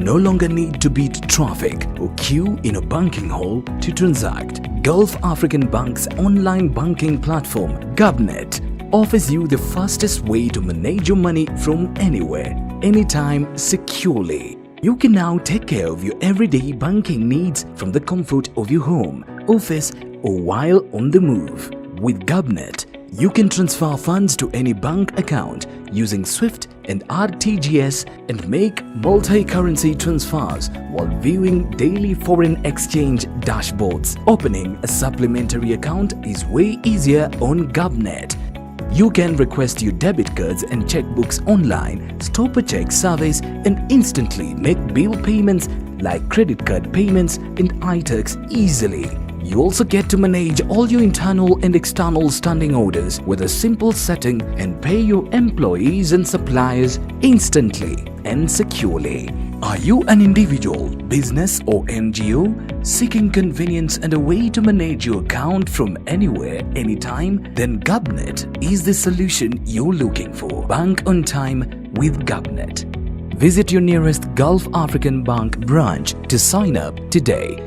no longer need to beat traffic or queue in a banking hall to transact. Gulf African Bank's online banking platform, GovNet, offers you the fastest way to manage your money from anywhere, anytime, securely. You can now take care of your everyday banking needs from the comfort of your home, office, or while on the move. With GovNet, you can transfer funds to any bank account using SWIFT and RTGS and make multi-currency transfers while viewing daily foreign exchange dashboards. Opening a supplementary account is way easier on GovNet. You can request your debit cards and checkbooks online, stop a check service, and instantly make bill payments like credit card payments and iTax easily. You also get to manage all your internal and external standing orders with a simple setting and pay your employees and suppliers instantly and securely. Are you an individual, business or NGO seeking convenience and a way to manage your account from anywhere, anytime? Then GovNet is the solution you're looking for. Bank on time with GovNet. Visit your nearest Gulf African Bank branch to sign up today.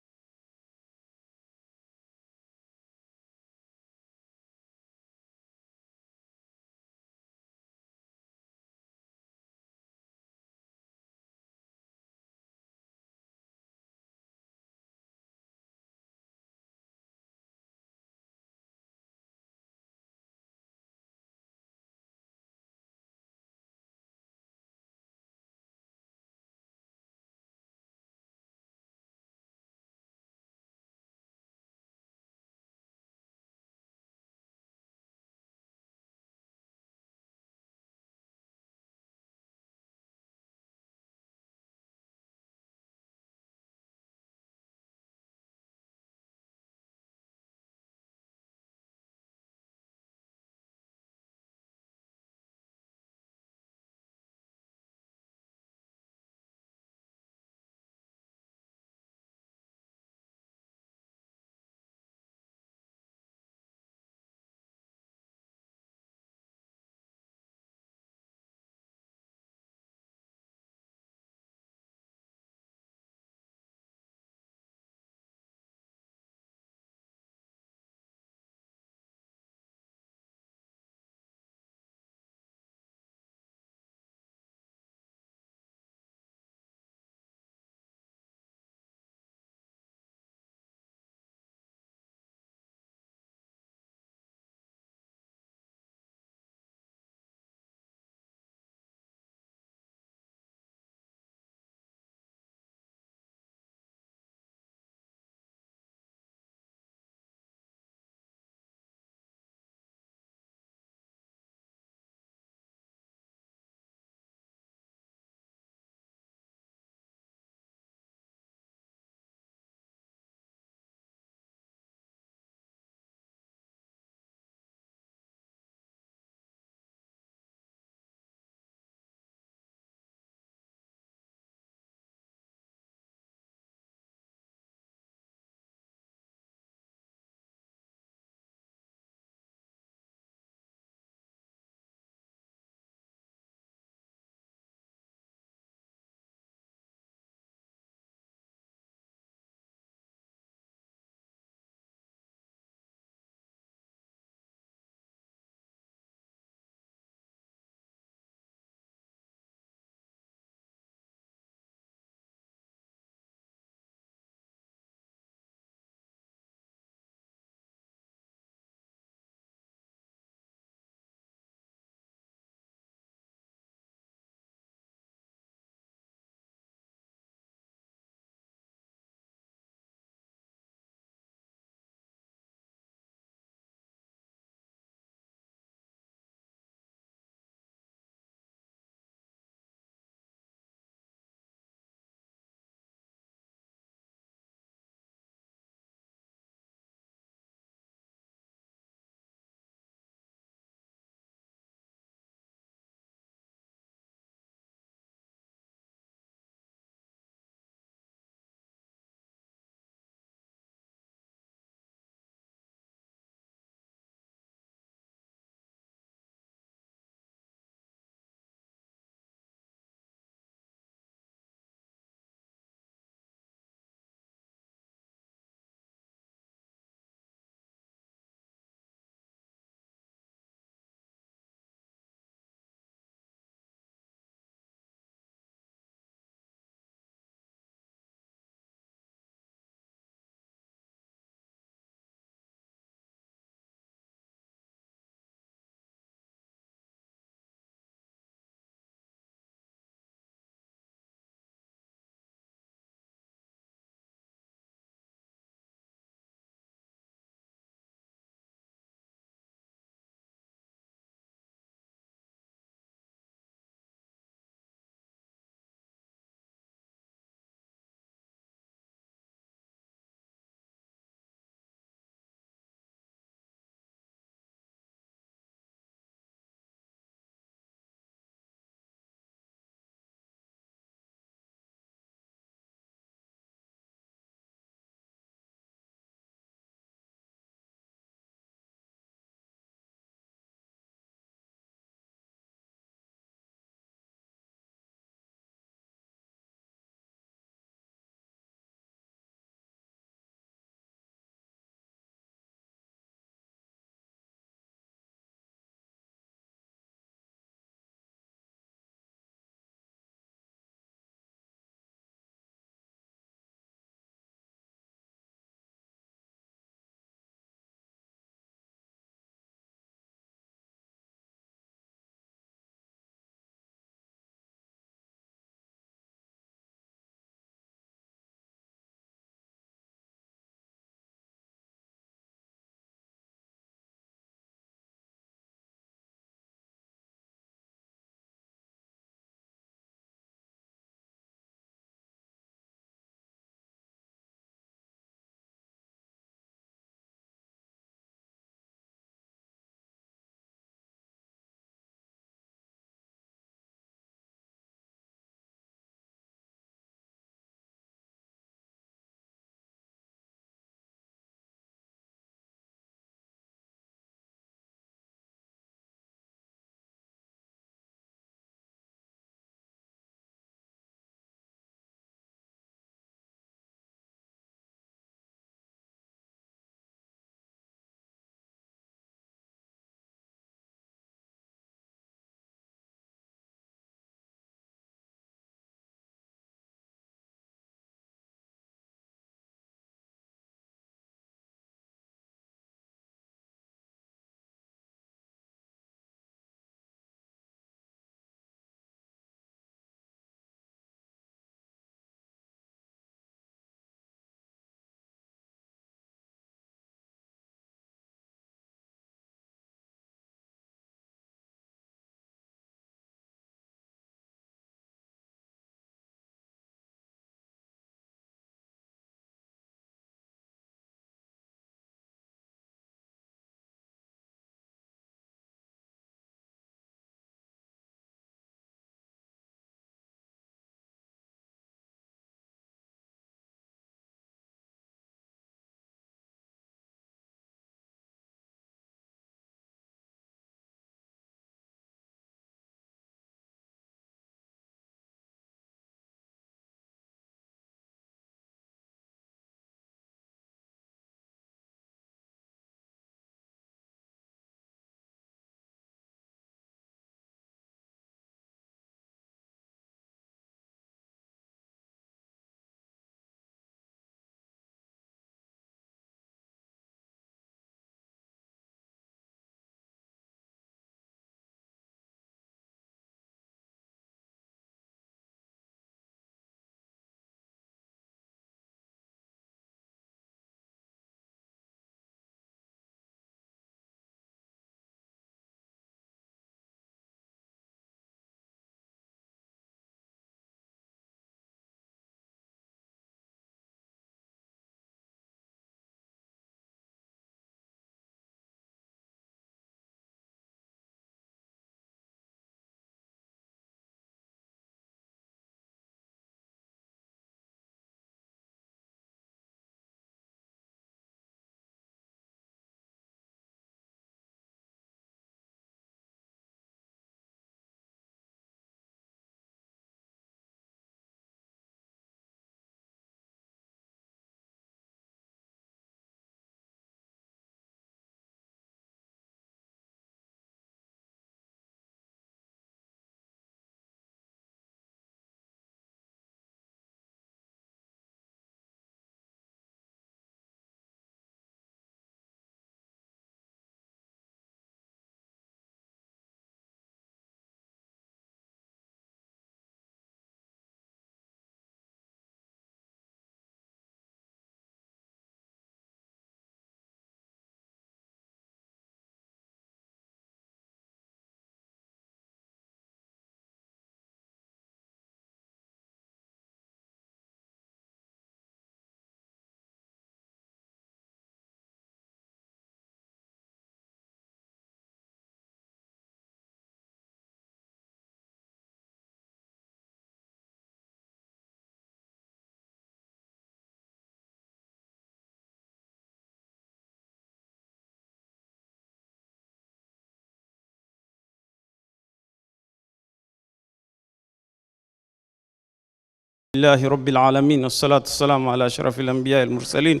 لله رب العالمين والصلاة والسلام على أشرف الأنبياء المرسلين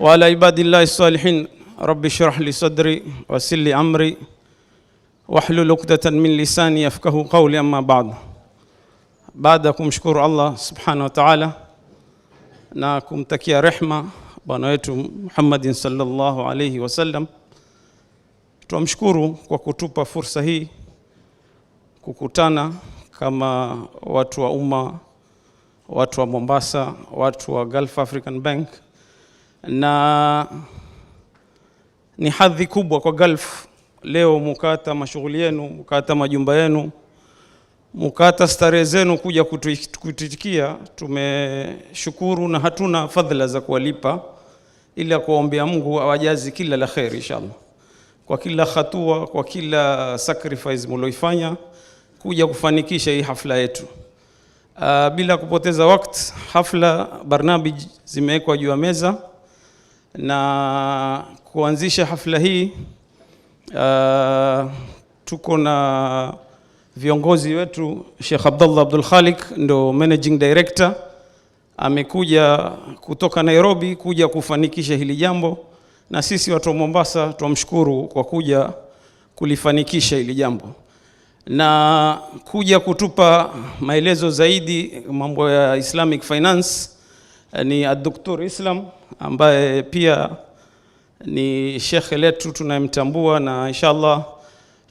وعلى عباد الله الصالحين. رب اشرح لي صدري ويسر لي أمري واحلل عقدة من لساني يفقهوا قولي. أما بعد, baada ya kumshukuru Allah subhanahu wa ta'ala na kumtakia rehma bwana wetu Muhammadin sallallahu alayhi wasallam, tunamshukuru kwa kutupa fursa hii kukutana kama watu wa umma, watu wa Mombasa, watu wa Gulf African Bank, na ni hadhi kubwa kwa Gulf leo mukata mashughuli yenu, mukata majumba yenu, mukata starehe zenu kuja kutuitikia. Tumeshukuru na hatuna fadhila za kuwalipa ila kuombea Mungu awajazi kila la khair inshallah, kwa kila hatua, kwa kila sacrifice mlioifanya kuja kufanikisha hii hafla yetu. Bila kupoteza wakati, hafla barnamij zimewekwa juu ya meza, na kuanzisha hafla hii tuko na viongozi wetu. Sheikh Abdul Khaliq ndo managing director, amekuja kutoka Nairobi kuja kufanikisha hili jambo, na sisi watu wa Mombasa tumshukuru kwa kuja kulifanikisha hili jambo na kuja kutupa maelezo zaidi mambo ya Islamic finance. Ni Dr. Islam ambaye pia ni shekhe letu tunayemtambua, na inshallah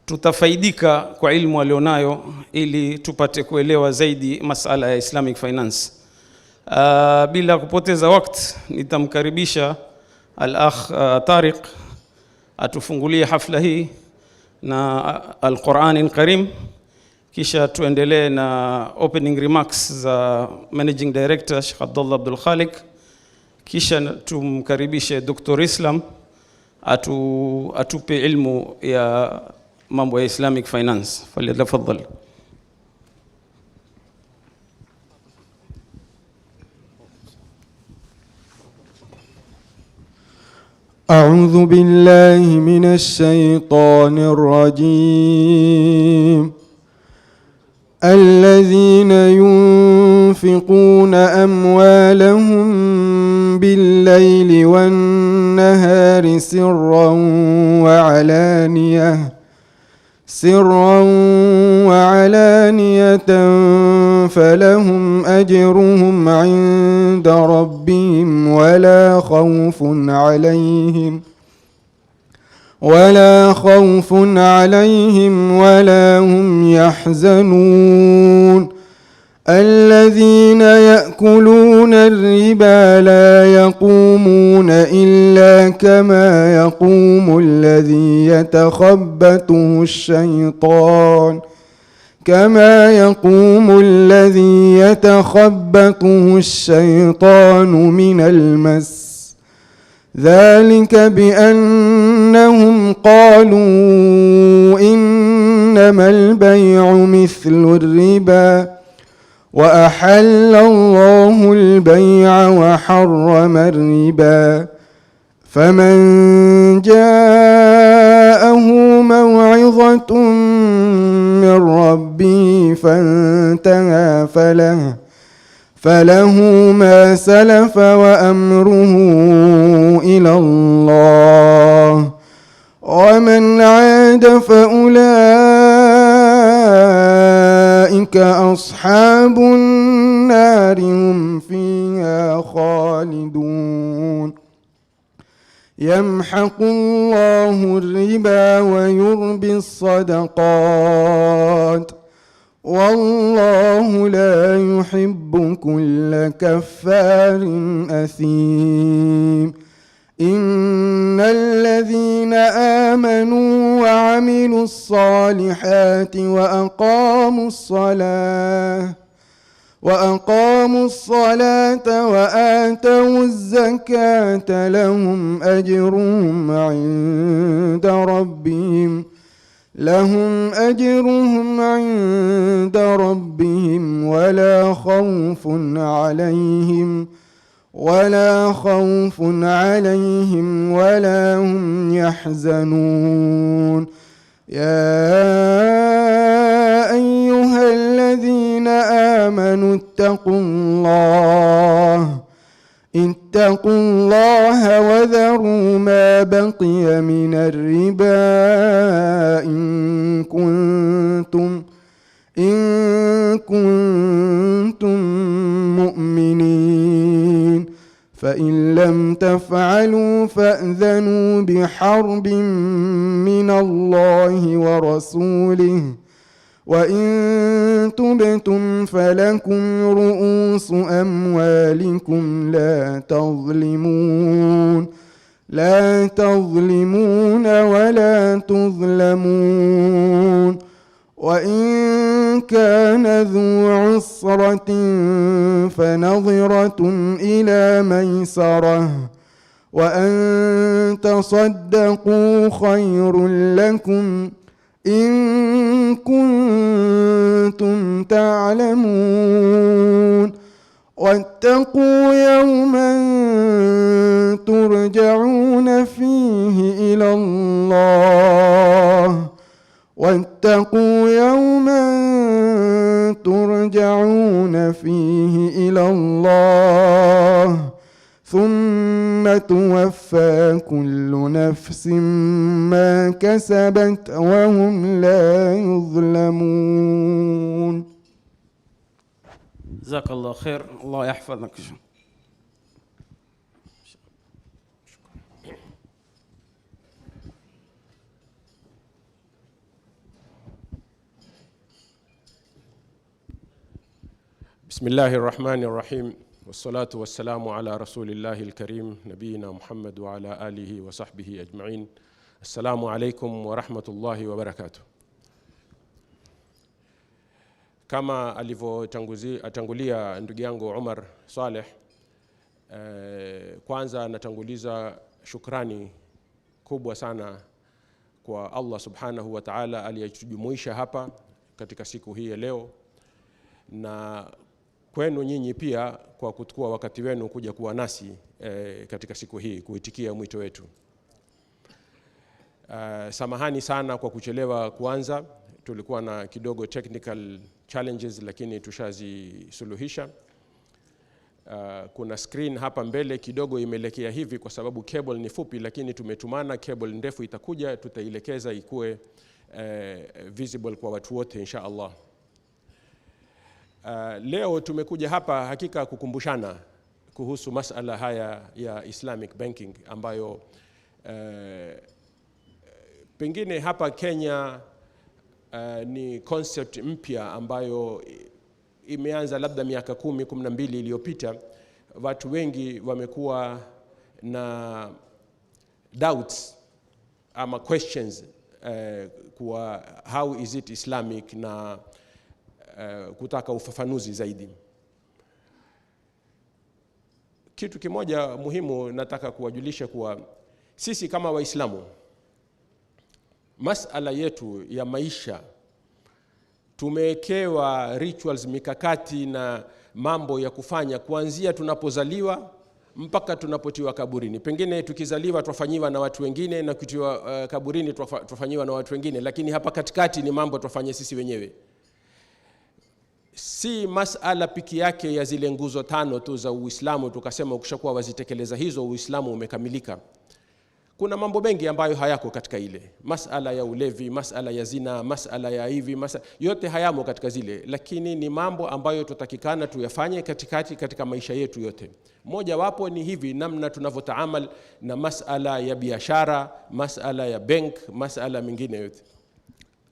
tutafaidika kwa ilmu alionayo ili tupate kuelewa zaidi masala ya Islamic finance. Bila kupoteza wakati, nitamkaribisha al-akh Tariq atufungulie hafla hii na Al-Quran al-Karim, kisha tuendelee na opening remarks za managing director Sheikh Abdul Khaliq, kisha tumkaribishe Dr. Islam atupe ilmu ya mambo ya Islamic finance. Falyatafadhal. أعوذ بالله من الشيطان الرجيم. الذين ينفقون أموالهم بالليل والنهار سرا وعلانية فلهم أجرهم عند ربهم ولا خوف عليهم ولا هم يحزنون. الذين يأكلون الربا لا يقومون إلا كما يقوم الذي يتخبطه الشيطان من المس. ذلك بأنهم قالوا إنما البيع مثل الربا وأحل الله البيع وحرم الربا. فمن جاءه موعظة من ربه فانتهى فله ما سلف وأمره إلى الله، ومن عاد فأولئك أصحاب النار هم فيها خالدون. يمحق الله الربا ويربي الصدقات والله لا يحب كل كفار أثيم. إن الذين آمنوا وعملوا الصالحات وأقاموا الصلاة وآتوا الزكاة لهم أجرهم عند ربهم ولا خوف عليهم ولا هم يحزنون. يا أيها الذين آمنوا اتقوا اتقوا الله وذروا ما بقي من الربا إن كنتم مؤمنين فإن لم تفعلوا فأذنوا بحرب من الله ورسوله وإن تبتم فلكم رؤوس أموالكم لا تظلمون ولا تظلمون وإن كان ذو عسرة فنظرة إلى ميسرة وأن تصدقوا خير لكم إن كنتم تعلمون واتقوا يوما ترجعون فيه إلى الله ثم توفى كل نفس ما كسبت وهم لا يظلمون. جزاك الله خير. الله يحفظك. بسم الله الرحمن الرحيم والصلاة والسلام على رسول الله الكريم نبينا محمد وعلى آله وصحبه أجمعين. السلام عليكم ورحمة الله وبركاته. Kama alivyotangulia ndugu yangu Umar Saleh, kwanza natanguliza shukrani kubwa sana kwa Allah subhanahu wa ta'ala aliyetujumuisha hapa katika siku hii ya leo, na kwenu nyinyi pia kwa kuchukua wakati wenu kuja kuwa nasi katika siku hii kuitikia mwito wetu. Samahani sana kwa kuchelewa kuanza, tulikuwa na kidogo technical challenges lakini tushazisuluhisha. Kuna screen hapa mbele kidogo imeelekea hivi kwa sababu cable ni fupi, lakini tumetumana cable ndefu itakuja, tutaielekeza ikuwe visible kwa watu wote insha Allah. Leo tumekuja hapa hakika kukumbushana kuhusu masala haya ya Islamic banking ambayo pengine hapa Kenya ni concept mpya ambayo imeanza labda miaka 10-12 iliyopita. Watu wengi wamekuwa na doubts ama questions kwa how is it Islamic na kutaka ufafanuzi zaidi. Kitu kimoja muhimu nataka kuwajulisha kuwa sisi kama Waislamu, masala yetu ya maisha tumewekewa rituals, mikakati na mambo ya kufanya kuanzia tunapozaliwa mpaka tunapotiwa kaburini. Pengine tukizaliwa tufanyiwa na watu wengine na kutiwa kaburini tufanyiwa na watu wengine, lakini hapa katikati ni mambo tufanye sisi wenyewe. Si masala piki yake ya zile nguzo 5 tu za Uislamu tukasema ukishakuwa wazitekeleza hizo Uislamu umekamilika. Kuna mambo mengi ambayo hayako katika ile. Masala ya ulevi, masala ya zina, masala ya hivi, yote hayamo katika zile, lakini ni mambo ambayo tutakikana tuyafanye katika maisha yetu yote. Moja wapo ni hivi namna tunavyotaamali na masala ya biashara, masala ya bank, masala mengine yote.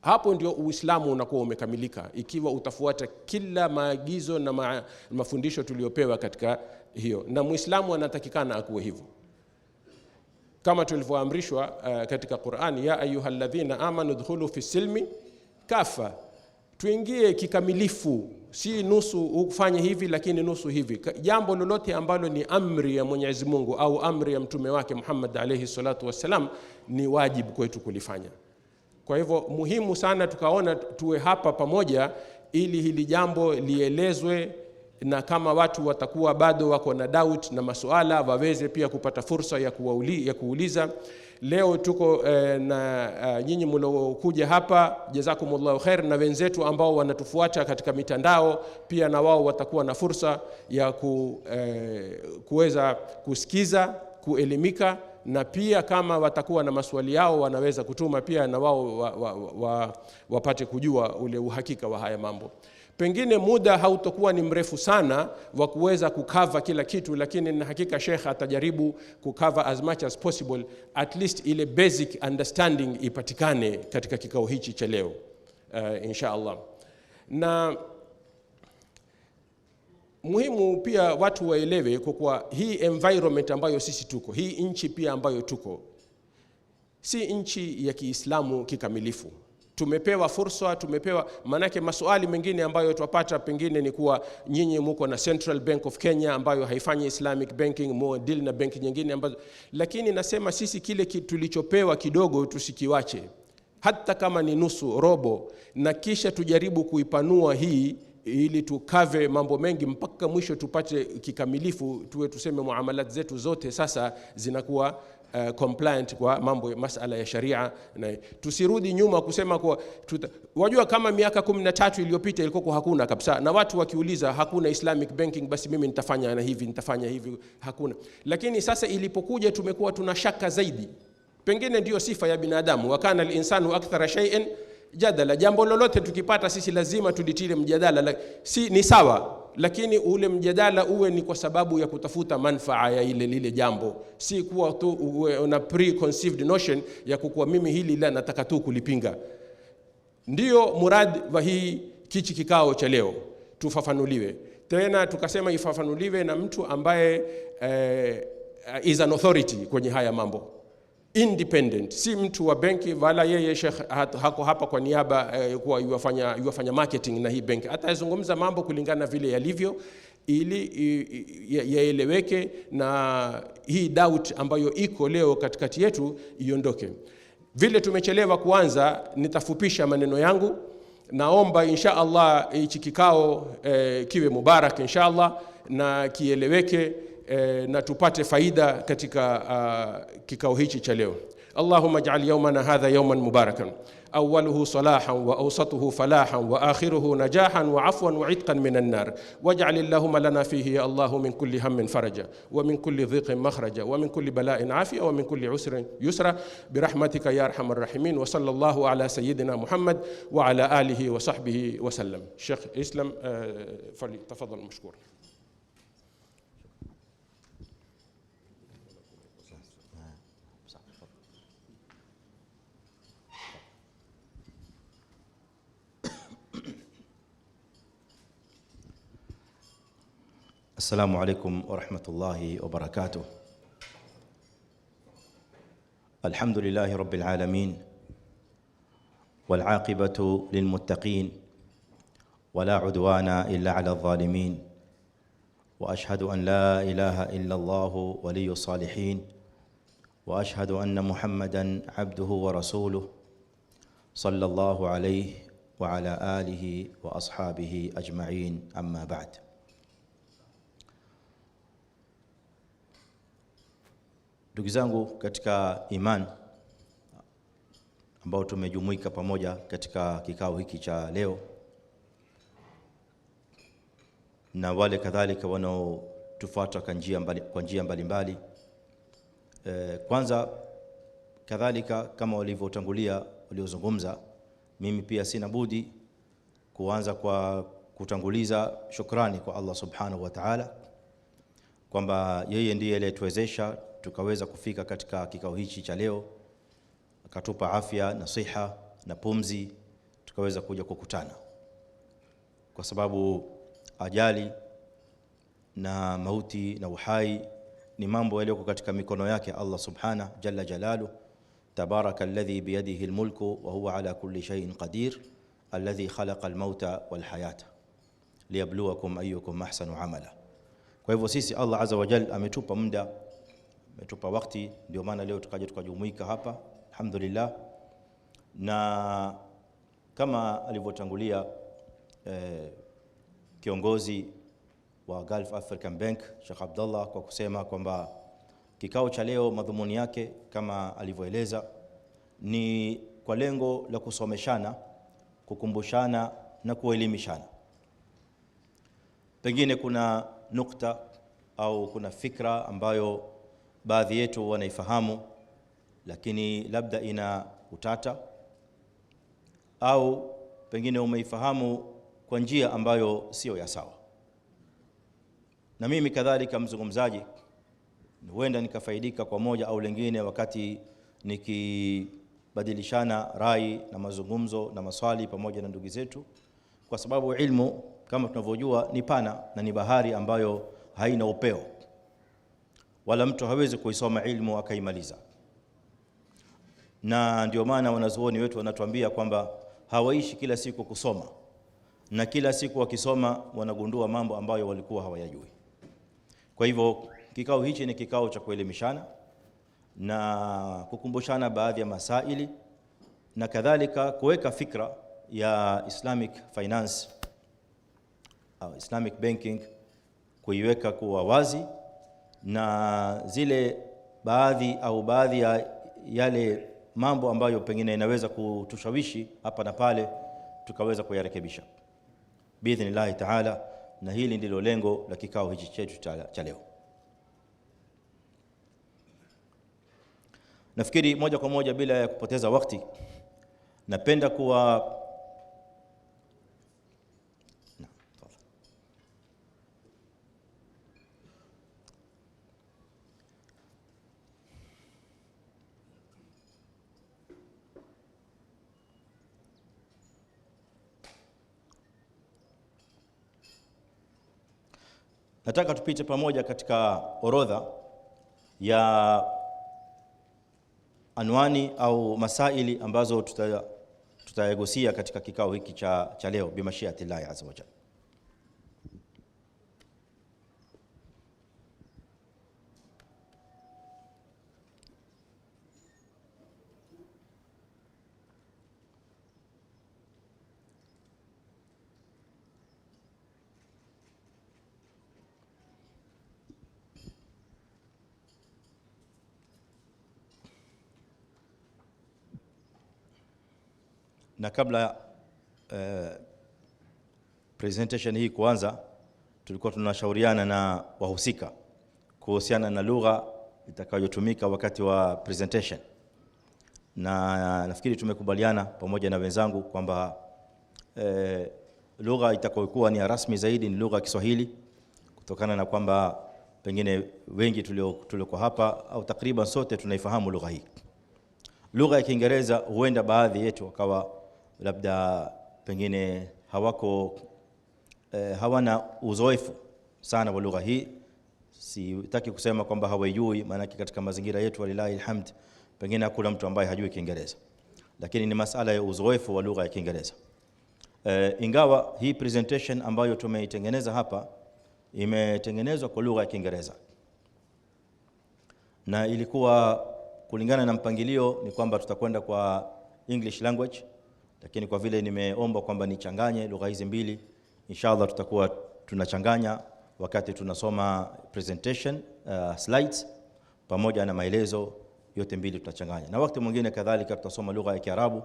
Hapo ndio Uislamu unakuwa umekamilika ikiwa utafuata kila maagizo na mafundisho tuliyopewa katika hiyo, na Muislamu anatakikana akuwe hivyo kama tulivyoamrishwa katika Qur'ani, ya ayyuhalladhina amanu dkhulu fi silmi kafa, tuingie kikamilifu, si nusu ufanye hivi lakini nusu hivi. Jambo lolote ambalo ni amri ya Mwenyezi Mungu au amri ya mtume wake Muhammad alayhi salatu wassalam ni wajibu kwetu kulifanya. Kwa hivyo muhimu sana tukaona tuwe hapa pamoja ili hili jambo lielezwe na kama watu watakuwa bado wako na doubt na masuala, waweze pia kupata fursa ya kuuliza. Leo tuko na nyinyi mliokuja hapa, jazakumullahu khair, na wenzetu ambao wanatufuata katika mitandao pia, na wao watakuwa na fursa ya kuweza kusikiza, kuelimika, na pia kama watakuwa na maswali yao wanaweza kutuma pia, na wao wapate kujua ule uhakika wa haya mambo. Pengine muda hautokuwa ni mrefu sana wa kuweza kukava kila kitu, lakini na hakika Sheikh atajaribu kukava as much as possible, at least ile basic understanding ipatikane katika kikao hichi cha leo insha Allah. Na muhimu pia watu waelewe kwa hii environment ambayo sisi tuko, hii nchi pia ambayo tuko, si nchi ya Kiislamu kikamilifu. Tumepewa fursa, manake maswali mengine ambayo tupata pengine ni kuwa nyinyi mko na Central Bank of Kenya ambayo haifanyi Islamic banking, mo deal na benki nyingine ambazo, lakini nasema sisi kile tulichopewa kidogo tusikiwache, hata kama ni nusu robo, na kisha tujaribu kuipanua hii ili tukave mambo mengi mpaka mwisho tupate kikamilifu, tuseme muamalat zetu zote sasa zinakuwa compliant kwa mambo masala ya sharia, na tusirudi nyuma kusema kwa wajua kama miaka 13 iliyopita ilikuwa hakuna kabisa, na watu wakiuliza hakuna Islamic banking, basi mimi nitafanya hivi, hakuna. Lakini sasa ilipokuja tumekuwa tunashaka zaidi. Pengine ndio sifa ya binadamu, wa kana al-insanu akthara shay'in jadala. Jambo lolote tukipata sisi lazima tulitile mjadala, si ni sawa, lakini ule mjadala uwe ni kwa sababu ya kutafuta manufaa ya lile jambo, si kuwa tu una preconceived notion ya kuwa mimi hili la nataka tu kulipinga. Ndio murad wa hii kikao cha leo, tufafanuliwe tena, tukasema ifafanuliwe na mtu ambaye is an authority kwenye haya mambo, independent, si mtu wa benki, wala yeye Sheikh hako hapa kwa niaba kuwa yuwafanya marketing na hii benki. Atazungumza mambo kulingana vile yalivyo ili yaeleweke na hii doubt ambayo iko leo katikati yetu iondoke. Vile tumechelewa kuanza, nitafupisha maneno yangu. Naomba insha Allah hichi kikao kiwe mubarak insha Allah, na kieleweke na tupate faida katika kikao hichi cha leo. Allahumma ij'al yawmana hadha yawman mubarakan, awwaluhu salahan wa awsatuhu falahan wa akhiruhu najahan wa afwan wa itqan minan nar, waj'al Allahumma lana fihi ya Allah min kulli hammin faraja wa min kulli dhiqin makhraja wa min kulli bala'in afiya wa min kulli usrin yusra birahmatika ya arhamar rahimin, wa sallallahu ala sayyidina Muhammad wa ala alihi wa sahbihi wa sallam. Sheikh Islam falyatafadhal mashkur. السلام عليكم ورحمة الله وبركاته. الحمد لله رب العالمين، والعاقبة للمتقين، ولا عدوان إلا على الظالمين، وأشهد أن لا إله إلا الله ولي الصالحين، وأشهد أن محمدًا عبده ورسوله صلى الله عليه وعلى آله وأصحابه أجمعين، أما بعد. Ndugu zangu katika iman ambao tumejumuika pamoja katika kikao hiki cha leo, na wale kadhalika wanaotufuata kwa njia mbalimbali, kwanza kadhalika kama walivyotangulia waliozungumza, mimi pia sina budi kuanza kwa kutanguliza shukrani kwa Allah subhanahu wa ta'ala, kwamba yeye ndiye aliyetuwezesha tukaweza kufika katika kikao hichi cha leo, akatupa afya na siha na pumzi, tukaweza kuja kukutana, kwa sababu ajali na mauti na uhai ni mambo yaliyoko katika mikono yake Allah subhanahu jalla jalalu. Tabaraka alladhi biyadihi almulku wa huwa ala kulli shay'in qadir, alladhi khalaqa almauta walhayata liyabluwakum ayyukum ahsanu amala. Kwa hivyo sisi Allah azza wa jalla ametupa muda, ametupa wakati, ndio maana leo tukaja tukajumuika hapa alhamdulillah. Na kama alivyotangulia kiongozi wa Gulf African Bank Sheikh Abdullah kwa kusema kwamba kikao cha leo madhumuni yake kama alivyoeleza ni kwa lengo la kusomeshana, kukumbushana na kuelimishana. Pengine kuna nukta au kuna fikra ambayo baadhi yetu wanaifahamu lakini labda ina utata, au pengine umeifahamu kwa njia ambayo sio ya sawa. Na mimi kadhalika mzungumzaji huenda nikafaidika kwa moja au lingine wakati nikibadilishana rai na mazungumzo na maswali pamoja na ndugu zetu, kwa sababu ilmu kama tunavyojua ni pana na ni bahari ambayo haina upeo, wala mtu hawezi kuisoma ilmu akaimaliza. Na ndio maana wanazuoni wetu wanatuambia kwamba hawaishi kila siku kusoma, na kila siku wakisoma wanagundua mambo ambayo walikuwa hawayajui. Kwa hivyo kikao hichi ni kikao cha kuelimishana na kukumbushana baadhi ya masaili, na kadhalika kuweka fikra ya Islamic finance au Islamic banking, kuiweka kuwa wazi, na zile baadhi ya yale mambo ambayo pengine inaweza kutushawishi hapa na pale tukaweza kuyarekebisha biidhnillah taala. Na hili ndilo lengo la kikao hichi chetu cha leo. Nafikiri moja kwa moja bila ya kupoteza wakati, napenda nataka tupite pamoja katika orodha ya anwani au masaili ambazo tutayagusia katika kikao hiki cha leo bimashiatillahi azza wa jalla. Na kabla presentation hii kuanza, tulikuwa tunashauriana na wahusika kuhusiana na lugha itakayotumika wakati wa presentation, na nafikiri tumekubaliana pamoja na wenzangu kwamba lugha itakayokuwa ni rasmi zaidi ni lugha ya Kiswahili, kutokana na kwamba pengine wengi tulioko hapa au takriban sote tunaifahamu lugha hii. Lugha ya Kiingereza huenda baadhi yetu wakawa labda pengine hawana uzoefu sana wa lugha hii. Sitaki kusema kwamba hawajui, maana katika mazingira yetu walilahi alhamd pengine hakuna mtu ambaye hajui Kiingereza, lakini ni masala ya uzoefu wa lugha ya Kiingereza. Ingawa hii presentation ambayo tumeitengeneza hapa imetengenezwa kwa lugha ya Kiingereza, na ilikuwa kulingana na mpangilio ni kwamba tutakwenda kwa English language, lakini kwa vile nimeomba kwamba nichanganye lugha hizi mbili, inshallah tutakuwa tunachanganya wakati tunasoma presentation slides pamoja na maelezo, yote mbili tutachanganya. Na wakati mwingine kadhalika tutasoma lugha ya Kiarabu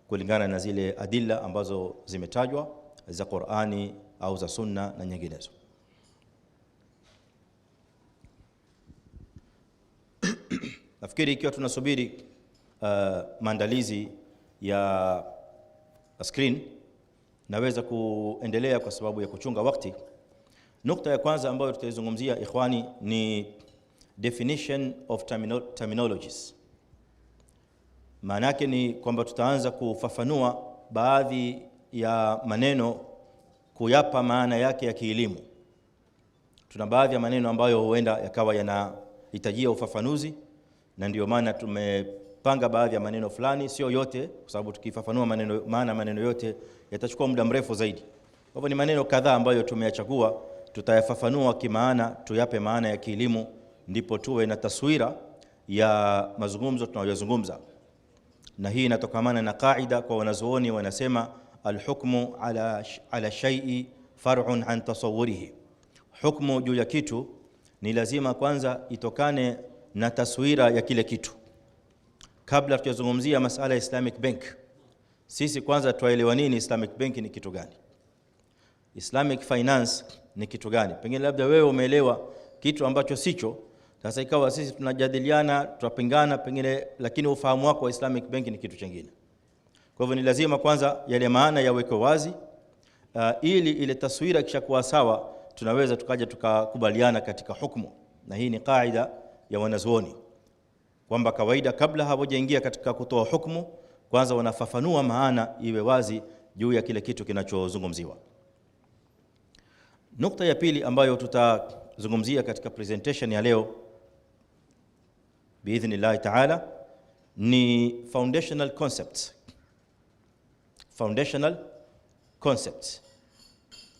kulingana na zile adilla ambazo zimetajwa za Qur'ani au za Sunna na nyinginezo. Nafikiri ikiwa tunasubiri maandalizi ya screen, naweza kuendelea kwa sababu ya kuchunga wakati. Nukta ya kwanza ambayo tutaizungumzia ikhwani ni definition of terminologies. Maana yake ni kwamba tutaanza kufafanua baadhi ya maneno, kuyapa maana yake ya kielimu. Tuna baadhi ya maneno ambayo huenda yakawa yanahitajia ufafanuzi, na ndio maana tumepanga baadhi ya maneno fulani, sio yote, kwa sababu tukifafanua maneno yote yatachukua muda mrefu zaidi. Kwa hivyo ni maneno kadhaa ambayo tumeyachagua, tutayafafanua kimaana, tuyape maana ya kielimu, ndipo tuwe na taswira ya mazungumzo tunayozungumza. Na hii inatokamana na kaida kwa wanazuoni, wanasema alhukmu ala shay'i far'un an tasawwurihi. hukumu juu ya kitu ni lazima kwanza itokane na taswira ya kile kitu. Kabla tujazungumzia masala ya Islamic Bank, sisi kwanza tuelewa nini Islamic Bank ni kitu gani, Islamic Finance ni kitu gani. Pengine labda wewe umeelewa kitu ambacho sicho, sasa ikawa sisi tunajadiliana, tutapingana pengine, lakini ufahamu wako wa Islamic Bank ni kitu kingine. Kwa hivyo ni lazima kwanza yale maana yawekwe wazi, ili ile taswira kishakuwa sawa, tunaweza tukaja tukakubaliana katika hukumu. Na hii ni kaida ya wanazuoni kwamba kawaida kabla hawajaingia katika kutoa hukumu, kwanza wanafafanua maana iwe wazi juu ya kile kitu kinachozungumziwa. Nukta ya pili ambayo tutazungumzia katika presentation ya leo biidhnillah taala ni foundational concepts. Foundational concepts.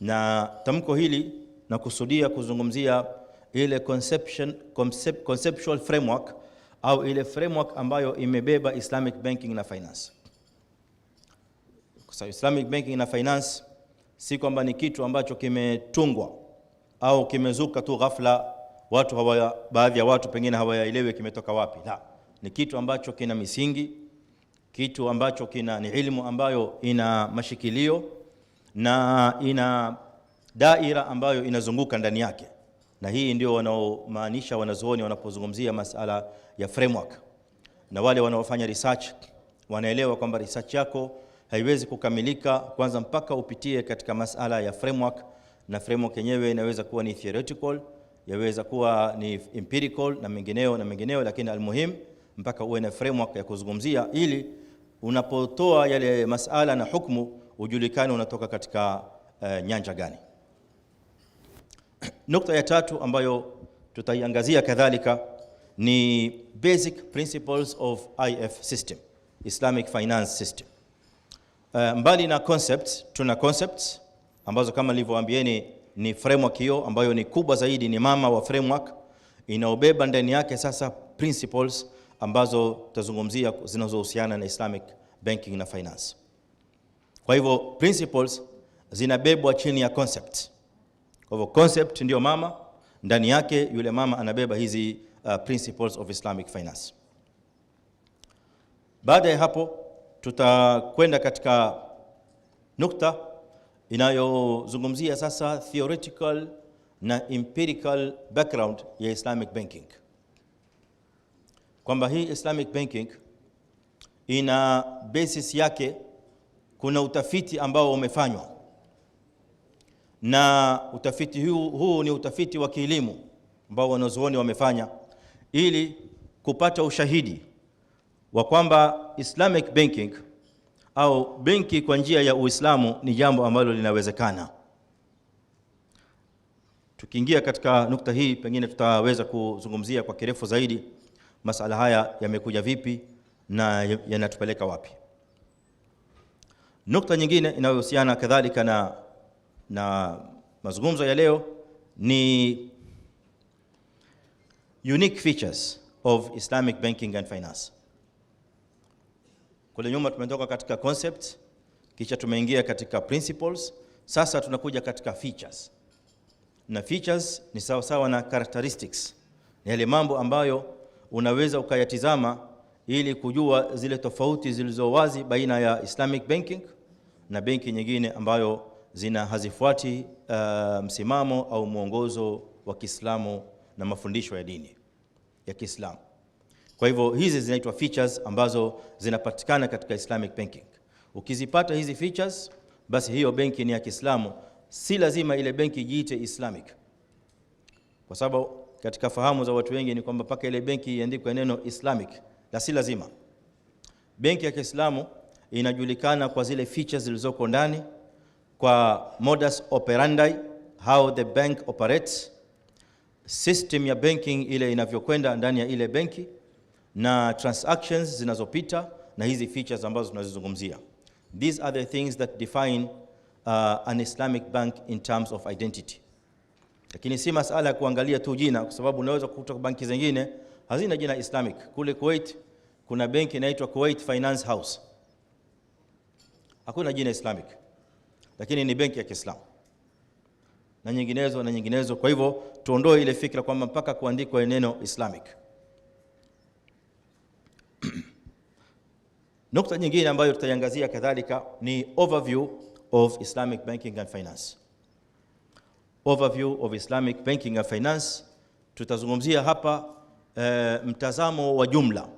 Na tamko hili na kusudia kuzungumzia ile conceptual framework au ile framework ambayo imebeba Islamic banking na finance. Kwa Islamic banking na finance si kwamba ni kitu ambacho kimetungwa au kimezuka tu ghafla, baadhi ya watu pengine hawayaelewi kimetoka wapi. La, ni kitu ambacho kina misingi, kitu ambacho ni ilmu ambayo ina mashikilio na ina daira ambayo inazunguka ndani yake. Na hii ndio wanaomaanisha wanazuoni wanapozungumzia masala ya framework. Na wale wanaofanya research wanaelewa kwamba research yako haiwezi kukamilika kwanza mpaka upitie katika masala ya framework, na framework yenyewe inaweza kuwa ni theoretical, yaweza kuwa ni empirical na mengineo, lakini almuhim mpaka uwe na framework ya kuzungumzia ili unapotoa yale masala na hukumu ujulikane unatoka katika nyanja gani. Nukta ya tatu ambayo tutaiangazia kadhalika ni basic principles of IF system, Islamic finance system. Mbali na concepts, tuna concepts ambazo kama nilivyowaambieni ni framework hiyo ambayo ni kubwa zaidi, ni mama wa framework, inaobeba ndani yake sasa principles ambazo tutazungumzia zinazohusiana na Islamic banking na finance. Kwa hivyo principles zinabebwa chini ya concept. Kwa hivyo concept ndio mama, ndani yake yule mama anabeba hizi principles of Islamic finance. Baada ya hapo tutakwenda katika nukta inayozungumzia sasa theoretical na empirical background ya Islamic banking. Kwamba hii Islamic banking ina basis yake, kuna utafiti ambao umefanywa, na utafiti huu ni utafiti wa kielimu ambao wanazuoni wamefanya ili kupata ushahidi wa kwamba Islamic banking au benki kwa njia ya Uislamu ni jambo ambalo linawezekana. Tukiingia katika nukta hii, pengine tutaweza kuzungumzia kwa kirefu zaidi masala haya yamekuja vipi na yanatupeleka wapi. Nukta nyingine inayohusiana kadhalika na mazungumzo ya leo ni unique features of Islamic banking and finance. Kule nyuma tumetoka katika concept, kisha tumeingia katika principles, sasa tunakuja katika features. Na features ni sawa sawa na characteristics, ni yale mambo ambayo unaweza ukayatizama ili kujua zile tofauti zilizo wazi baina ya Islamic banking na benki nyingine ambayo hazifuati msimamo au mwongozo wa Kiislamu na mafundisho ya dini ya Kiislamu. Kwa hivyo hizi zinaitwa features ambazo zinapatikana katika Islamic banking. Ukizipata hizi features, basi hiyo benki ni ya Kiislamu. Si lazima ile benki jiite Islamic, kwa sababu katika fahamu za watu wengi ni kwamba paka ile benki iandikwe neno Islamic, la si lazima. Benki ya Kiislamu inajulikana kwa zile features zilizoko ndani, kwa modus operandi, how the bank operates, system ya banking ile inavyokwenda ndani ya ile benki, na transactions zinazopita, na hizi features ambazo tunazizungumzia. These are the things that define an Islamic bank in terms of identity. Lakini si masala ya kuangalia tu jina, kwa sababu unaweza kukuta banki zingine hazina jina Islamic. Kule Kuwait kuna benki inaitwa Kuwait Finance House, hakuna jina Islamic, lakini ni benki ya Kiislamu. na nyinginezo na nyinginezo. Kwa hivyo tuondoe ile fikra kwamba mpaka kuandikwa neno Islamic. Nukta nyingine ambayo tutaiangazia kadhalika ni overview of Islamic banking and finance. Overview of Islamic banking and finance, tutazungumzia hapa mtazamo wa jumla,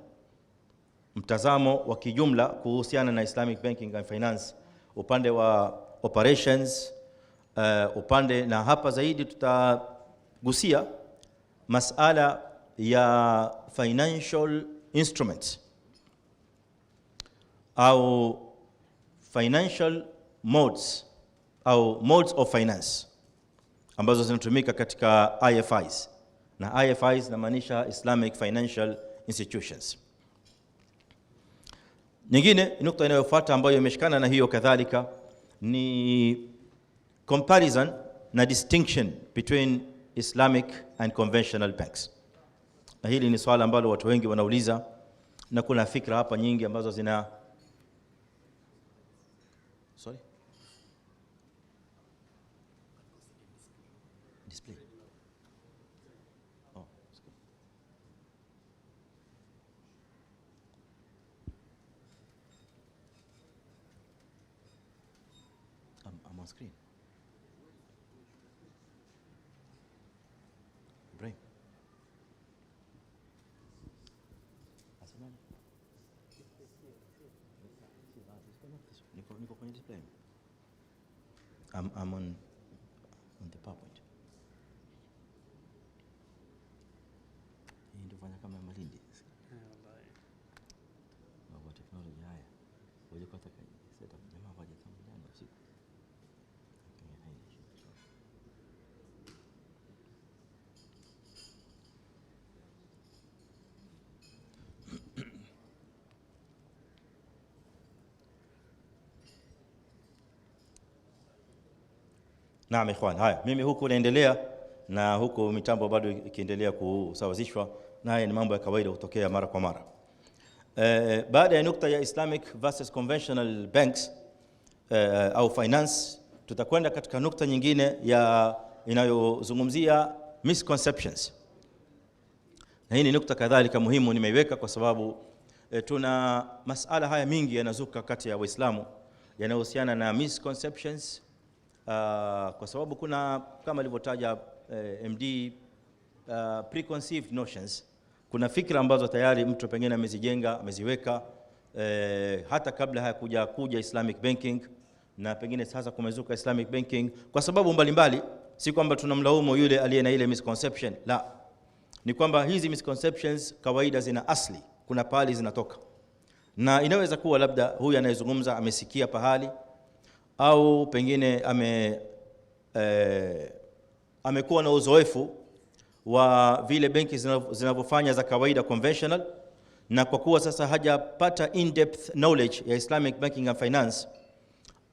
mtazamo wa kijumla kuhusiana na Islamic banking and finance, upande wa operations, upande, na hapa zaidi tutagusia masala ya financial instruments au financial modes au modes of finance ambazo zinatumika katika IFIs, na IFIs namaanisha Islamic Financial Institutions. Nyingine, nukta inayofuata ambayo imeshikana na hiyo kadhalika ni comparison na distinction between Islamic and conventional banks. Na hili ni swala ambalo watu wengi wanauliza, na kuna fikra hapa nyingi ambazo zina display. Oh, I'm on screen. Brain. Niko kwenye display. I'm on the PowerPoint. Hii ndio fanya kama Malindi. Wallahi. Mambo teknolojia haya. Wewe kwa taka setup jamaa waje tambulana usiku. Naam ikhwan, haya mimi huku naendelea na huku mitambo bado ikiendelea kusawazishwa, na haya ni mambo ya kawaida kutokea mara kwa mara. Baada ya nukta ya Islamic versus conventional banks au finance, tutakwenda katika nukta nyingine ya inayozungumzia misconceptions. Na hii ni nukta kadhalika muhimu nimeiweka kwa sababu tuna masala haya mingi yanazuka kati ya Waislamu yanayohusiana na misconceptions. Kwa sababu kuna kama alivyotaja MD preconceived notions, kuna fikra ambazo tayari mtu pengine amezijenga, ameziweka hata kabla hakuja Islamic banking, na pengine sasa kumezuka Islamic banking kwa sababu mbalimbali. Si kwamba tunamlaumu yule aliye na ile misconception, la, ni kwamba hizi misconceptions kawaida zina asli, kuna pahali zinatoka, na inaweza kuwa labda huyu anayezungumza amesikia pahali, au pengine amekuwa na uzoefu wa vile benki zinavyofanya za kawaida conventional, na kwa kuwa sasa hajapata in-depth knowledge ya Islamic banking and finance,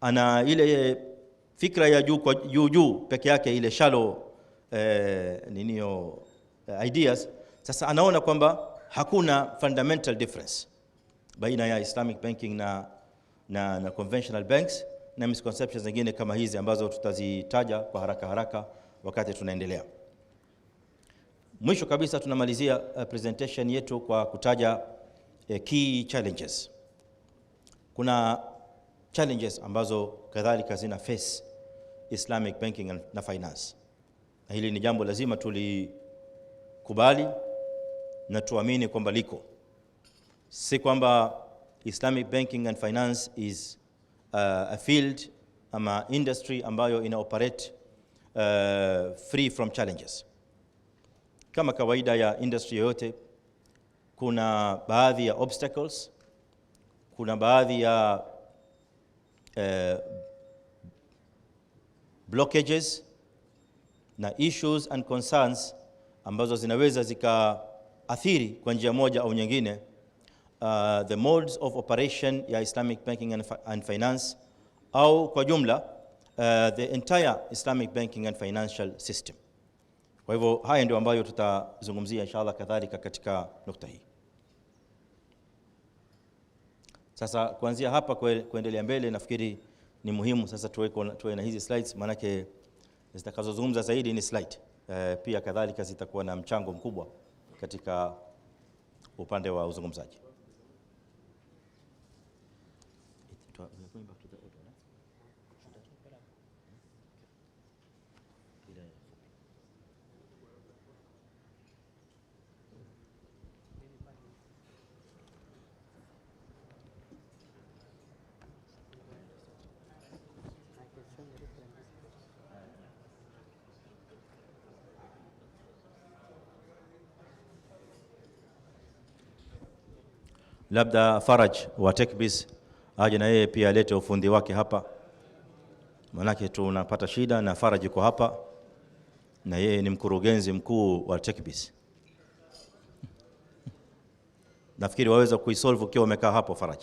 ana ile fikra ya juu kwa juu peke yake, ile shallow ideas. Sasa anaona kwamba hakuna fundamental difference baina ya Islamic banking na conventional banks, na misconceptions zingine kama hizi ambazo tutazitaja kwa haraka wakati tunaendelea. Mwisho kabisa tunamalizia presentation yetu kwa kutaja key challenges. Kuna challenges ambazo kadhalika zina face Islamic banking na finance, na hili ni jambo lazima tulikubali na tuamini kwamba liko. Si kwamba Islamic banking and finance is a field ama industry ambayo ina operate free from challenges. Kama kawaida ya industry yoyote, kuna baadhi ya obstacles, kuna baadhi ya blockages na issues and concerns ambazo zinaweza zikaathiri kwa njia moja au nyingine the modes of operation ya Islamic banking and finance, au kwa jumla the entire Islamic banking and financial system. Kwa hivyo haya ndio ambayo tutazungumzia inshallah kadhalika katika nukta hii. Sasa kuanzia hapa kuendelea mbele, nafikiri ni muhimu sasa tuwe na hizi slides, manake zitakazozungumza zaidi ni slide. Pia kadhalika zitakuwa na mchango mkubwa katika upande wa uzungumzaji. Labda Faraj wa TechBiz aje na yeye pia alete ufundi wake hapa, manake tunapata shida na Faraj yuko hapa na yeye ni mkurugenzi mkuu wa TechBiz. Nafikiri waweza kuisolve ukiwa umekaa hapo Faraj.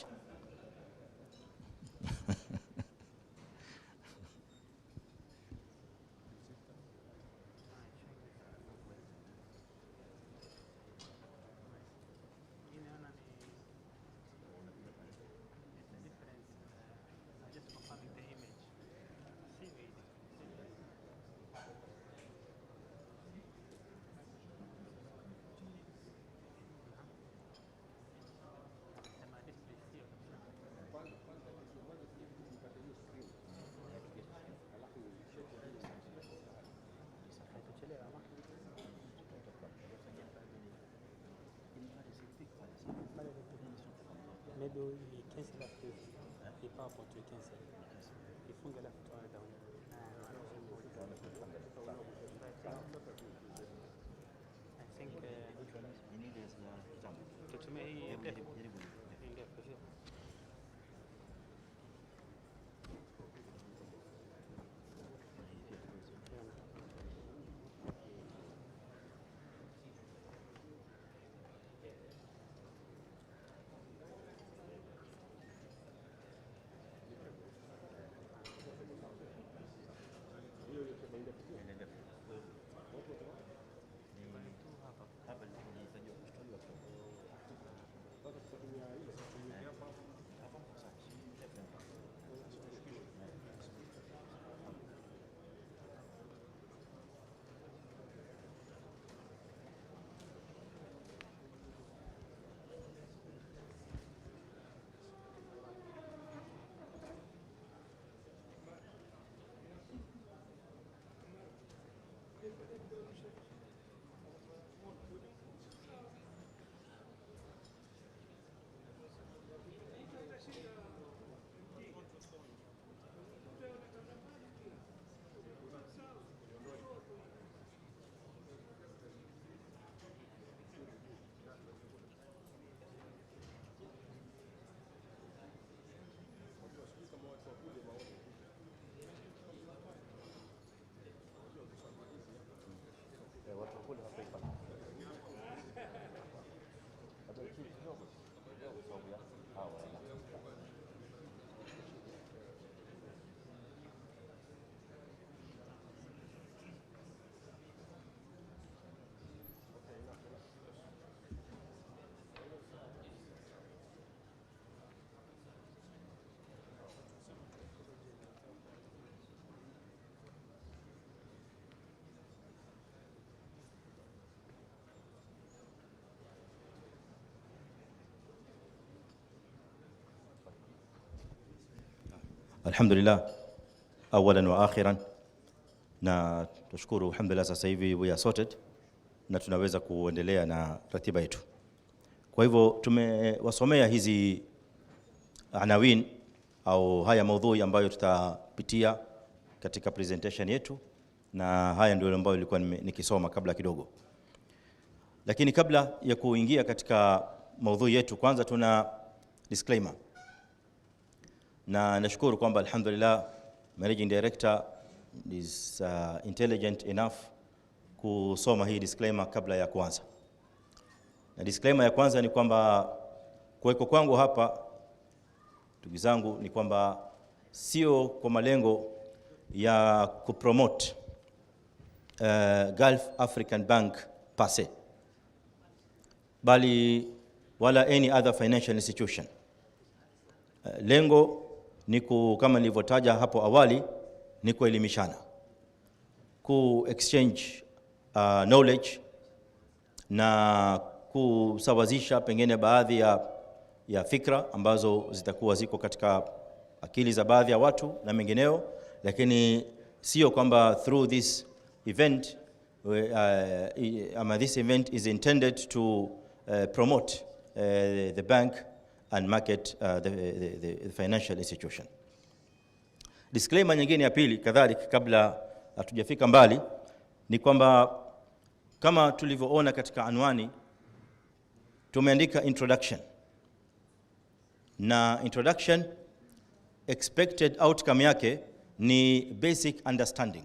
Maybe we cancel after the PowerPoint, we cancel. Ifunge alafu tuone down. I think tutumie hii ndefu. Alhamdulillah awalan wa akhiran, na tushukuru alhamdulillah, sasa hivi we are sorted na tunaweza kuendelea na ratiba yetu. Kwa hivyo tumewasomea hizi anawin au haya maudhui ambayo tutapitia katika presentation yetu, na haya ndio ambayo nilikuwa nikisoma kabla kidogo. Lakini kabla ya kuingia katika maudhui yetu, kwanza tuna disclaimer. Na nashukuru kwamba alhamdulillah managing director is intelligent enough kusoma hii disclaimer kabla ya kuanza. Na disclaimer ya kwanza ni kwamba kuweko kwangu hapa, ndugu zangu, ni kwamba sio kwa malengo ya kupromote Gulf African Bank pase, bali wala any other financial institution. Lengo ni kama nilivyotaja hapo awali, ni kuelimishana. ku exchange knowledge na kusawazisha pengine baadhi ya fikra ambazo zitakuwa ziko katika akili za baadhi ya watu na mengineo, lakini sio kwamba through this event this event is intended to promote the bank and market the financial institution. Disclaimer nyingine ya pili kadhalika, kabla hatujafika mbali, ni kwamba kama tulivyoona katika anwani tumeandika introduction, na introduction expected outcome yake ni basic understanding.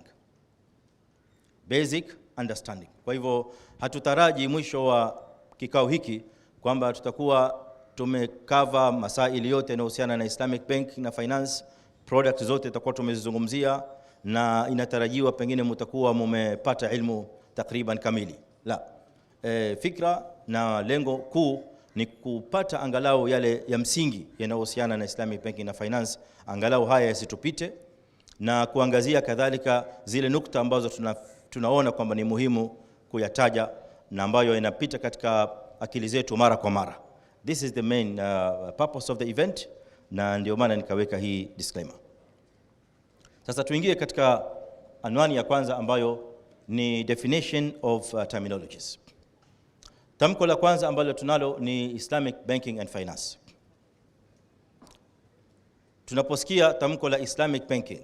Basic understanding. Kwa hivyo hatutaraji mwisho wa kikao hiki kwamba tutakuwa tumekava masaili yote yanayohusiana na Islamic banking na finance, product zote tutakuwa tumezizungumzia, na inatarajiwa pengine mtakuwa mmepata ilmu takriban kamili. La, fikra na lengo kuu ni kupata angalau yale ya msingi yanayohusiana na Islamic banking na finance, angalau haya yasitupite, na kuangazia kadhalika zile nukta ambazo tunaona kwamba ni muhimu kuyataja na ambayo inapita katika akili zetu mara kwa mara. This is the main purpose of the event, na ndio maana nikaweka hii disclaimer. Sasa tuingie katika anwani ya kwanza ambayo ni definition of terminologies. Tamko la kwanza ambalo tunalo ni Islamic banking and finance. Tunaposikia tamko la Islamic banking,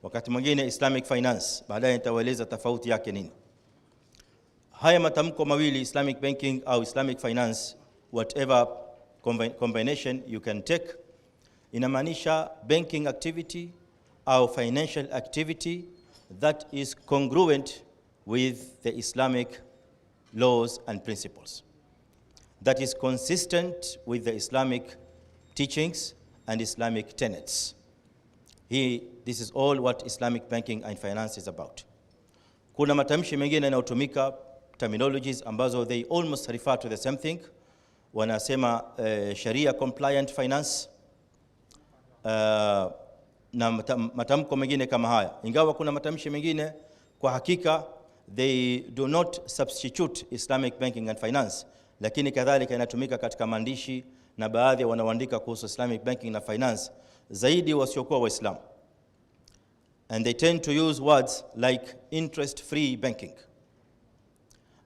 wakati mwingine Islamic finance, baadaye nitawaeleza tofauti yake nini. Haya matamko mawili, Islamic banking au Islamic finance, whatever combination you can take, inamaanisha banking activity au financial activity that is congruent with the Islamic laws and principles, that is consistent with the Islamic teachings and Islamic tenets. This is all what Islamic banking and finance is about. Kuna matamshi mengine yanayotumika, terminologies ambazo they almost refer to the same thing. Wanasema Sharia compliant finance, na matamko mengine kama haya. Ingawa kuna matamshi mengine kwa hakika they do not substitute Islamic banking and finance, lakini kadhalika inatumika katika maandishi na baadhi wanaoandika kuhusu Islamic banking na finance zaidi wasiokuwa Waislamu. And they tend to use words like interest free banking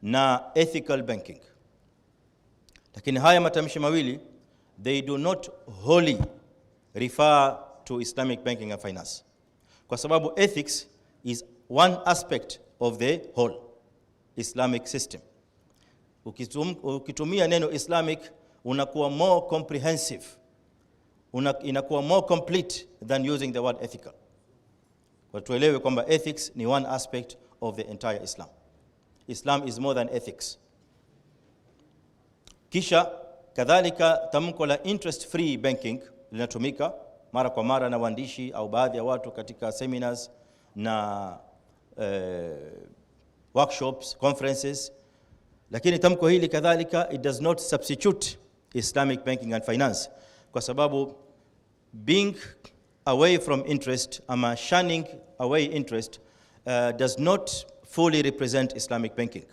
na ethical banking. Lakini haya matamshi mawili they do not wholly refer to Islamic banking and finance, kwa sababu ethics is one aspect of the whole Islamic system. Ukitumia neno Islamic unakuwa more comprehensive, inakuwa more complete than using the word ethical. Kwa tuelewe kwamba ethics ni one aspect of the entire Islam. Islam is more than ethics. Kisha kadhalika tamko la interest free banking linatumika mara kwa mara na waandishi au baadhi ya watu katika seminars na workshops, conferences. Lakini tamko hili kadhalika it does not substitute Islamic banking and finance, kwa sababu being away from interest ama shunning away interest does not fully represent Islamic banking,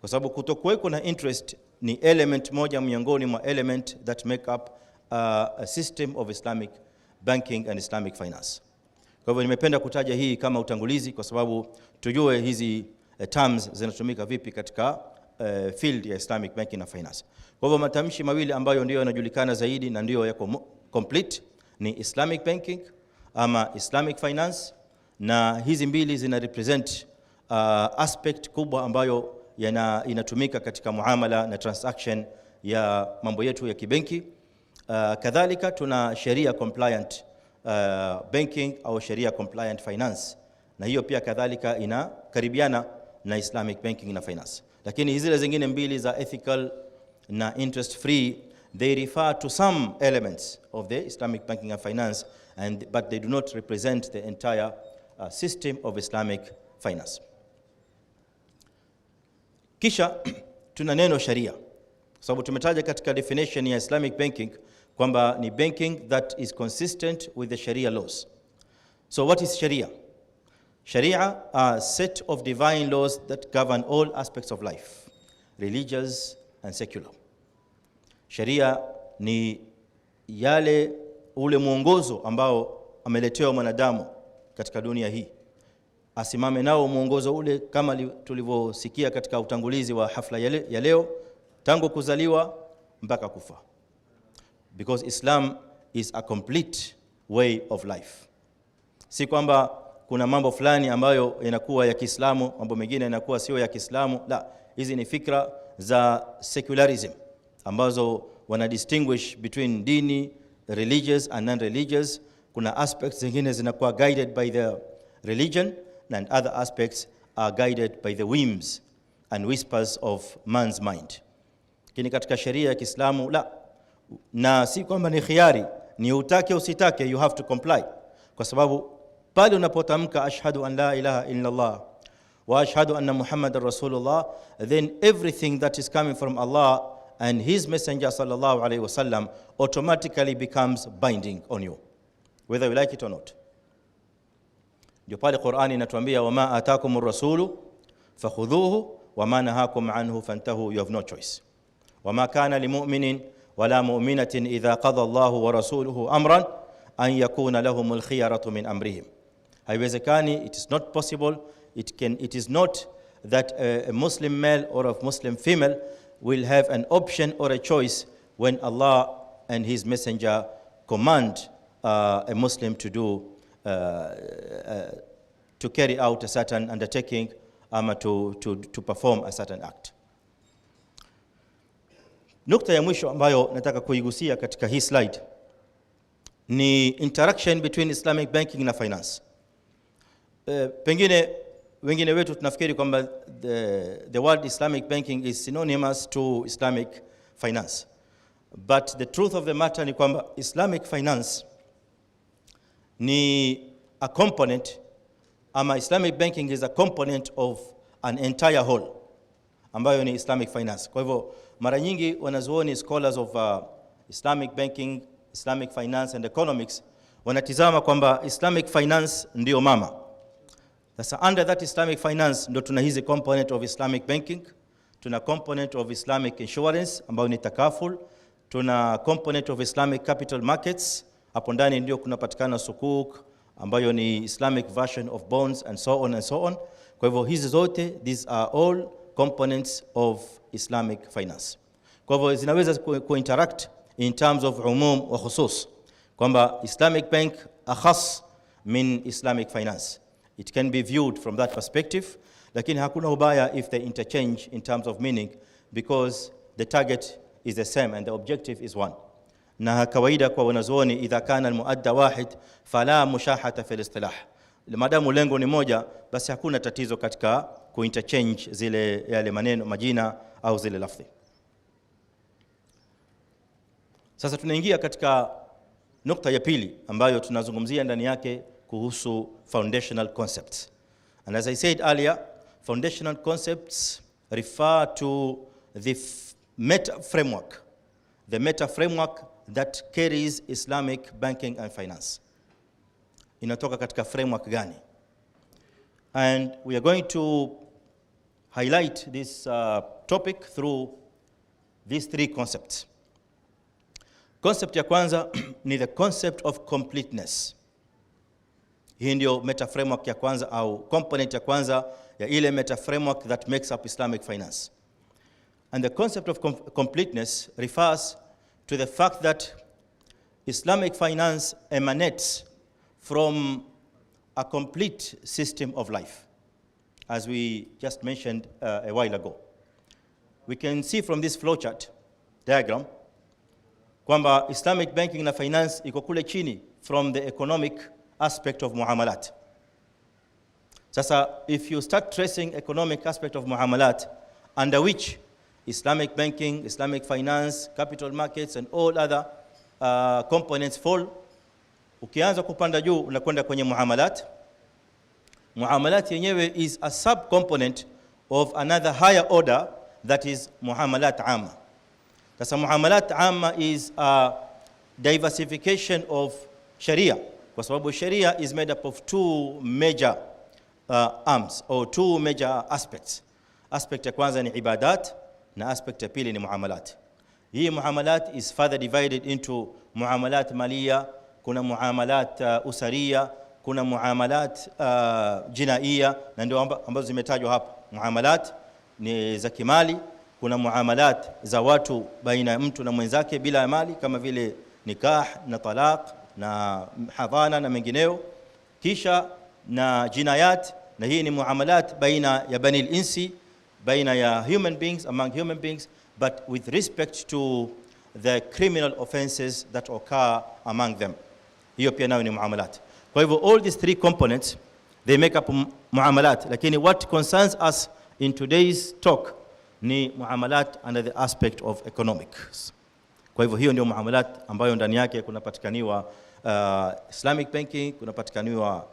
kwa sababu kutokuweko na interest ni element moja miongoni mwa element that make up a system of Islamic banking and Islamic finance. Kwa hivyo nimependa kutaja hii kama utangulizi kwa sababu tujue hizi terms zinatumika vipi katika field ya Islamic banking na finance. Kwa hivyo matamshi mawili ambayo ndio yanajulikana zaidi na ndio yako complete ni Islamic banking ama Islamic finance, na hizi mbili zina represent aspect kubwa ambayo inatumika katika muamala na transaction ya mambo yetu ya kibenki. Kadhalika tuna Sharia compliant banking au Sharia compliant finance, na hiyo pia kadhalika inakaribiana na Islamic banking na finance. Lakini zile zingine mbili za ethical na interest free, they refer to some elements of the Islamic banking and finance, but they do not represent the entire system of Islamic finance. Kisha tuna neno sharia, sababu tumetaja katika definition ya Islamic banking kwamba ni banking that is consistent with the Sharia laws. So what is Sharia? Sharia are a set of divine laws that govern all aspects of life, religious and secular. Sharia ni yale ule mwongozo ambao ameletewa mwanadamu katika dunia hii, asimame nao mwongozo ule kama tulivyosikia katika utangulizi wa hafla ya leo, tangu kuzaliwa mpaka kufa. Because Islam is a complete way of life. Si kwamba kuna mambo fulani ambayo yanakuwa ya Kiislamu, mambo mengine yanakuwa sio ya Kiislamu. La, hizi ni fikra za secularism ambazo wana distinguish between dini, religious and non-religious. Kuna aspects zingine zinakuwa guided by the religion, and other aspects are guided by the whims and whispers of man's mind. Lakini katika sheria ya Kiislamu la, na si kwamba ni khiari, ni utake usitake, you have to comply. Kwa sababu pale unapotamka ashhadu an la ilaha illa Allah wa ashhadu anna Muhammadar Rasulullah, then everything that is coming from Allah and His Messenger sallallahu alayhi wasallam automatically becomes binding on you, whether you like it or not. Ndio pale Qur'ani inatuambia wama atakumur rasulu fakhudhuhu wama nahakum anhu fantahu, you have no choice. Wama kana limu'minin wala mu'minatin idha qada Allahu wa rasuluhu amran an yakuna lahumul khiyaratu min amrihim. Haiwezekani, it is not possible, it is not that a Muslim male or a Muslim female will have an option or a choice when Allah and His Messenger command a Muslim to do to carry out a certain undertaking, to perform a certain act. Nukta ya mwisho ambayo nataka kuigusia katika hii slide ni interaction between Islamic banking na finance. Pengine wengine wetu tunafikiri kwamba the word Islamic banking is synonymous to Islamic finance. But the truth of the matter ni kwamba Islamic finance ni a component, ama Islamic banking is a component of an entire whole ambayo ni Islamic finance. Kwa hivyo mara nyingi wanazuoni scholars of Islamic banking, Islamic finance and economics wanatizama kwamba Islamic finance ndio mama. Sasa under that Islamic finance ndio tuna hizi component of Islamic banking, tuna component of Islamic insurance ambayo ni takaful, tuna component of Islamic capital markets, hapo ndani ndio kunapatikana sukuk ambayo ni Islamic version of bonds and so on and so on. Kwa hivyo hizi zote, these are all components of Islamic finance. Kwa hivyo zinaweza kuinteract in terms of umum wa khusus, kwamba Islamic bank akhas min Islamic finance. It can be viewed from that perspective, lakini hakuna ubaya if they interchange in terms of meaning, because the target is the same and the objective is one. Na kawaida kwa wanazuoni, idha kana almuadda wahid fala mushahata fil istilah, madamu lengo ni moja, basi hakuna tatizo katika kuinterchange zile yale maneno, majina au zile lafzi. Sasa tunaingia katika nukta ya pili ambayo tunazungumzia ndani yake kuhusu foundational concepts. And as I said earlier, foundational concepts refer to the meta framework, the meta framework that carries Islamic banking and finance. Inatoka katika framework gani? And we are going to highlight this topic through these three concepts. Concept ya kwanza ni the concept of completeness. Hii ndio meta framework ya kwanza au component ya kwanza ya ile meta framework that makes up Islamic finance. And the concept of completeness refers to the fact that Islamic finance emanates from a complete system of life, as we just mentioned a while ago. We can see from this flowchart diagram kwamba Islamic banking na finance iko kule chini from the economic aspect of muamalat. Sasa if you start tracing economic aspect of muamalat, under which Islamic banking, Islamic finance, capital markets and all other components fall, ukianza kupanda juu unakwenda kwenye muamalat. Muamalat yenyewe is a sub-component of another higher order that is muamalat amma. Sasa muamalat amma is a diversification of sharia, kwa sababu sharia is made up of two major arms or two major aspects. Aspect ya kwanza ni ibadat na aspect ya pili ni muamalat. Hii muamalat is further divided into muamalat maliya, kuna muamalat usariya, kuna muamalat jinaiya, na ndio ambazo zimetajwa hapa. Muamalat ni za kimali, kuna muamalat za watu baina ya mtu na mwenzake bila mali kama vile nikah na talaq na hadhana na mengineo. Kisha na jinayat, na hii ni muamalat baina ya bani al-insi, baina ya human beings, among human beings, but with respect to the criminal offenses that occur among them. Hiyo pia nayo ni muamalat. Kwa hivyo all these three components, they make up muamalat. Lakini what concerns us in today's talk ni muamalat under the aspect of economics. Kwa hivyo hiyo ndio muamalat ambayo ndani yake kunapatikaniwa Islamic banking, kunapatikaniwa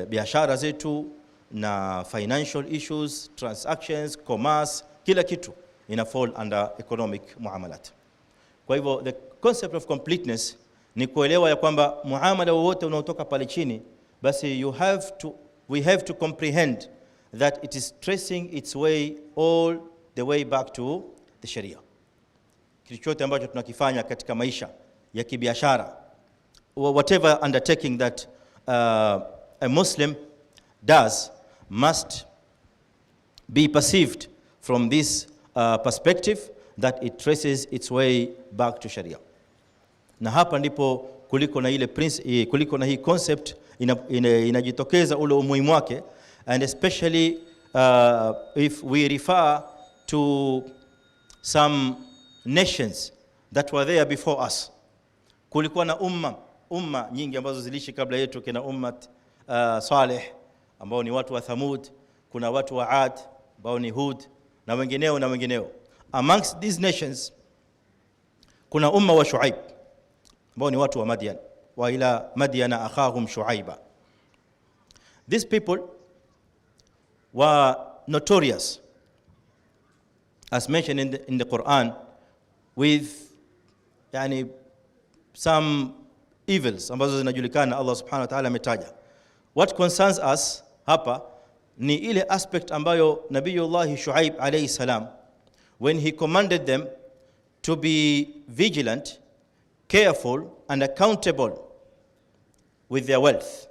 biashara zetu na financial issues, transactions, commerce, kila kitu ina fall under economic muamalat. Kwa hivyo the concept of completeness ni kuelewa ya kwamba muamala wowote unaotoka pale chini, basi we have to comprehend that it is tracing its way all the way back to the Sharia. Kitu chote ambacho tunakifanya katika maisha ya kibiashara, whatever undertaking that a Muslim does must be perceived from this perspective that it traces its way back to Sharia. Na hapa ndipo kuliko na ile kuliko na hii concept inajitokeza ule umuhimu wake, and especially if we refer to some nations that were there before us. Kulikuwa na umma nyingi ambazo ziliishi kabla yetu, kina ummat Saleh ambao ni watu wa Thamud, kuna watu wa Ad ambao ni Hud na wengineo. Amongst these nations kuna umma wa Shuaib ambao ni watu wa Madian, wa ila Madiana akhahum Shuaiba. These people were notorious, as mentioned in the Quran, with some evils ambazo zinajulikana Allah subhanahu wa ta'ala ametaja. What concerns us hapa ni ile aspect ambayo Nabiyullah Shuaib alayhi salam, when he commanded them to be vigilant, careful and accountable with their wealth.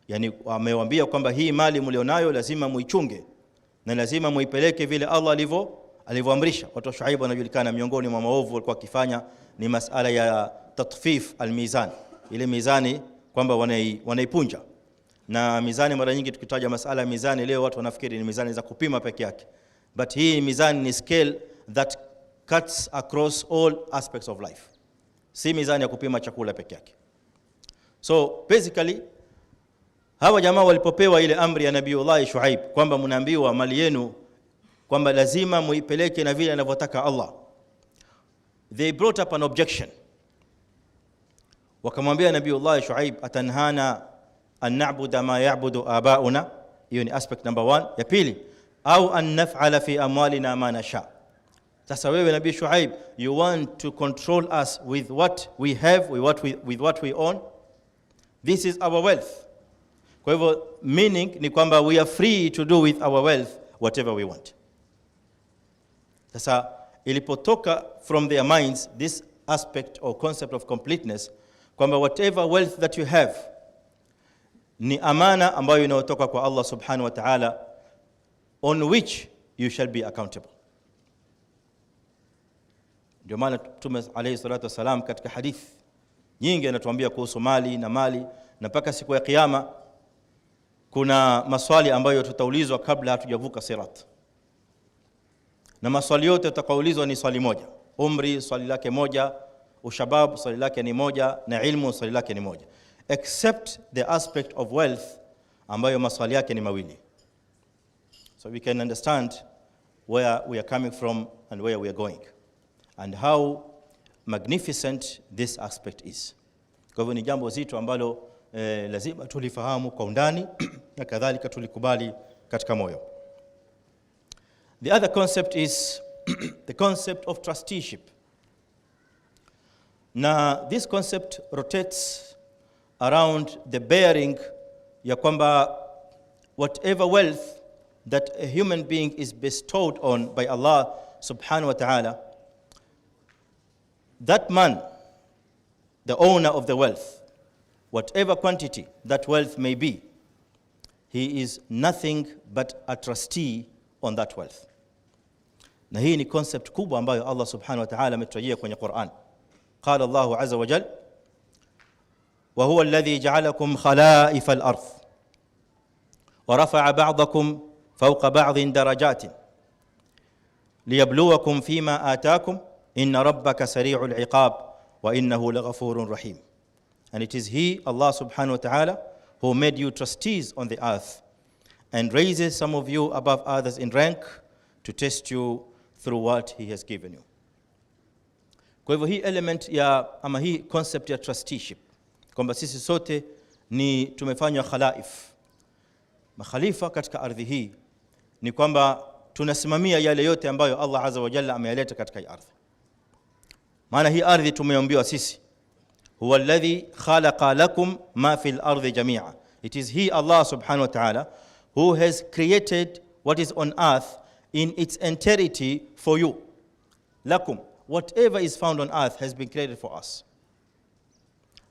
Yani amewaambia kwamba hii mali mlionayo lazima muichunge na lazima muipeleke vile Allah alivyoamrisha. Watu wa Shuaib wanajulikana, miongoni mwa maovu walikuwa wakifanya ni masala ya tatfif almizan, ile mizani kwamba wanaipunja. Na mizani mara nyingi tukitaja masala ya mizani leo watu wanafikiri ni mizani za kupima peke yake, but hii mizani ni scale that cuts across all aspects of life, si mizani ya kupima chakula peke yake. So basically hawa jamaa walipopewa ile amri ya Nabiyullah Shuaib kwamba mnaambiwa mali yenu kwamba lazima muipeleke na vile anavyotaka Allah, they brought up an objection. Wakamwambia Nabiyullah Shuaib, atanhana an na'budu ma ya'budu abauna. Hiyo ni aspect number 1. Ya pili, au an naf'ala fi amwalina ma nasha. Sasa wewe Nabii Shuaib, you want to control us with what we have, with what we own? This is our wealth. Kwa hivyo meaning ni kwamba we are free to do with our wealth whatever we want. Sasa ilipotoka from their minds this aspect or concept of completeness, kwamba whatever wealth that you have ni amana ambayo inayotoka kwa Allah subhanahu wa ta'ala, on which you shall be accountable. Ndio maana Mtume alayhi salatu wasalam katika hadith nyingi anatuambia kuhusu mali, na mpaka siku ya kiyama kuna maswali ambayo tutaulizwa kabla hatujavuka sirat. Na maswali yote tutakaulizwa ni swali moja. Umri swali lake moja, ushabab swali lake ni moja, na ilmu swali lake ni moja, except the aspect of wealth ambayo maswali yake ni mawili. So we can understand where we are coming from and where we are going, and how magnificent this aspect is. Kwa hivyo ni jambo zito ambalo lazima tulifahamu kwa undani na kadhalika tulikubali katika moyo. The other concept is the concept of trusteeship. Now this concept rotates around the bearing ya kwamba whatever wealth that a human being is bestowed on by Allah subhanahu wa ta'ala, that man, the owner of the wealth, whatever quantity that wealth may be, he is nothing but a trustee on that wealth. Na hii ni concept kubwa ambayo Allah subhanahu wa ta'ala ametutajia kwenye Qur'an. Qala Allahu azza wa jalla, wa huwa alladhi ja'alakum khala'ifa al-ardh wa rafa'a ba'dakum fawqa ba'dhin darajatin liyabluwakum fima ataakum inna rabbaka sari'ul 'iqab wa innahu laghafurur rahim. And it is He, Allah subhanahu wa ta'ala, who made you trustees on the earth and raises some of you above others in rank to test you through what He has given you. Kwa hivyo hii element ya ama hii concept ya trusteeship, kwamba sisi sote ni tumefanywa khalaif, makhalifa katika ardhi hii, ni kwamba tunasimamia yale yote ambayo Allah azza wa jalla ameyaleta katika hii ardhi. Maana hii ardhi tumeombiwa sisi, huwa alladhi khalaqa lakum ma fil ardi jami'a. It is He, Allah subhanahu wa ta'ala, who has created what is on earth in its entirety for you. Lakum, whatever is found on earth has been created for us.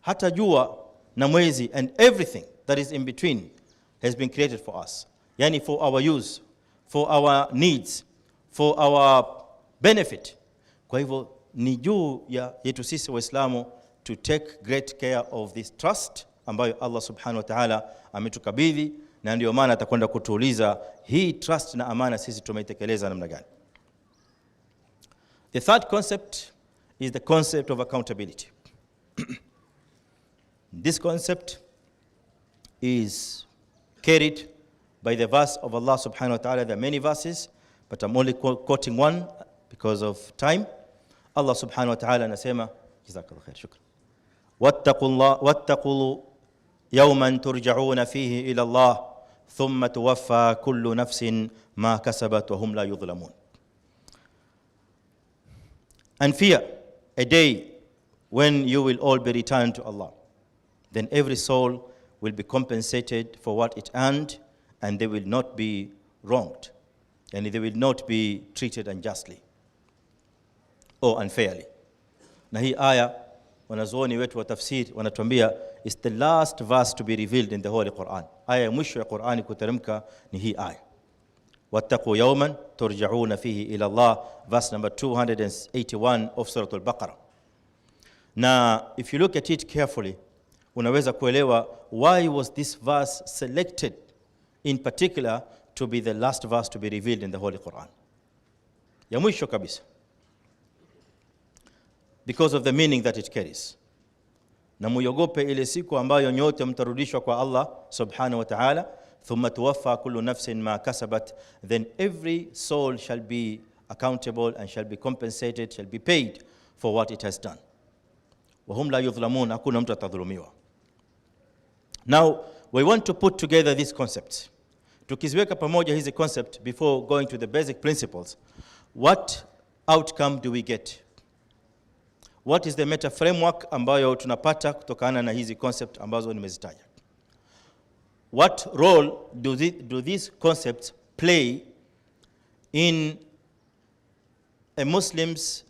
Hata jua na mwezi and everything that is in between has been created for us. Yani for our use, for our needs, for our benefit. Kwa hivyo ni juu yetu sisi Waislamu to take great care of this trust ambayo Allah subhanahu wa ta'ala ametukabidhi, na ndio maana atakwenda kutuuliza hii trust na amana sisi tumeitekeleza namna gani. The third concept is the concept of accountability. This concept is carried by the verse of Allah subhanahu wa ta'ala. There are many verses, but I'm only quoting one because of time. Allah subhanahu wa ta'ala anasema, jazakallahu khair, shukran, wattaqu yawman turja'una fihi ila Allah thumma tuwaffa kullu nafsin ma kasabat wa hum la yudhlamun. And fear a day when you will all be returned to Allah. Then every soul will be compensated for what it earned, and they will not be wronged, and they will not be treated unjustly or unfairly. Na hii aya wanazuoni wetu wa tafsiri wanatuambia is the last verse to be revealed in the Holy Quran. Aya ya mwisho ya Qur'ani kuteremka ni hii aya. Wattaqu yawman turja'una fihi ila Allah, verse number 281 of Surah Al-Baqarah. Now, if you look at it carefully, unaweza kuelewa why was this verse selected in particular to be the last verse to be revealed in the Holy Quran. Ya mwisho kabisa. Because of the meaning that it carries. Na muyogope ile siku ambayo nyote mtarudishwa kwa Allah subhanahu wa ta'ala, thumma tuwaffa kullu nafsin ma kasabat, then every soul shall be accountable and shall be compensated, shall be paid for what it has done. Wa hum la yudhlamun, hakuna mtu atadhulumiwa. Now, we want to put together these concepts. Tukiziweka pamoja hizi concept before going to the basic principles, what outcome do we get? What is the meta framework ambayo tunapata kutokana na hizi concept ambazo nimezitaja? What role do these concepts play in a Muslim's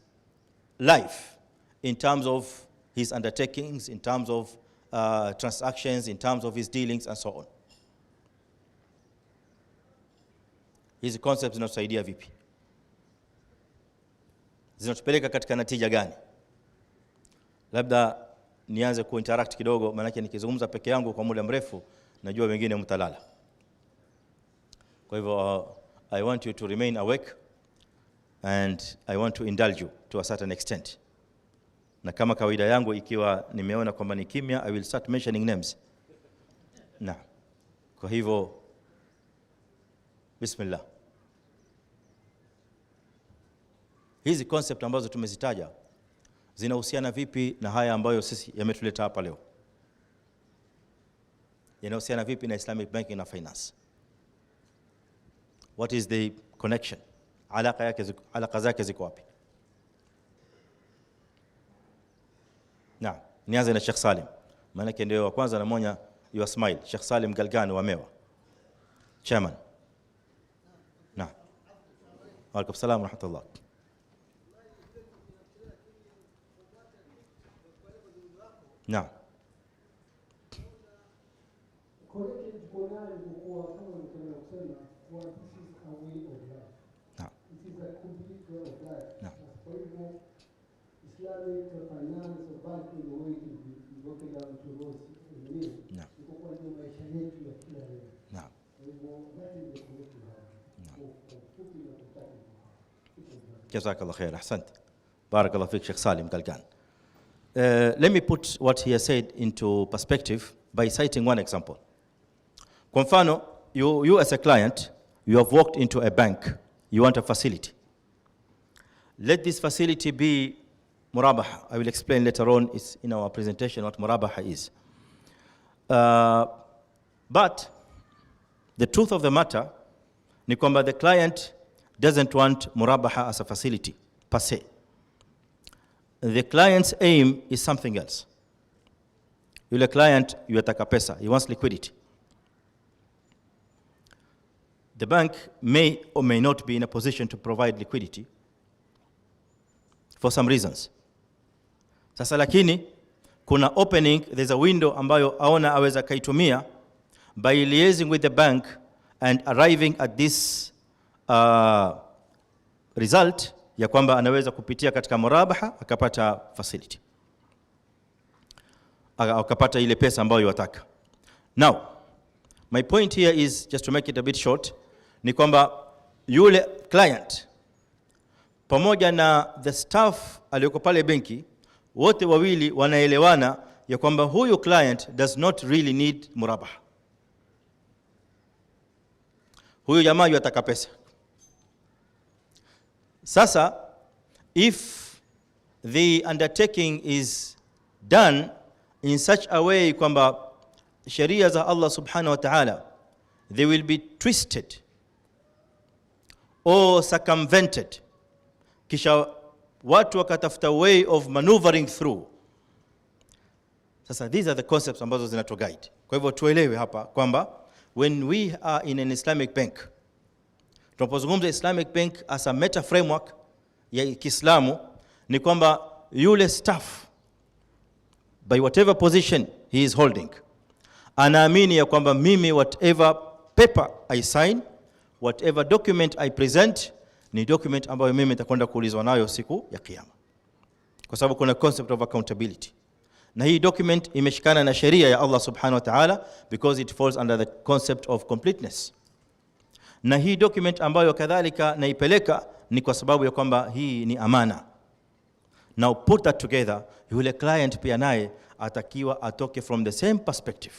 life in terms of his undertakings, in terms of transactions, in terms of his dealings and so on? Hizi concepts zinatusaidia vipi? Zinatupeleka katika natija gani? Labda nianze kuinteract kidogo, maana nikizungumza peke yangu kwa muda mrefu najua wengine mtalala. Kwa hivyo I want you to remain awake and I want to indulge you to a certain extent. Na kama kawaida yangu, ikiwa nimeona kwamba ni kimya, I will start mentioning names. Na kwa hivyo bismillah. Hizi concept ambazo tumezitaja zinahusiana vipi na haya ambayo sisi yametuleta hapa leo? Yanahusiana vipi na Islamic banking na finance? What is the connection? Alaka zake ziko wapi? Na nianze na Sheikh Salim, maana ndio wa kwanza namuona your smile. Sheikh Salim Galgan wa Mewa, Chairman. Naam. Wa alaikum salam wa rahmatullah. Naam. Islamic finance or banking the way to be broken down to those in No. Ikokuwa ndio maisha yetu ya kila leo. Naam. Kwa hivyo that is the connection hapa. Fupi na kutaka. Jazakallah khair. Ahsant. Barakallah fik, Sheikh Salim Galgan. Let me put what he has said into perspective by citing one example. Kwa mfano, you as a client, you have walked into a bank, you want a facility. Let this facility be murabaha. I will explain later on in our presentation what murabaha is. But the truth of the matter ni kwamba the client doesn't want murabaha as a facility per se. The client's aim is something else. Yule client yataka pesa, he wants liquidity. The bank may or may not be in a position to provide liquidity for some reasons. Sasa lakini kuna opening, there's a window ambayo aona aweza kaitumia by liaising with the bank and arriving at this result ya kwamba anaweza kupitia katika murabaha akapata facility, akapata ile pesa ambayo yataka. Now, my point here is, just to make it a bit short, ni kwamba yule client pamoja na the staff aliyoko pale benki, wote wawili wanaelewana ya kwamba huyu client does not really need murabaha. Huyu jamaa yataka pesa. Sasa, if the undertaking is done in such a way kwamba sharia za Allah subhanahu wa ta'ala, they will be twisted or circumvented, kisha watu wakatafuta way of maneuvering through. Sasa, these are the concepts ambazo zinatu guide. Kwa hivyo tuelewe hapa kwamba when we are in an Islamic bank, tunapozungumza Islamic bank as a meta framework ya Kiislamu, ni kwamba yule staff by whatever position he is holding anaamini ya kwamba mimi whatever paper I sign, whatever document I present, ni document ambayo mimi nitakwenda kuulizwa nayo siku ya Kiyama, kwa sababu kuna concept of accountability. Na hii document imeshikana na sheria ya Allah subhanahu wa ta'ala because it falls under the concept of completeness. Na hii document ambayo kadhalika naipeleka ni kwa sababu ya kwamba hii ni amana. Now put that together, yule client pia naye atakiwa atoke from the same perspective.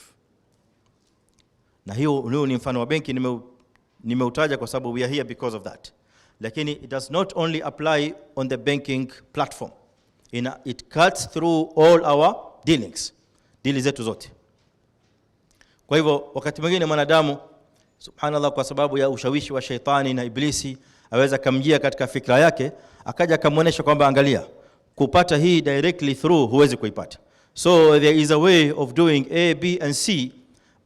Na hiyo ni mfano wa benki nimeutaja kwa sababu we are here because of that. Lakini it does not only apply on the banking platform. It cuts through all our dealings. Deals zetu zote. Kwa hivyo wakati mwingine mwanadamu, subhanallah, kwa sababu ya ushawishi wa shaitani na iblisi, aweza kamjia katika fikra yake, akaja akamuonesha kwamba angalia, kupata hii directly through huwezi kuipata. So there is a way of doing A, B and C,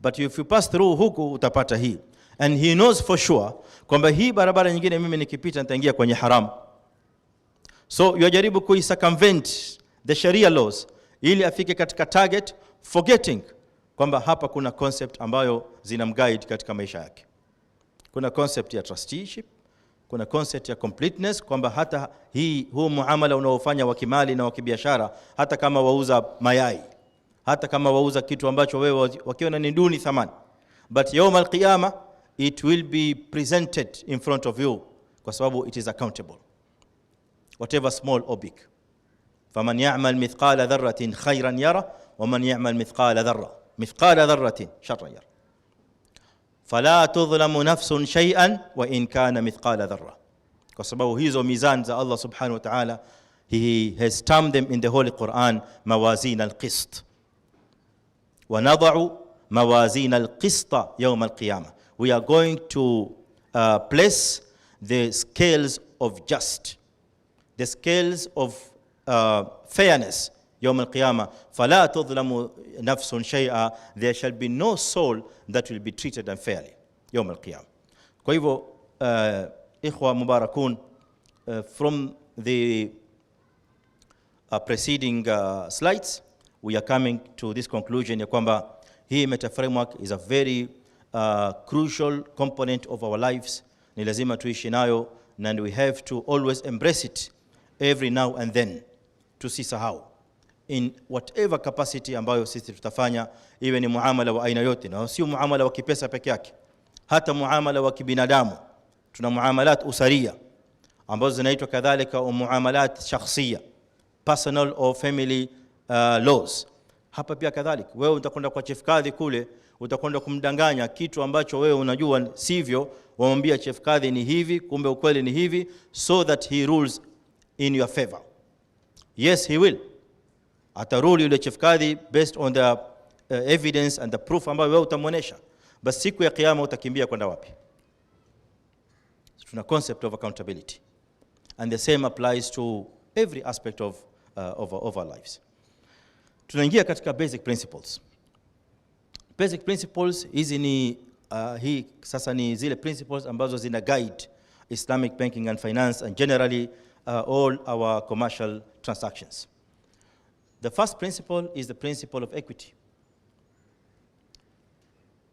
but if you pass through huku utapata hii. And he knows for sure kwamba hii barabara nyingine mimi nikipita nitaingia kwenye haram. So yajaribu kuiscircumvent the sharia laws ili afike katika target, forgetting kwamba hapa kuna concept ambayo zinamguide katika maisha yake. Kuna concept ya trusteeship, kuna concept ya completeness, kwamba hata huu muamala unaofanya wa kimali na wa kibiashara, hata kama wauza mayai, hata kama wauza kitu ambacho wewe wakiona ni duni thamani, but yawm al-qiyama it will be presented in front of you kwa sababu it is accountable, whatever small or big. faman ya'mal mithqala dharratin khayran yara wa man ya'mal mithqala dharratin sharran yara fala tudhlamu nafsun shay'an wa in kana mithqala dharra. Kwa sababu hizo mizan za Allah subhanahu wa ta'ala, he has termed them in the Holy Quran mawazin al-qist. Wa nada'u mawazin al-qista yawm al-qiyamah. We are going to place the scales of just, the scales of fairness يوم القيامة فلا تظلم نفس شيئا, there shall be no soul that will be treated unfairly يوم القيامة. Kwa hivyo ikhwa mubarakun, from the preceding slides we are coming to this conclusion ya kwamba hii meta framework is a very crucial component of our lives. Ni lazima tuishi nayo, and we have to always embrace it every now and then, tusisahau in whatever capacity ambayo sisi tutafanya, iwe ni muamala wa aina yote, na sio muamala wa kipesa peke yake, hata muamala wa kibinadamu. Tuna muamalat usaria ambazo zinaitwa kadhalika muamalat shakhsiya, personal or family laws. Hapa pia kadhalika, wewe utakwenda kwa chief kadhi kule, utakwenda kumdanganya kitu ambacho wewe unajua sivyo, wamwambia chief kadhi ni hivi, kumbe ukweli ni hivi, so that he rules in your favor. Yes, he will. Ataruli yule chief kadhi based on the evidence and the proof ambayo wewe utamuonesha. Basi siku ya kiyama utakimbia kwenda wapi? Tuna concept of accountability, and the same applies to every aspect of our lives. Tunaingia katika basic principles. Basic principles hizi ni hii sasa ni zile principles ambazo zina guide Islamic banking and finance and generally all our commercial transactions. The first principle is the principle of equity.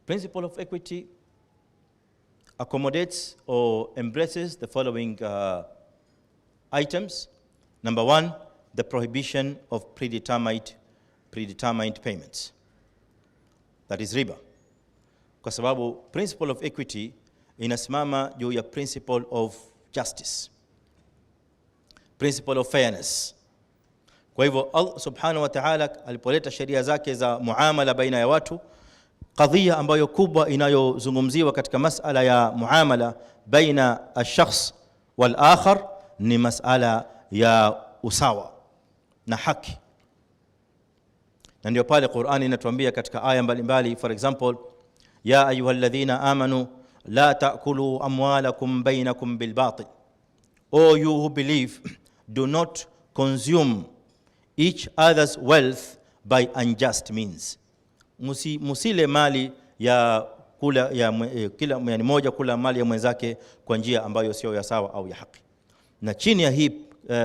Principle of equity accommodates or embraces the following items. Number one, the prohibition of predetermined payments. That is riba. Kwa sababu principle of equity inasimama juu ya principle of justice, principle of fairness. Kwa hivyo Allah subhanahu wa ta'ala alipoleta sheria zake za muamala baina ya watu, qadhiya ambayo kubwa inayozungumziwa katika masala ya muamala baina ash-shakhs wal akhar ni masala ya usawa na haki. Na ndio pale Qur'ani inatuambia katika aya mbalimbali, for example, ya ayyuhalladhina amanu la ta'kulu amwalakum bainakum bil batil, O you who believe, do not consume each other's wealth by unjust means. Musile mali ya kula ya kila yani moja kula mali ya mwenzake kwa njia ambayo sio ya sawa au ya haki. Na chini ya hii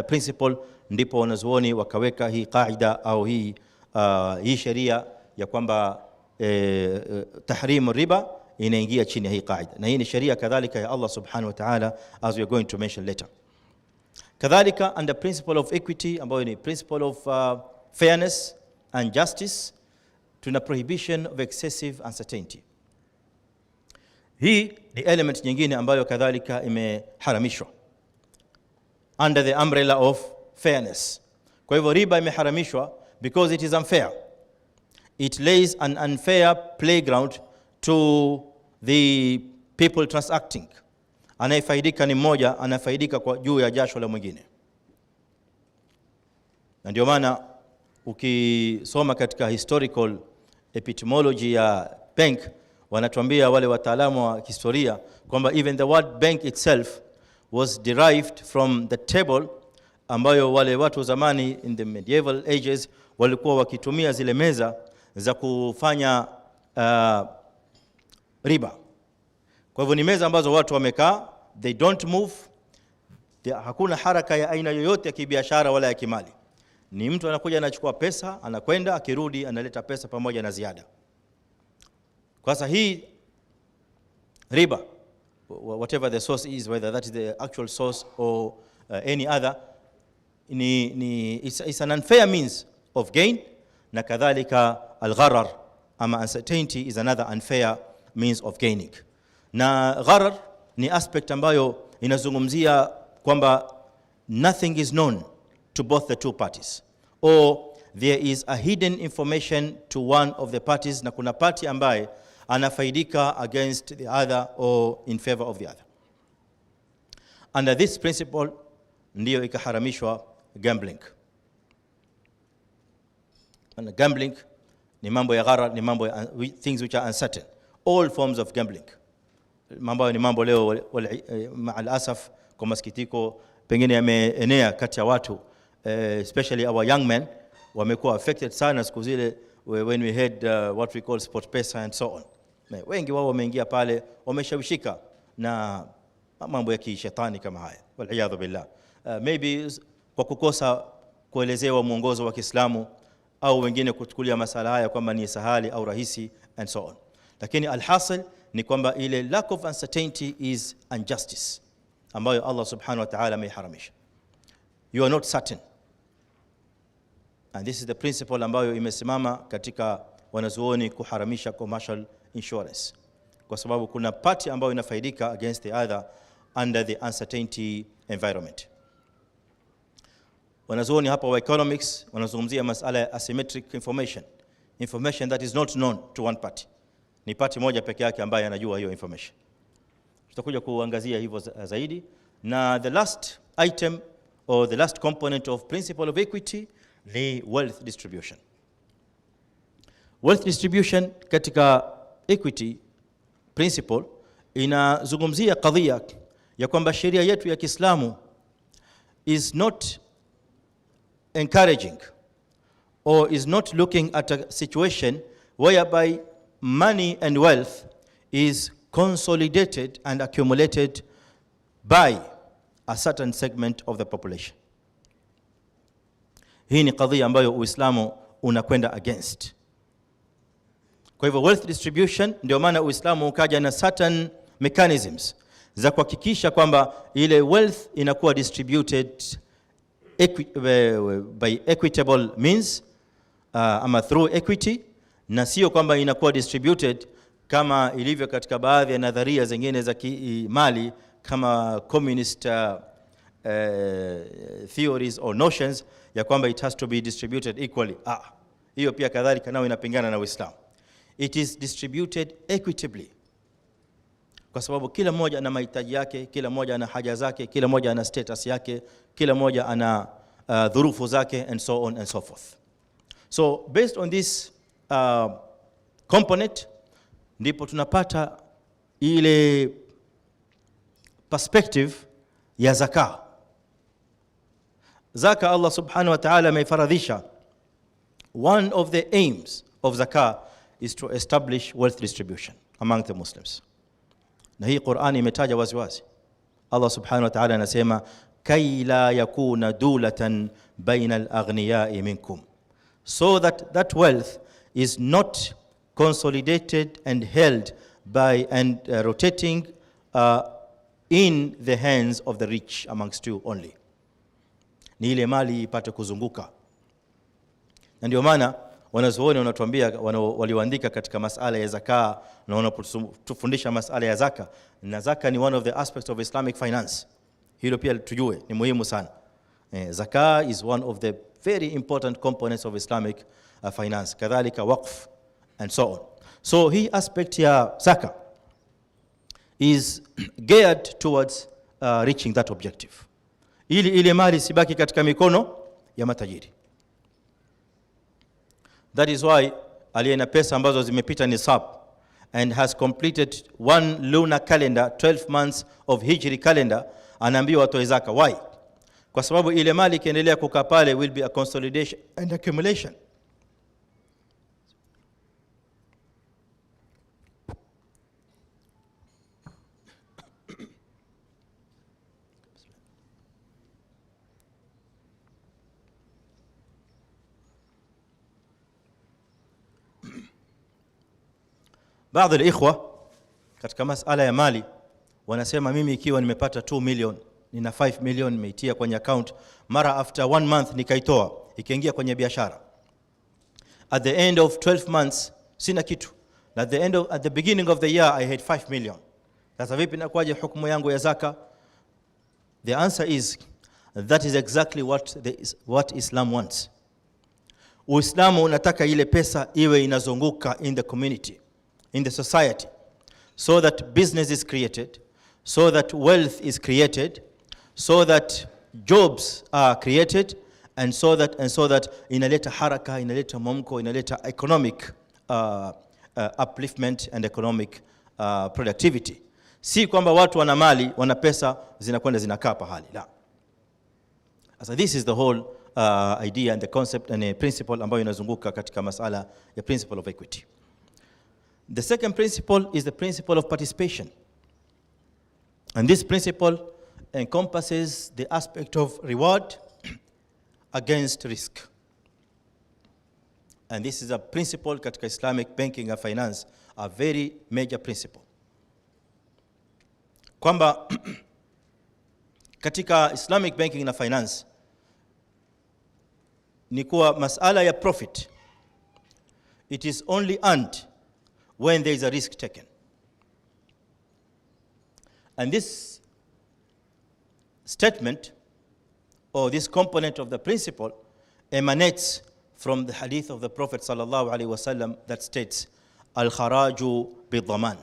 principle ndipo wanazuoni wakaweka hii qaida au hii sheria ya kwamba tahrimu riba inaingia chini ya hii qaida, na hii ni sheria kadhalika ya Allah subhanahu wa ta'ala, as we are going to mention later. Kadhalika under principle of equity ambayo ni principle of fairness and justice, tuna prohibition of excessive uncertainty. Hii ni element nyingine ambayo kadhalika imeharamishwa under the umbrella of fairness. Kwa hivyo riba imeharamishwa because it is unfair. It lays an unfair playground to the people transacting. Anayefaidika ni mmoja, anafaidika kwa juu ya jasho la mwingine. Na ndio maana ukisoma katika historical epistemology ya bank, wanatuambia wale wataalamu wa historia kwamba even the word bank itself was derived from the table ambayo wale watu zamani in the medieval ages walikuwa wakitumia zile meza za kufanya riba. Kwa hivyo ni meza ambazo watu wamekaa, they don't move, hakuna haraka ya aina yoyote ya kibiashara wala ya kimali. Ni mtu anakuja anachukua pesa, anakwenda, akirudi analeta pesa pamoja na ziada. Kwa sasa hii riba, whatever the source is, whether that is the actual source or any other, it's an unfair means of gain. Na kadhalika al-gharar ama uncertainty is another unfair means of gaining. Na gharar ni aspect ambayo inazungumzia kwamba nothing is known to both the two parties, or there is a hidden information to one of the parties, na kuna party ambaye anafaidika against the other or in favor of the other. Under this principle ndiyo ikaharamishwa gambling. And gambling ni mambo ya gharar, ni mambo ya things which are uncertain. All forms of gambling. Mambo ni mambo leo ma'al asaf, kwa masikitiko pengine yameenea kati ya watu, especially our young men, wamekuwa affected sana siku zile when we had what we call SportPesa and so on. Wengi wao wameingia pale, wameshawishika na mambo ya kishetani kama haya, waliyadhu billah. Maybe kwa kukosa kuelezewa mwongozo wa Kiislamu, au wengine kuchukulia masala haya kwamba ni sahali au rahisi and so on. Lakini alhasil ni kwamba ile lack of uncertainty is injustice ambayo Allah subhanahu wa ta'ala ameharamisha. You are not certain, and this is the principle ambayo imesimama katika wanazuoni kuharamisha commercial insurance, kwa sababu kuna party ambayo inafaidika against the other under the uncertainty environment. Wanazuoni hapa wa economics wanazungumzia masala ya asymmetric information that is not known to one party. Ni party moja peke yake ambaye anajua hiyo information. Tutakuja kuangazia hivyo zaidi. Na the last item or the last component of principle of equity ni wealth distribution. Wealth distribution katika equity principle inazungumzia kadhia ya kwamba sheria yetu ya Kiislamu is not encouraging or is not looking at a situation whereby money and wealth is consolidated and accumulated by a certain segment of the population. Hii ni kadhia ambayo Uislamu unakwenda against. Kwa hivyo wealth distribution, ndio maana Uislamu ukaja na certain mechanisms za kuhakikisha kwamba ile wealth inakuwa distributed by equitable means, ama through equity, na sio kwamba inakuwa distributed kama ilivyo katika baadhi ya nadharia zingine za kimali kama communist theories or notions ya kwamba it has to be distributed equally. Hiyo pia kadhalika nao inapingana na Uislamu. It is distributed equitably, kwa sababu kila mmoja ana mahitaji yake, kila mmoja ana haja zake, kila mmoja ana status yake, kila mmoja ana dhurufu zake, and so on and so forth. So based on this component ndipo tunapata ile perspective ya zaka. Zaka Allah subhanahu wa ta'ala ameifaradhisha. One of the aims of zakah is to establish wealth distribution among the Muslims. Na hii Qur'ani imetaja waziwazi. Allah subhanahu wa ta'ala anasema kay la yakuna dulatan baina al-aghniyai minkum, so that wealth is not consolidated and held by and rotating in the hands of the rich amongst you only. Ni ile mali ipate kuzunguka. Na ndio maana wanazuoni wanatuambia, walioandika katika masala ya zaka na wanapotufundisha masala ya zaka, na zaka ni one of the aspects of Islamic finance. Hilo pia tujue ni muhimu sana. Zaka is one of the very important components of Islamic finance, kadhalika waqf and so on. So hii aspect ya zaka is geared towards reaching that objective, ili ile mali sibaki katika mikono ya matajiri. That is why aliye na pesa ambazo zimepita nisab and has completed one lunar calendar, 12 months of hijri calendar, anaambiwa atoe zaka. Why? Kwa sababu ile mali ikiendelea kukaa pale will be a consolidation and accumulation. Baadhi ya ikhwa katika masala ya mali wanasema, mimi ikiwa nimepata 2 million, nina 5 million nimeitia kwenye account, mara after 1 month nikaitoa ikaingia kwenye biashara, at the end of 12 months sina kitu, at the beginning of the year I had 5 million. Sasa vipi inakuwaje hukumu yangu ya zaka? The answer is that is exactly what Islam wants. Uislamu unataka ile pesa iwe inazunguka in the community, in the society, so that business is created, so that wealth is created, so that jobs are created, and so that inaleta haraka, inaleta mwamko, inaleta economic upliftment and economic productivity. Si kwamba watu wana mali, wana pesa, zinakwenda zinakaa pahali. La. So this is the whole idea and the concept and a principle ambayo inazunguka katika masala ya principle of equity. The second principle is the principle of participation. And this principle encompasses the aspect of reward against risk. And this is a principle katika Islamic banking and finance, a very major principle. Kwamba katika Islamic banking na finance ni kuwa masala ya profit, it is only earned when there is a risk taken. And this statement or this component of the principle emanates from the hadith of the Prophet sallallahu alaihi wasallam that states, al-kharaju bid-daman.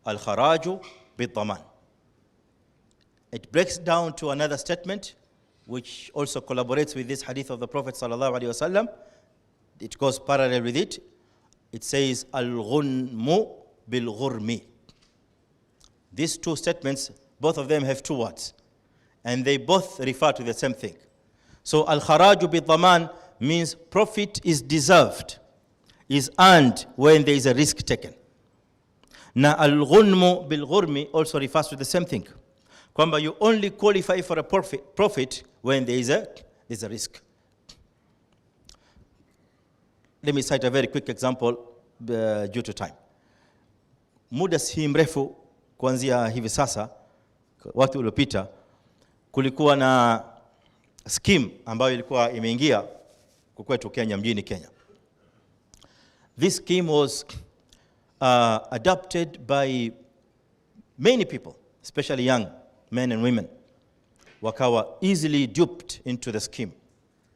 Al-kharaju bid-daman. It breaks down to another statement which also collaborates with this hadith of the Prophet sallallahu alaihi wasallam. It goes parallel with it. It says, al-ghunmu bil-ghurmi. These two statements, both of them have two words, and they both refer to the same thing. So al-kharaju bid-daman means profit is deserved, is earned when there is a risk taken. Now al-ghunmu bil-ghurmi also refers to the same thing. Kwamba you only qualify for a profit when there is a risk. Let me cite a very quick example due to time. Muda si mrefu kuanzia hivi sasa, wakati uliopita, kulikuwa na scheme ambayo ilikuwa imeingia kwetu Kenya, mjini Kenya. This scheme was adopted by many people, especially young men and women. Wakawa easily duped into the scheme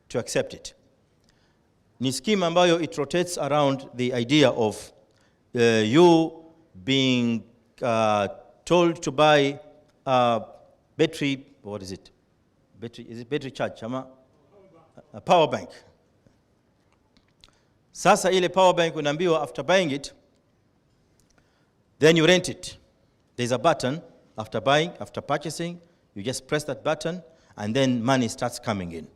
to accept it. Ni scheme ambayo it rotates around the idea of you being told to buy battery, what is it? Is it battery charge? A power bank. Sasa ile power bank unaambiwa after buying it, then you rent it. There's a button after buying, after purchasing, you just press that button and then money starts coming in.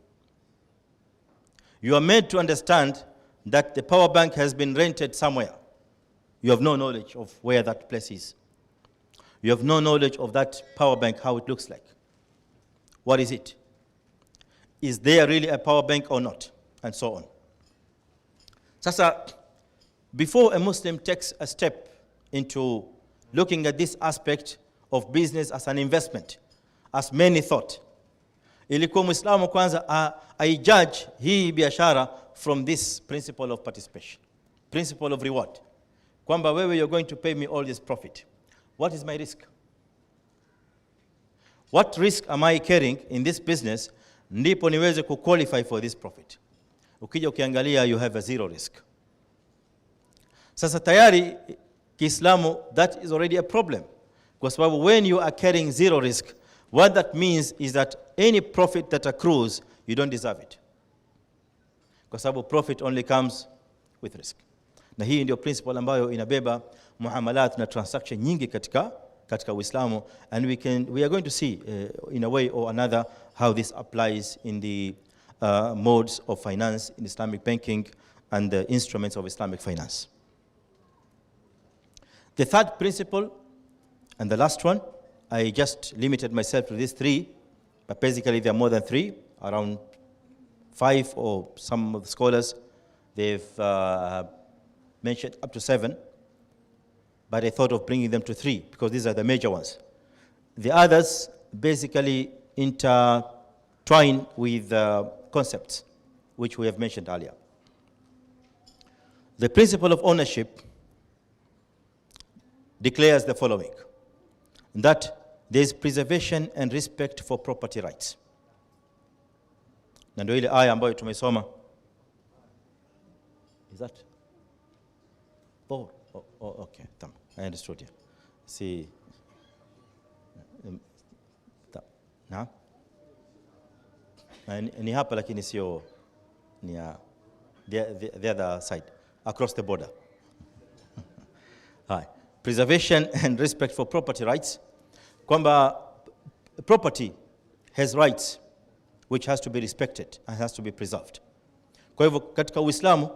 You are made to understand that the power bank has been rented somewhere. You have no knowledge of where that place is. You have no knowledge of that power bank, how it looks like. What is it? Is there really a power bank or not? And so on. Sasa, before a Muslim takes a step into looking at this aspect of business as an investment, as many thought, ilikuwa Muislamu kwanza judge hii biashara from this principle of participation, principle of reward. Kwamba wewe, you're going to pay me all this profit. What is my risk? What risk am I carrying in this business ndipo niweze qualify for this profit? Ukija ukiangalia, you have a zero risk. Sasa tayari Kiislamu, that is already a problem. Kwa sababu when you are carrying zero risk, what that means is that any profit that accrues, you don't deserve it. Kwa sababu profit only comes with risk. Na hii ndio principle ambayo inabeba muamalat na transaction nyingi katika Uislamu, and we are going to see in a way or another how this applies in the modes of finance in Islamic banking and the instruments of Islamic finance. The third principle and the last one, I just limited myself to these three, but basically there are more than three, around 5, or some of the scholars, they've mentioned up to 7, but I thought of bringing them to 3 because these are the major ones. The others basically intertwine with concepts which we have mentioned earlier. The principle of ownership declares the following, that there is preservation and respect for property rights. Na ndio ile aya ambayo tumesoma. Is that? Oh, okay. I understood you. See. Na? Ni hapa lakini sio ni the other side, across the border. Hi. Preservation and respect for property rights. Kwamba property has rights which has to be respected and has to be preserved. Kwa hivyo katika Uislamu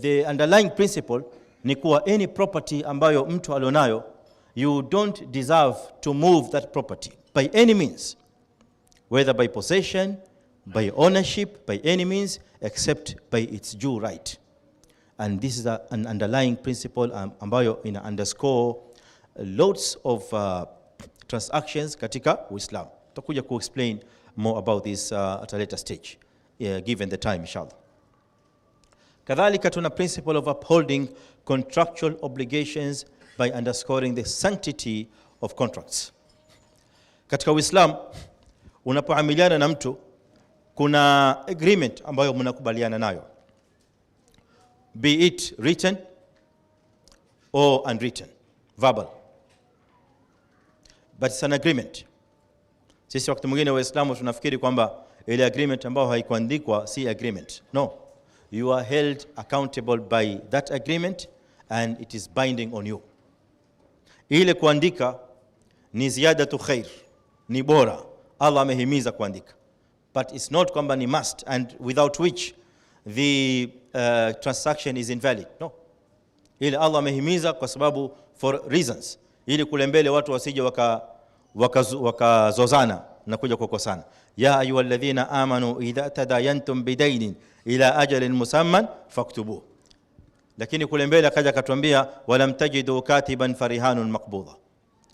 the underlying principle ni kuwa any property ambayo mtu alionayo, you don't deserve to move that property by any means, whether by possession, by ownership, by any means, except by its due right. And this is an underlying principle ambayo ina underscore lots of transactions katika Uislamu. Tutakuja ku explain more about this at a later stage, given the time inshallah. Kadhalika tuna principle of upholding contractual obligations by underscoring the sanctity of contracts. Katika Uislamu unapoamiliana na mtu kuna agreement ambayo mnakubaliana nayo, be it written or unwritten, verbal, but it's an agreement. Sisi wakati mwingine Waislamu tunafikiri kwamba ile agreement ambayo haikuandikwa si agreement. No, you are held accountable by that agreement and it is binding on you. Ile kuandika ni ziyadatu khair, ni bora, Allah amehimiza kuandika, but it's not kwamba ni must and without which the transaction is invalid. No, ile Allah amehimiza kwa sababu for reasons, ili kule mbele watu wasije wakazozana na kuja kukosana. Ya ayyuhalladhina amanu idha tadayantum bidainin ila ajalin musamman faktubuhu. Lakini kule mbele akaja akatuambia walam tajidu katiban farihanun maqbudha.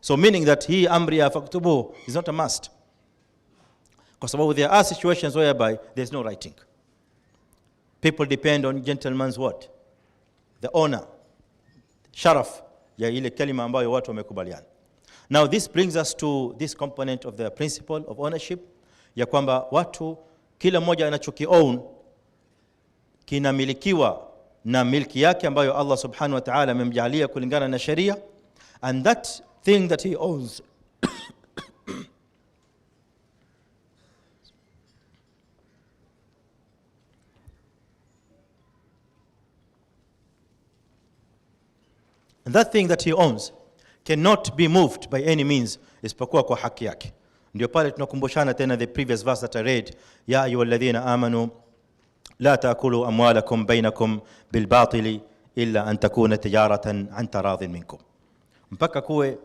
So meaning that hii amri ya faktubuhu is not a must, kwa sababu there are situations whereby there is no writing. People depend on gentleman's word, the honor, sharaf ya ile kalima ambayo watu wamekubaliana. Now this brings us to this component of the principle of ownership, ya kwamba watu kila mmoja anachoki-own kinamilikiwa na milki yake ambayo Allah subhanahu wa ta'ala amemjalia kulingana na sharia, and that thing that he owns and that thing that he owns cannot be moved by any means isipokuwa kwa haki yake. Ndio pale tunakumbushana tena the previous verse that I read, ya ayyuhalladhina amanu la taakulu amwalakum bainakum bilbatili illa an takuna tijaratan an taradhin minkum, mpaka kuwe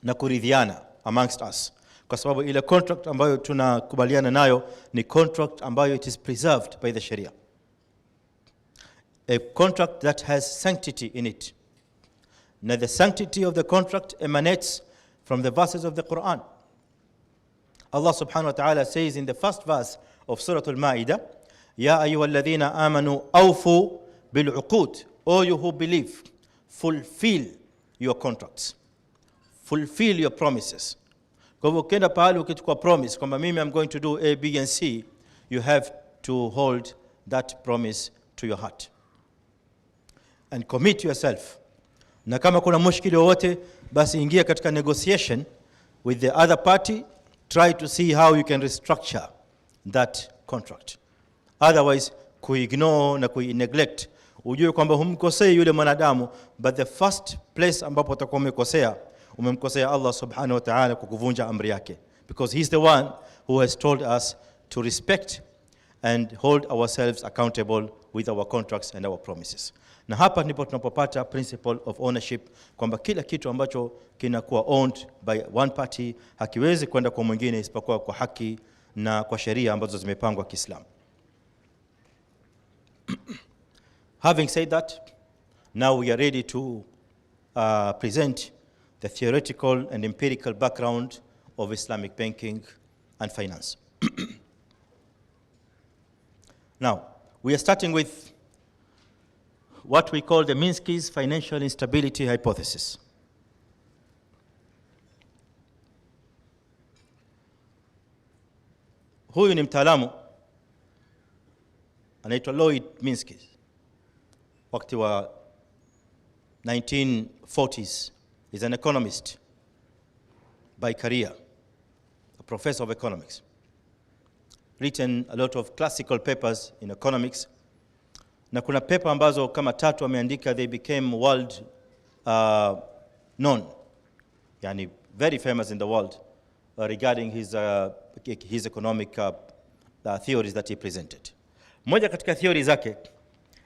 na kuridhiana amongst us, kwa sababu ile contract ambayo tunakubaliana nayo ni contract ambayo it is preserved by the sharia, a contract that has sanctity in it. Now the sanctity of the contract emanates from the verses of the Quran. Allah subhanahu wa ta'ala says in the first verse of Surah Al-Ma'idah, Ya ayyuhalladhina amanu awfu bil'uqud, all you who believe, fulfill your contracts, fulfill your promises. Kwa hivyo ukienda pahali ukichukua promise kwamba mimi I'm going to do A, B and C, you have to hold that promise to your heart and commit yourself. Na kama kuna mushkili wowote, basi ingia katika negotiation with the other party, try to see how you can restructure that contract. Otherwise kuignore na kuineglect, ujue kwamba humkosei yule mwanadamu, but the first place ambapo utakuwa umemkosea Allah subhanahu wa ta'ala kwa kuvunja amri yake, because he's the one who has told us to respect and hold ourselves accountable with our contracts and our promises. Na hapa ndipo tunapopata principle of ownership, kwamba kila kitu ambacho kinakuwa owned by one party hakiwezi kwenda kwa mwingine isipokuwa kwa haki na kwa sheria ambazo zimepangwa Kiislamu. Having said that, now we are ready to present the theoretical and empirical background of Islamic banking and finance. Now, we are starting with what we call the Minsky's financial instability hypothesis. Huyu ni mtaalamu anaitwa Lloyd Minsky, wakati wa 1940s. He's an economist by career, a professor of economics, written a lot of classical papers in economics. Na kuna paper ambazo kama 3 ameandika, they became world known, yani very famous in the world, regarding his his economic theories that he presented. Moja katika theory zake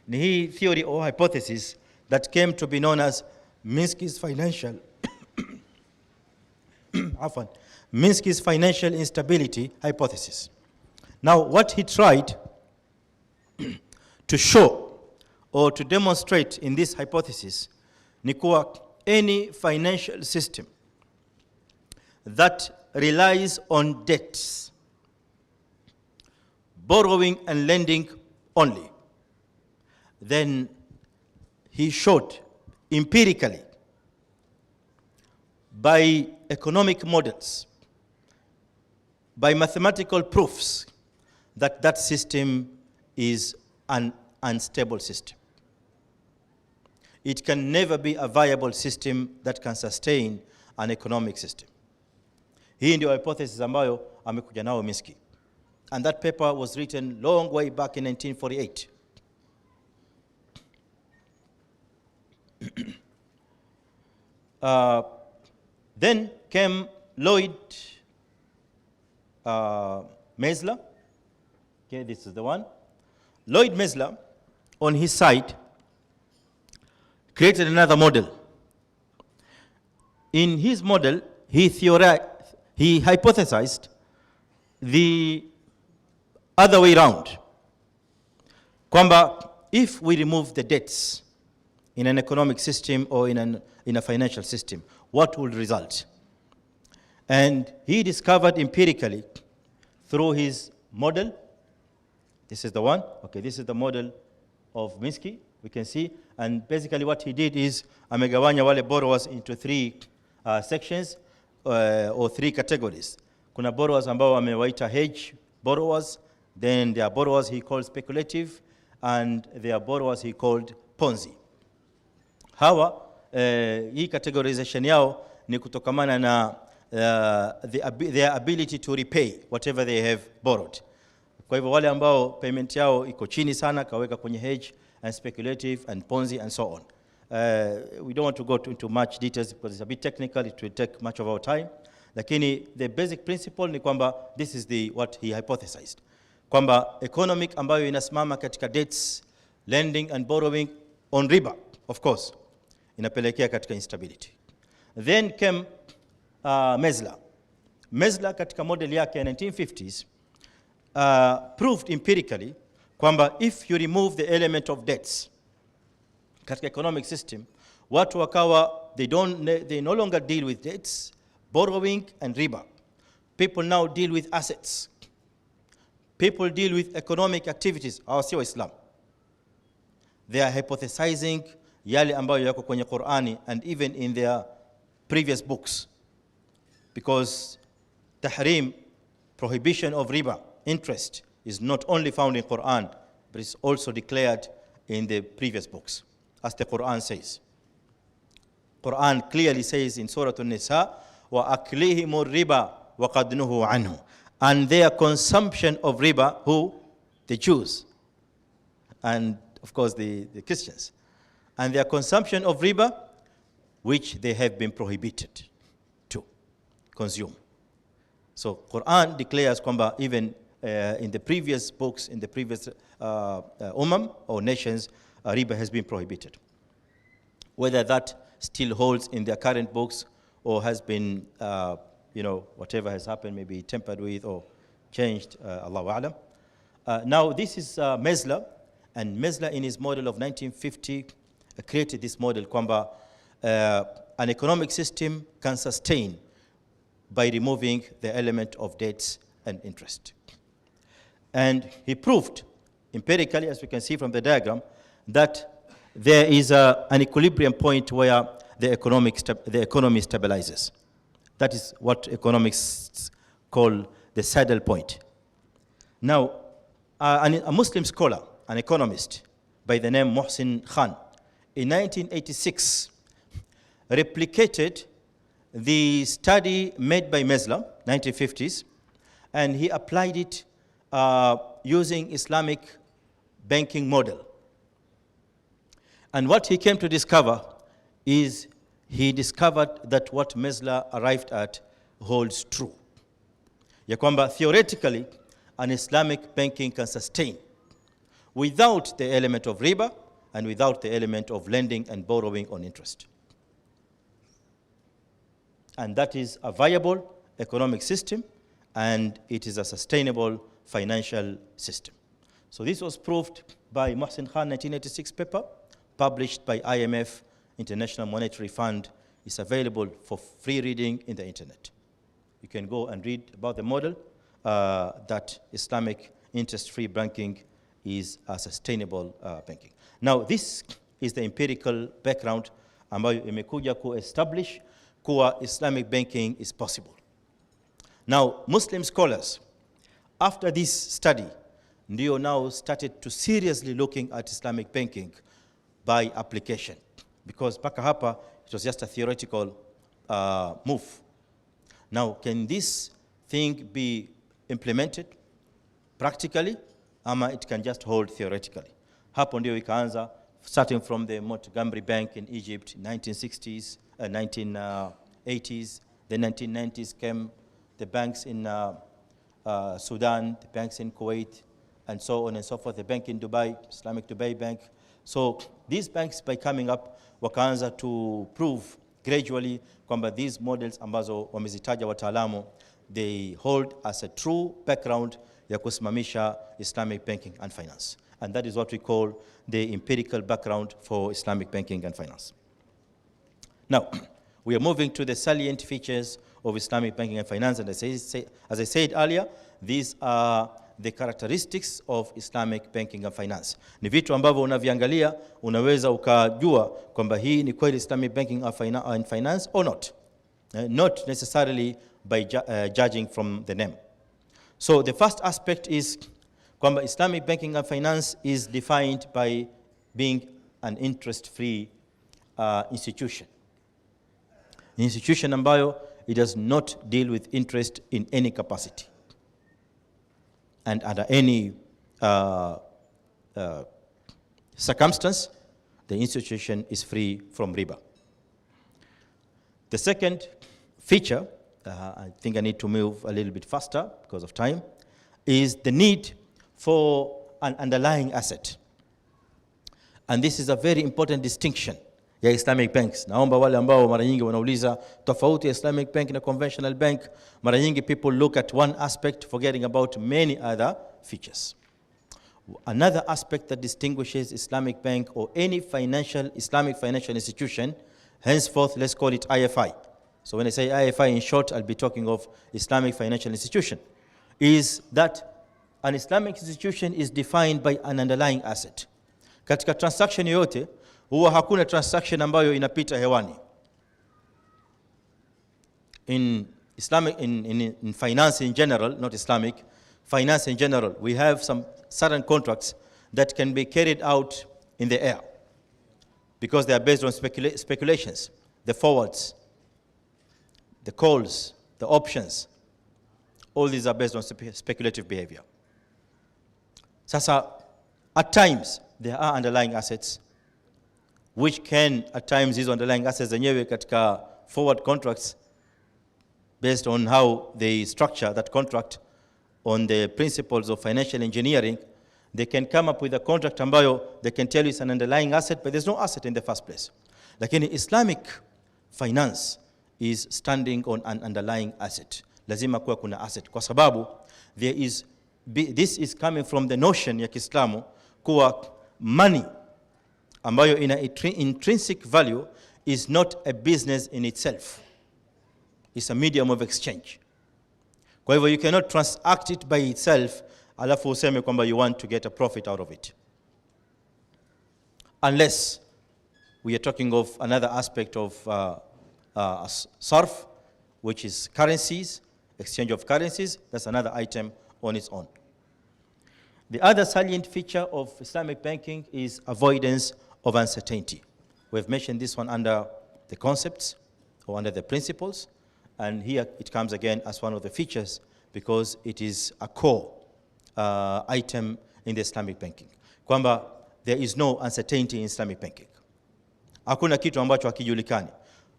ni hii theory or hypothesis that came to be known as Minsky's financial Minsky's financial instability hypothesis. Now, what he tried to show or to demonstrate in this hypothesis ni kuwa any financial system that relies on debts, borrowing and lending only, then he showed empirically by economic models, by mathematical proofs, that that system is an unstable system. It can never be a viable system that can sustain an economic system. Hii ndio hypothesis ambayo amekuja nao Minsky. And that paper was written long way back in 1948. Then came Lloyd Mesler. Okay, this is the one. Lloyd Mesler, on his side, created another model. In his model, he hypothesized the other way around. Kwamba if we remove the debts in an economic system or in a financial system, what will result? And he discovered empirically through his model. This is the one. Okay, this is the model of Minsky. We can see. And basically what he did is amegawanya wale borrowers into three sections or three categories. Kuna borrowers ambao amewaita hedge borrowers, then there are borrowers he called speculative, and there are borrowers he called Ponzi. Hawa hii categorization yao ni kutokamana na their ability to repay whatever they have borrowed. Kwa hivyo wale ambao payment yao iko chini sana kaweka kwenye hedge and speculative and Ponzi and so on. We don't want to go into much details because it's a bit technical, it will take much of our time. Lakini the basic principle ni kwamba this is what he hypothesized. Kwamba economic ambayo inasimama katika debts, lending and borrowing on riba, of course, inapelekea katika instability. Then came Mesler. Mesler katika model yake ya 1950s proved empirically kwamba if you remove the element of debts katika economic system, watu wakawa they no longer deal with debts, borrowing and riba. People now deal with assets. People deal with economic activities. Hawa sio Islam. They are hypothesizing yale ambayo yako kwenye Qur'ani and even in their previous books. Because tahrim, prohibition of riba, interest, is not only found in Quran, but it's also declared in the previous books, as the Quran says. Quran clearly says in Surah An-Nisa, وَأَكْلِهِمُ الرِّبَا وَقَدْ نُهُوا عَنْهُ. And their consumption of riba, who? The Jews. And of course the Christians. And their consumption of riba, which they have been prohibited to consume. So Quran declares kwamba even in the previous books, in the previous or nations, riba has been prohibited. Whether that still holds in their current books or has been, whatever has happened, maybe tampered with or changed, Allahu A'lam. Now this is Mesler, and Mesler in his model of 1950 created this model kwamba an economic system can sustain by removing the element of debts and interest. And he proved empirically, as we can see from the diagram, that there is an equilibrium point where the economy stabilizes. That is what economics call the saddle point. Now, a Muslim scholar, an economist by the name Mohsin Khan, in 1986 replicated the study made by Mesler, 1950s, and he applied it using Islamic banking model. And what he came to discover is he discovered that what Mesler arrived at holds true. ya kwamba theoretically an Islamic banking can sustain without the element of riba and without the element of lending and borrowing on interest. And that is a viable economic system, and it is a sustainable financial system. So this was proved by Mohsin Khan 1986 paper, published by IMF, International Monetary Fund. It's available for free reading in the internet. You can go and read about the model that Islamic interest-free banking is a sustainable banking. Now, this is the empirical background ambayo imekuja ku-establish kuwa Islamic banking is possible. Now, Muslim scholars, after this study, ndio now started to seriously looking at Islamic banking by application. Because mpaka hapa, it was just a theoretical move. Now, can this thing be implemented practically? Ama it can just hold theoretically. Hapo ndio ikaanza, starting from the Montgomery Bank in Egypt, 1960s, 1980s, the 1990s came the banks in Sudan, the banks in Kuwait, and so on and so forth, the bank in Dubai, Islamic Dubai Bank. So these banks, by coming up, wakaanza to prove gradually kwamba these models ambazo wamezitaja wataalamu, they hold as a true background ya kusimamisha Islamic banking and finance. And that is what we call the empirical background for Islamic banking and finance. Now, we are moving to the salient features of Islamic banking and finance. And as I said earlier, these are the characteristics of Islamic banking and finance. Ni vitu ambavyo unaviangalia, unaweza ukajua kwamba hii ni kweli Islamic banking and finance or not. Not necessarily by judging from the name. So the first aspect is kwamba Islamic banking and finance is defined by being an interest-free institution. An institution ambayo it does not deal with interest in any capacity. And under any circumstance, the institution is free from riba. The second feature, I think I need to move a little bit faster because of time, is the need for an underlying asset. And this is a very important distinction ya Islamic banks. Naomba wale ambao mara nyingi wanauliza tofauti ya Islamic bank na conventional bank, mara nyingi people look at one aspect forgetting about many other features. Another aspect that distinguishes Islamic bank or any Islamic financial institution, henceforth let's call it IFI. So when I say IFI in short, I'll be talking of Islamic financial institution, is that an Islamic institution is defined by an underlying asset. Katika transaction yoyote, huwa hakuna transaction ambayo inapita hewani. In Islamic, in finance in general, not Islamic, finance in general, we have some certain contracts that can be carried out in the air because they are based on speculations, the forwards, the calls, the options. All these are based on speculative behavior. Sasa, at times, there are underlying assets which can, at times, these underlying assets zenyewe katika forward contracts based on how they structure that contract on the principles of financial engineering, they can come up with a contract ambayo they can tell you it's an underlying asset, but there's no asset in the first place. Lakini Islamic finance is standing on an underlying asset. Lazima kuwa kuna asset. Kwa sababu, this is coming from the notion ya Kiislamu kuwa money ambayo ina intrinsic value is not a business in itself. It's a medium of exchange. Kwa hivyo you cannot transact it by itself alafu useme kwamba you want to get a profit out of it. Unless we are talking of another aspect of sarf, which is currencies, exchange of currencies. That's another item on its own. The other salient feature of Islamic banking is avoidance of uncertainty. We've mentioned this one under the concepts or under the principles, and here it comes again as one of the features because it is a core item in the Islamic banking. Kwamba there is no uncertainty in Islamic banking. Hakuna kitu ambacho hakijulikani.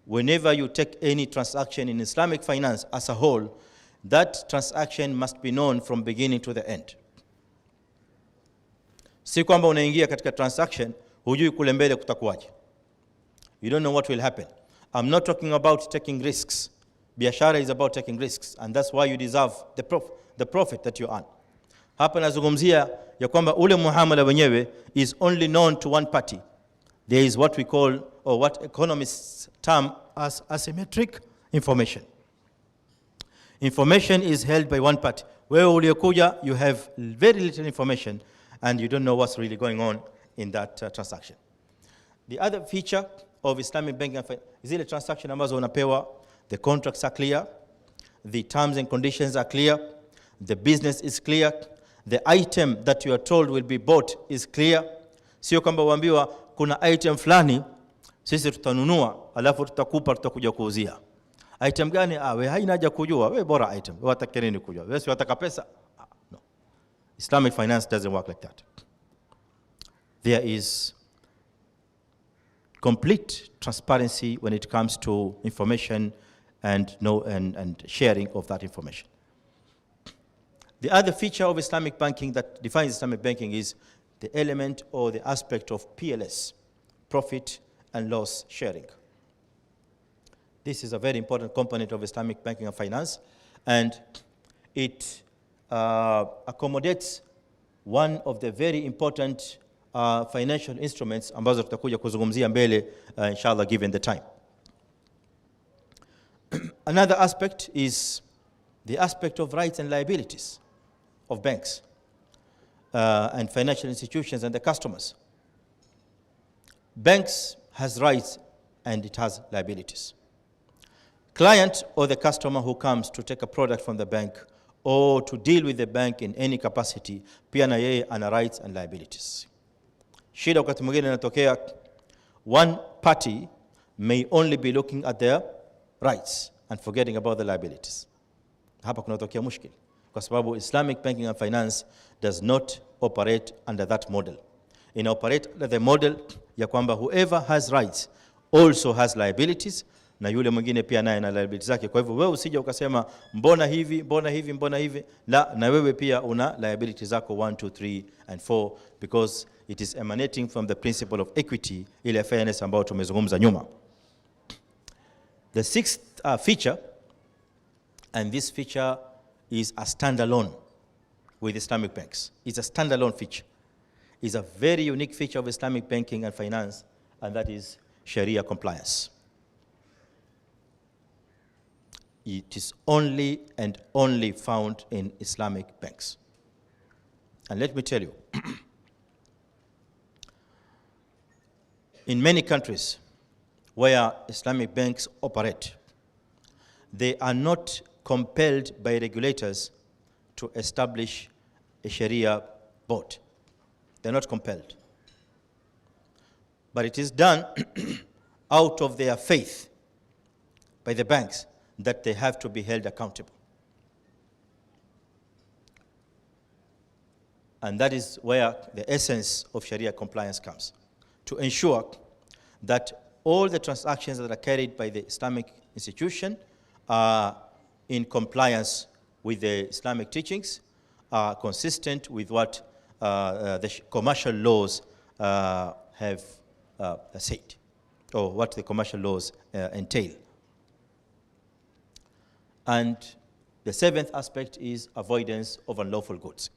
Whenever you take any transaction in Islamic finance as a whole, that transaction must be known from beginning to the end. Si kwamba unaingia katika transaction hujui kule mbele kutakuwaje. You don't know what will happen. I'm not talking about taking risks. Biashara is about taking risks, and that's why you deserve the profit that you earn. Hapa nazungumzia ya kwamba ule muamala wenyewe is only known to one party. There is what we call, or what economists term as asymmetric information. Information is held by one party. Wewe uliokuja, you have very little information and you don't know what's really going on in that transaction. The other feature of Islamic banking is zile transaction ambazo unapewa, the contracts are clear, the terms and conditions are clear, the business is clear, the item that you are told will be bought is clear. Sio kwamba uambiwa kuna item fulani sisi tutanunua alafu tutakuja kuuzia. Item gani? We haina haja kujua, we bora item. Wewe wataka nini kujua? Wewe si wataka pesa? No. Islamic finance doesn't work like that. There is complete transparency when it comes to information and sharing of that information. The other feature of Islamic banking that defines Islamic banking is the element or the aspect of PLS, profit and loss sharing. This is a very important component of Islamic banking and finance, and it accommodates one of the very important financial instruments ambazo tutakuja kuzungumzia mbele inshallah given the time. Another aspect is the aspect of rights and liabilities of banks and financial institutions and the customers. Banks has rights and it has liabilities. Client or the customer who comes to take a product from the bank or to deal with the bank in any capacity, pia na yeye ana rights and liabilities. Shida wakati mwingine inatokea, one party may only be looking at their rights and forgetting about the liabilities. Hapa kunatokea mushkil, kwa sababu Islamic banking and finance does not operate under that model. It operates under the model ya kwamba whoever has rights also has liabilities, na yule mwingine pia naye na liabilities zake. Kwa hivyo wewe usije ukasema mbona hivi, na wewe pia una liabilities zako 1, 2, 3 and 4, because it is emanating from the principle of equity, ile fairness ambayo tumezungumza nyuma. The sixth feature, and this feature is a standalone with Islamic banks. It's a standalone feature. It's a very unique feature of Islamic banking and finance, and that is Sharia compliance. It is only and only found in Islamic banks. And let me tell you, in many countries where Islamic banks operate, they are not compelled by regulators to establish a Sharia board. They're not compelled. But it is done out of their faith by the banks that they have to be held accountable. And that is where the essence of Sharia compliance comes, to ensure that all the transactions that are carried by the Islamic institution are in compliance with the Islamic teachings, are consistent with what the commercial laws have said, or what the commercial laws entail. And the seventh aspect is avoidance of unlawful goods.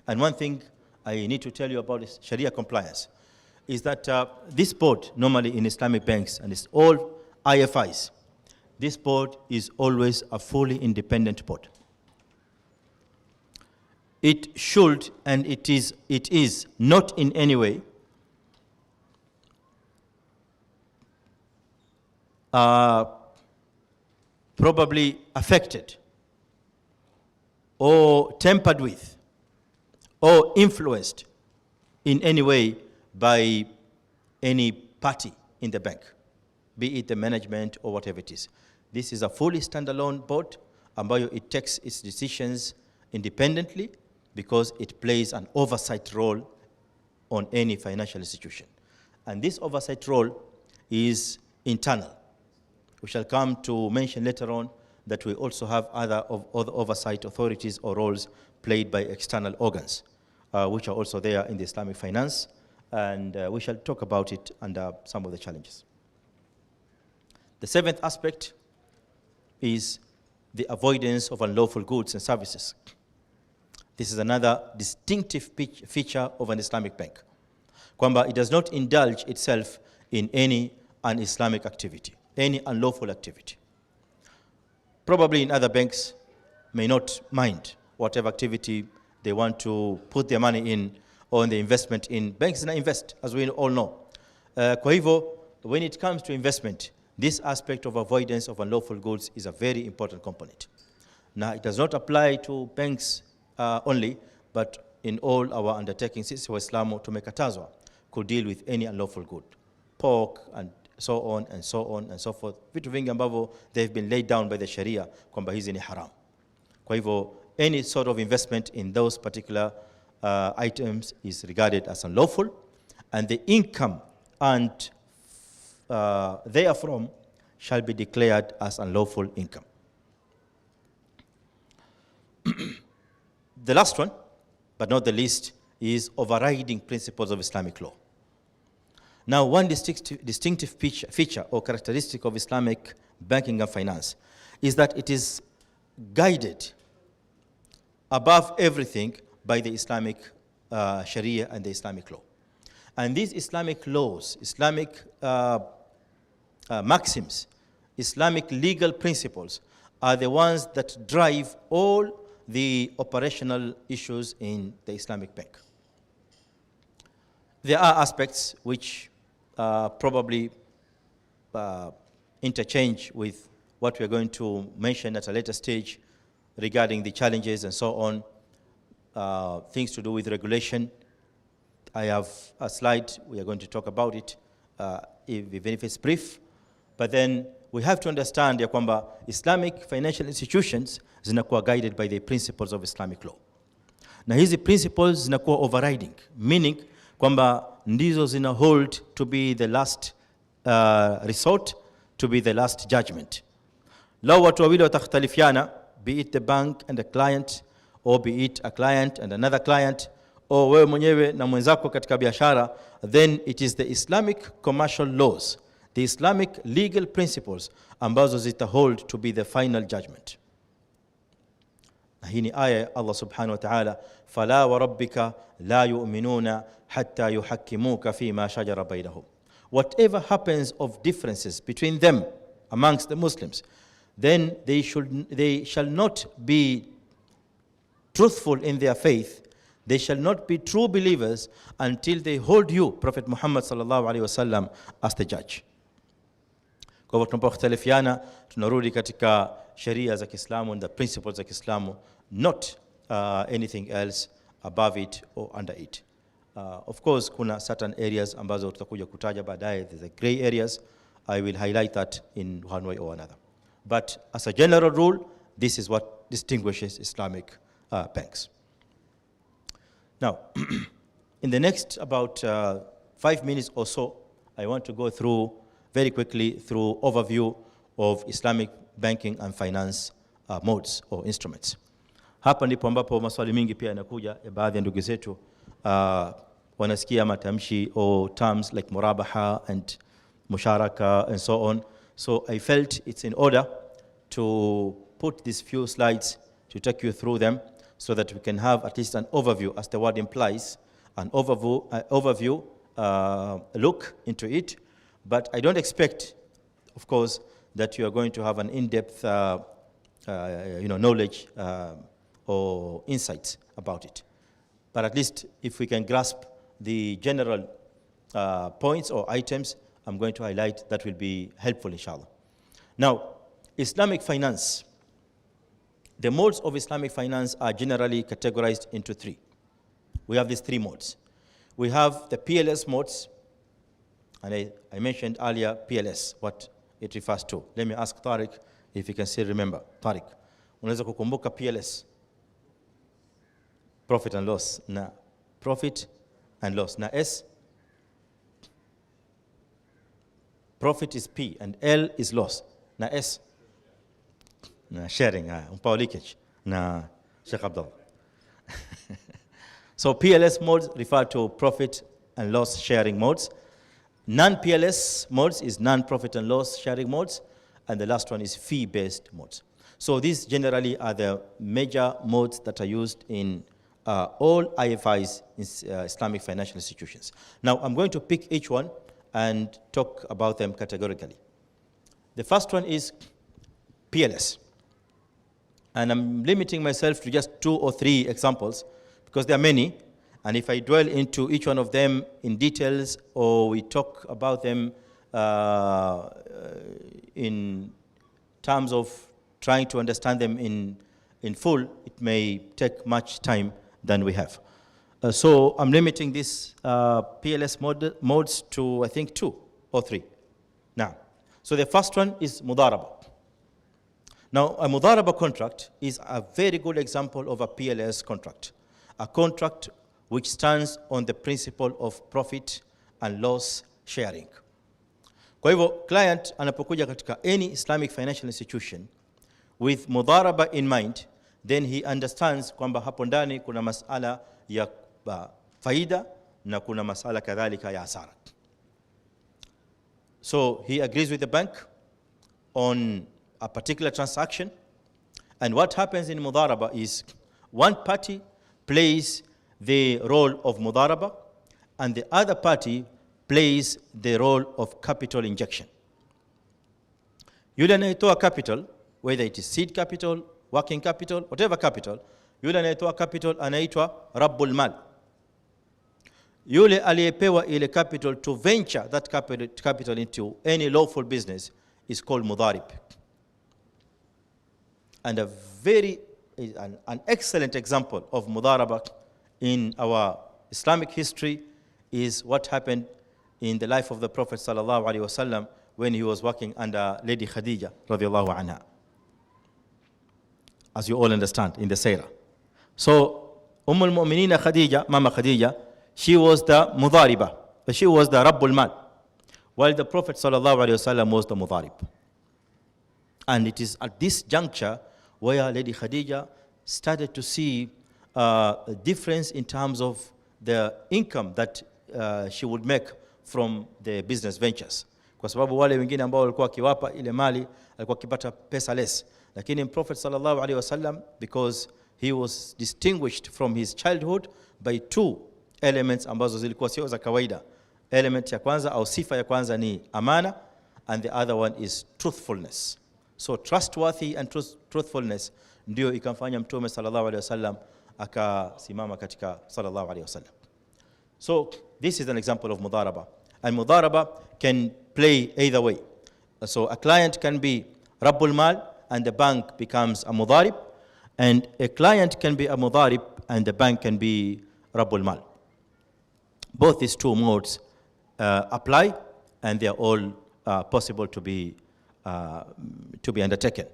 And one thing I need to tell you about is Sharia compliance is that this board, normally in Islamic banks, and it's all IFIs, this board is always a fully independent board. It should, and it is not in any way probably affected or tampered with or influenced in any way by any party in the bank, be it the management or whatever it is. This is a fully standalone board, ambayo it takes its decisions independently because it plays an oversight role on any financial institution. And this oversight role is internal. We shall come to mention later on that we also have other oversight authorities or roles played by external organs, which are also there in the Islamic finance, and we shall talk about it under some of the challenges. The seventh aspect is the avoidance of unlawful goods and services. This is another distinctive feature of an Islamic bank. Kwamba it does not indulge itself in any un-Islamic activity, any unlawful activity. Probably in other banks may not mind whatever activity they want to put their money in or in the investment in. Banks na invest, as we all know. Kwa hivyo, when it comes to investment, this aspect of avoidance of unlawful goods is a very important component. Now, it does not apply to banks only, but in all our undertakings, sisi Waislamu tumekatazwa could deal with any unlawful good, pork and so on and so on and so forth. Vitu vingi ambavyo they've been laid down by the Sharia kwamba hizi ni haram. Kwa hivyo, any sort of investment in those particular items is regarded as unlawful, and the income and therefrom shall be declared as unlawful income. The last one, but not the least, is overriding principles of Islamic law. Now, one distinctive feature or characteristic of Islamic banking and finance is that it is guided above everything by the Islamic Sharia and the Islamic law. And these Islamic laws, Islamic maxims, Islamic legal principles are the ones that drive all the operational issues in the Islamic bank. There are aspects which probably interchange with what we are going to mention at a later stage regarding the challenges and so on, things to do with regulation. I have a slide, we are going to talk about it, even if it's brief. But then we have to understand ya kwamba Islamic financial institutions zinakuwa guided by the principles of Islamic law. Na hizi principles zinakuwa overriding, meaning kwamba ndizo zina hold to be the last resort, to be the last judgment. Lau watu wawili watakhtalifiana, be it the bank and the client, or be it a client and another client, or wewe mwenyewe na mwenzako katika biashara, then it is the Islamic commercial laws, the Islamic legal principles ambazo zita hold to be the final judgment. Na hii ni aya ya Allah subhanahu wa ta'ala, fala wa rabbika la yu'minuna hatta yuhakkimuka fima shajara bainahum. Whatever happens of differences between them amongst the Muslims, then they shall not be truthful in their faith. They shall not be true believers until they hold you, Prophet Muhammad sallallahu alaihi wasallam, as the judge. Kwa hivyo tunapokhtalifiana tunarudi katika sheria za Kiislamu and the principles za Kiislamu, not anything else above it or under it. Of course, kuna certain areas ambazo tutakuja kutaja baadaye, there's a gray areas. I will highlight that in one way or another. But as a general rule, this is what distinguishes Islamic banks. Now, in the next about 5 minutes or so, I want to go through very quickly through overview of Islamic banking and finance modes or instruments. Hapa ndipo ambapo maswali mingi pia yanakuja ya baadhi ya ndugu zetu wanasikia matamshi or terms like murabaha and musharaka and so on. So I felt it's in order to put these few slides to take you through them so that we can have at least an overview, as the word implies, an overview look into it. But I don't expect, of course, that you are going to have an in-depth knowledge or insights about it. But at least if we can grasp the general points or items I'm going to highlight, that will be helpful, inshallah. Now, Islamic finance. The modes of Islamic finance are generally categorized into three. We have these three modes. We have the PLS modes, and I mentioned earlier PLS, what it refers to. Let me ask Tariq if you can still remember. Tariq, unaweza kukumbuka PLS? Profit and loss. Na profit and loss. Na S? Profit is P and L is loss. Na S? sharing, power leakage. Na Sheikh Abdullah. So PLS modes refer to profit and loss sharing modes. Non-PLS modes is non-profit and loss sharing modes. And the last one is fee-based modes. So these generally are the major modes that are used in all IFIs, Islamic financial institutions. Now, I'm going to pick each one and talk about them categorically. The first one is PLS. And I'm limiting myself to just 2 or 3 examples because there are many. And if I dwell into each one of them in details or we talk about them in terms of trying to understand them in full, it may take much time than we have. So I'm limiting this PLS modes to, I think, 2 or 3. Now, so the first one is Mudaraba. Now, a Mudaraba contract is a very good example of a PLS contract, a contract which stands on the principle of profit and loss sharing. Kwa hivyo, client anapokuja katika any Islamic financial institution with Mudaraba in mind, then he understands kwamba hapo ndani kuna masala ya faida na kuna masala kadhalika ya hasara. So he agrees with the bank on a particular transaction, and what happens in Mudaraba is one party plays the role of Mudaraba and the other party plays the role of capital injection. Yule anayetoa capital, whether it is seed capital, working capital, whatever capital, yule anayetoa capital anaitwa Rabbul Mal. Yule aliyepewa ile capital to venture that capital into any lawful business is called Mudarib. And an excellent example of Mudaraba in our Islamic history is what happened in the life of the Prophet sallallahu alaihi wasallam when he was working under Lady Khadija radiallahu anha. As you all understand in the Sayyirah. So Umm al-Mu'minina Khadija, Mama Khadija, she was the Mudariba, she was the Rabbul Mal, while the Prophet sallallahu alaihi wasallam was the Mudarib. And it is at this juncture where Lady Khadija started to see a difference in terms of the income that she would make from the business ventures. Kwa sababu wale wengine ambao walikuwa kiwapa ile mali alikuwa kipata pesa less. Lakini Prophet sallallahu alaihi wasallam, because he was distinguished from his childhood by 2 elements ambazo zilikuwa sio za kawaida. Element ya kwanza au sifa ya kwanza ni amana, and the other one is truthfulness. So trustworthy and truthfulness ndio ikamfanya Mtume sallallahu alaihi wasallam akasimama katika sallallahu alaihi wasallam. So this is an example of Mudaraba. And Mudaraba can play either way. So a client can be Rabbul Mal and the bank becomes a Mudarib, and a client can be a Mudarib and the bank can be Rabbul Mal. Both these 2 modes apply, and they are all possible to be undertaken.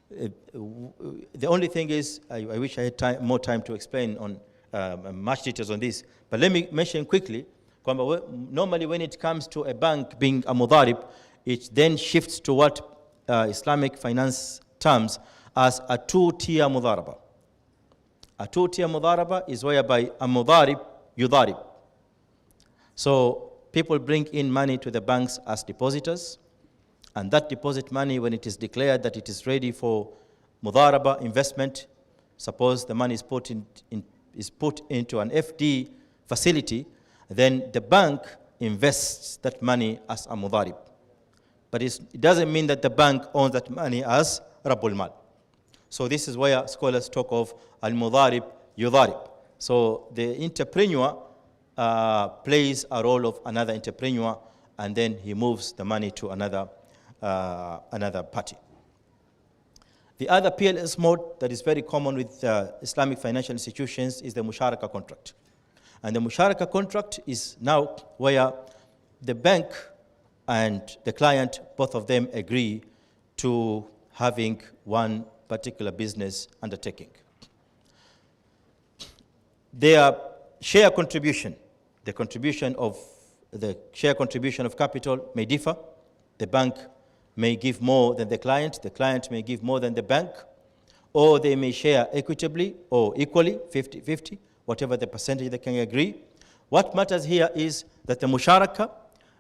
The only thing is, I wish I had more time to explain on much details on this, but let me mention quickly, normally when it comes to a bank being a Mudarib, it then shifts to what Islamic finance terms as a 2-tier Mudaraba. A 2-tier Mudaraba is whereby a Mudarib yudarib. So people bring in money to the banks as depositors, and that deposit money, when it is declared that it is ready for Mudaraba investment, suppose the money is put into an FD facility, then the bank invests that money as a Mudarib. But it doesn't mean that the bank owns that money as Rabbul Mal. So this is where scholars talk of al-Mudarib yudarib. So the entrepreneur plays a role of another entrepreneur, and then he moves the money to another party. The other PLS mode that is very common with Islamic financial institutions is the Musharaka contract. And the Musharaka contract is now where the bank and the client, both of them agree to having one particular business undertaking. Their share contribution, the share contribution of capital may differ. The bank may give more than the client may give more than the bank, or they may share equitably or equally, 50-50, whatever the percentage they can agree. What matters here is that the musharaka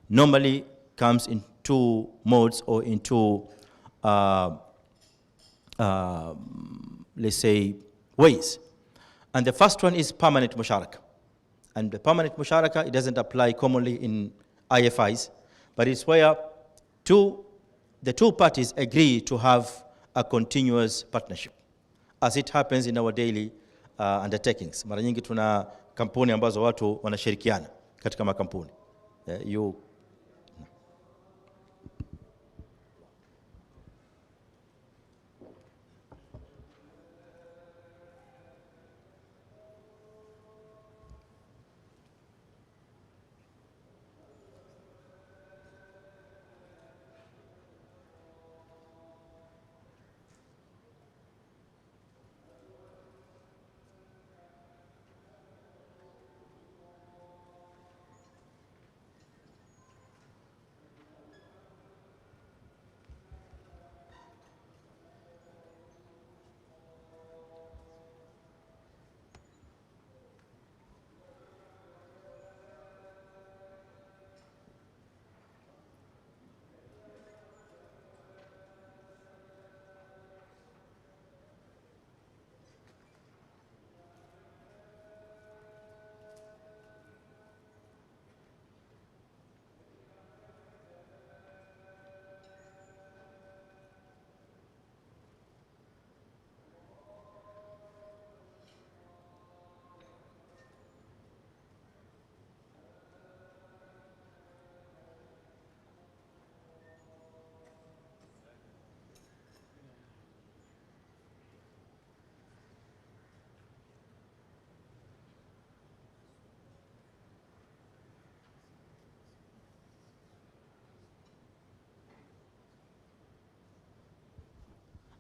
normally comes in two modes or in two, let's say, ways. And the first one is permanent musharaka. And the permanent musharaka, it doesn't apply commonly in IFIs, but it's where the two parties agree to have a continuous partnership, as it happens in our daily undertakings. Mara nyingi tuna kampuni ambazo watu wanashirikiana katika makampuni.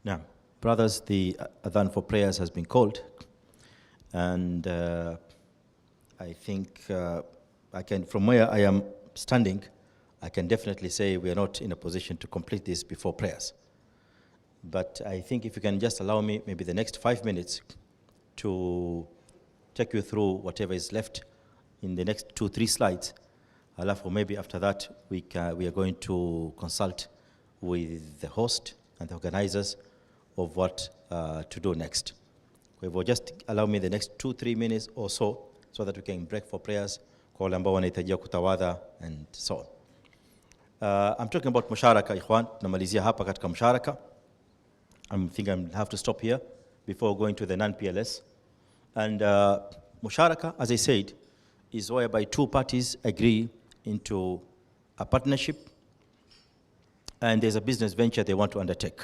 Now, brothers, the adhan for prayers has been called, and I think from where I am standing, I can definitely say we are not in a position to complete this before prayers. But I think if you can just allow me maybe the next 5 minutes to take you through whatever is left in the next 2-3 slides, alafu maybe after that we are going to consult with the host and the organizers of what to do next. We will just allow me the next 2-3 minutes or so that we can break for prayers kwa wale ambao wanahitajia kutawadha and so on. I'm talking about musharaka, ikhwan. Tunamalizia hapa katika musharaka. I think I'll have to stop here before going to the non-PLS. And musharaka, as I said, is whereby two parties agree into a partnership and there's a business venture they want to undertake.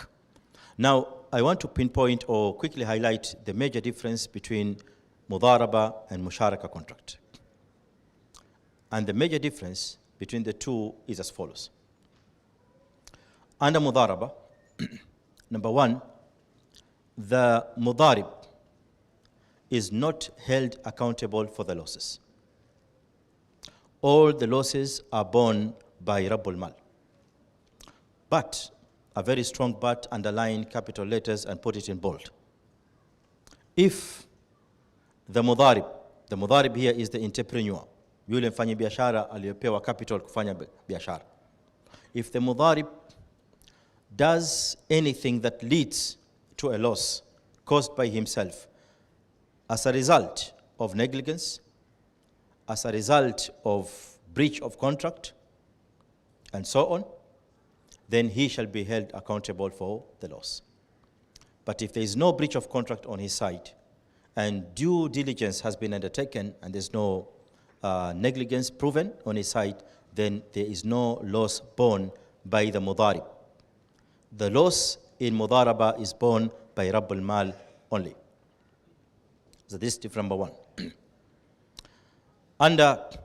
Now, I want to pinpoint or quickly highlight the major difference between mudaraba and musharaka contract. And the major difference between the two is as follows. Under mudaraba, number one, the mudarib is not held accountable for the losses. All the losses are borne by Rabbul Mal. But, a very strong but, underline capital letters and put it in bold. If the mudarib here is the entrepreneur, yule mfanya biashara aliyopewa capital kufanya biashara. If the mudarib does anything that leads to a loss caused by himself as a result of negligence, as a result of breach of contract, and so on, then he shall be held accountable for the loss. But if there is no breach of contract on his side, and due diligence has been undertaken, and there's no negligence proven on his side, then there is no loss borne by the mudarib. The loss in mudaraba is borne by Rabbul Mal only. So this is difference number one.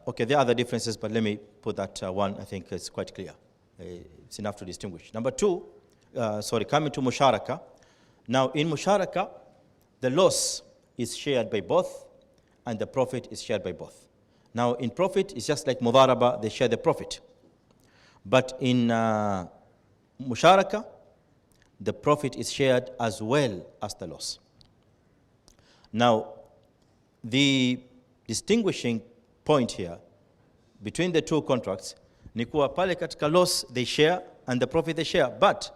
Okay, there are other differences, but let me put that one, I think it's quite clear. It's enough to distinguish. Number two, coming to musharaka. Now, in musharaka, the loss is shared by both, and the profit is shared by both. Now, in profit, it's just like mudaraba, they share the profit. But in musharaka, the profit is shared as well as the loss. Now, the distinguishing point here between the two contracts ni kuwa pale katika loss they share and the profit they share, but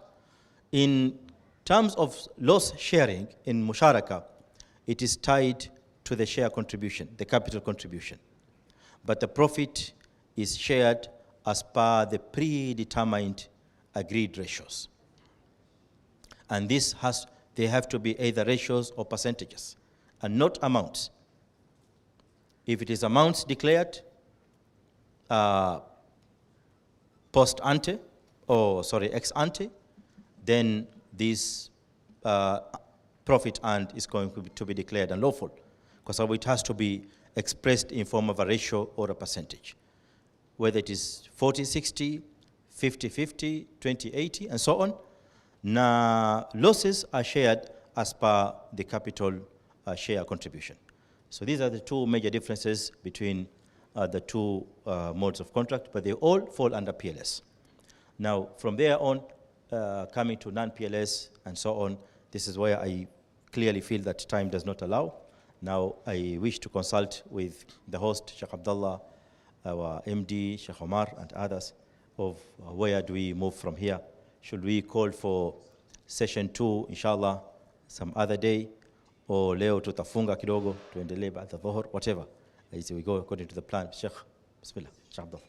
in terms of loss sharing in musharaka, it is tied to the share contribution, the capital contribution. But the profit is shared as per the predetermined agreed ratios. And they have to be either ratios or percentages, and not amounts. If it is amounts declared post ante, ex ante, then this profit earned is going to be declared unlawful, because it has to be expressed in form of a ratio or a percentage, whether it is 40-60, 50-50, 20-80, and so on. Now, losses are shared as per the capital share contribution. So these are the two major differences between the two modes of contract, but they all fall under PLS. Now, from there on, coming to non-PLS and so on, this is where I clearly feel that time does not allow. Now, I wish to consult with the host, Sheikh Abdullah, our MD, Sheikh Omar, and others, of where do we move from here. Should we call for session 2, inshallah, some other day, or leo tutafunga kidogo, tuendelee baada dhuhur, whatever. As we go according to the plan. Sheikh, bismillah, Sheikh Abdullah.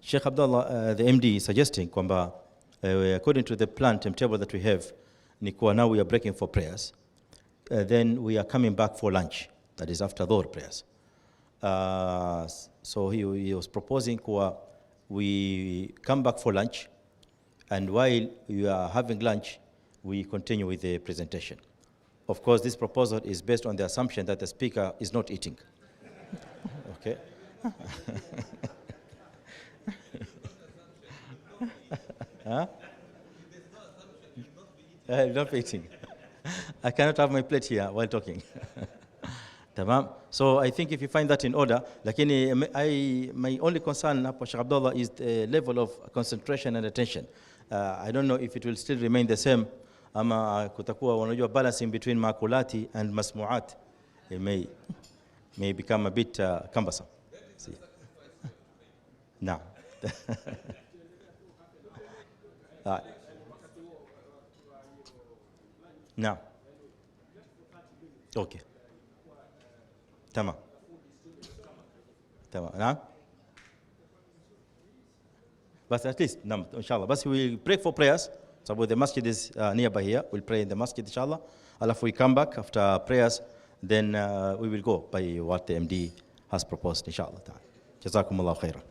Sheikh Abdullah, the MD, is suggesting kwamba according to the plan timetable that we have, ni kuwa now we are breaking for prayers, then we are coming back for lunch, that is after Dhuhr prayers. So he was proposing kuwa we come back for lunch, and while we are having lunch, we continue with the presentation. Of course, this proposal is based on the assumption that the speaker is not eating. Okay? Huh? Not eating. I cannot have my plate here while talking. Tamam. So I think if you find that in order, lakini my only concern hapo, Sheikh Abdullah, is the level of concentration and attention. I don't know if it will still remain the same, ama kutakuwa wanajua balancing between makulati and masmuat. It may become a bit cumbersome. See. Now. Now. Okay. Tamam. Now. But at least, inshallah. But we will break for prayers. So the masjid is nearby here. We'll pray in the masjid, inshallah. If we come back after prayers, then we will go by what the MD has proposed, inshallah. Jazakumullah khairan.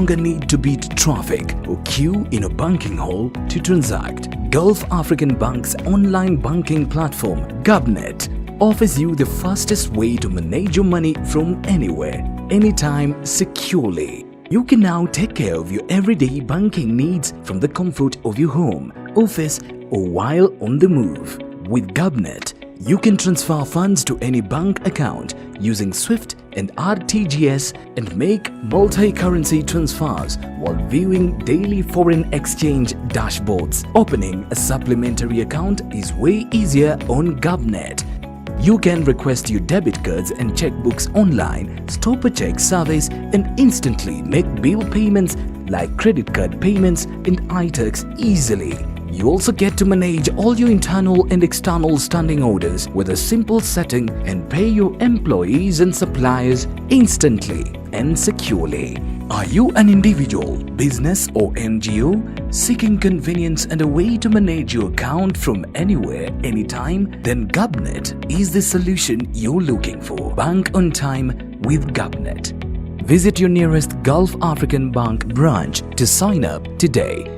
longer need to beat traffic or queue in a banking hall to transact. Gulf African Bank's online banking platform, Gubnet, offers you the fastest way to manage your money from anywhere, anytime, securely. You can now take care of your everyday banking needs from the comfort of your home, office, or while on the move. With Gubnet, you can transfer funds to any bank account using SWIFT and RTGS and make multi-currency transfers while viewing daily foreign exchange dashboards. Opening a supplementary account is way easier on Gubnet. You can request your debit cards and checkbooks online, stop a check service, and instantly make bill payments like credit card payments and iTax easily. You also get to manage all your internal and external standing orders with a simple setting and pay your employees and suppliers instantly and securely. Are you an individual, business or NGO seeking convenience and a way to manage your account from anywhere, anytime? Then Gubnet is the solution you're looking for. Bank on time with Gubnet. Visit your nearest Gulf African Bank branch to sign up today.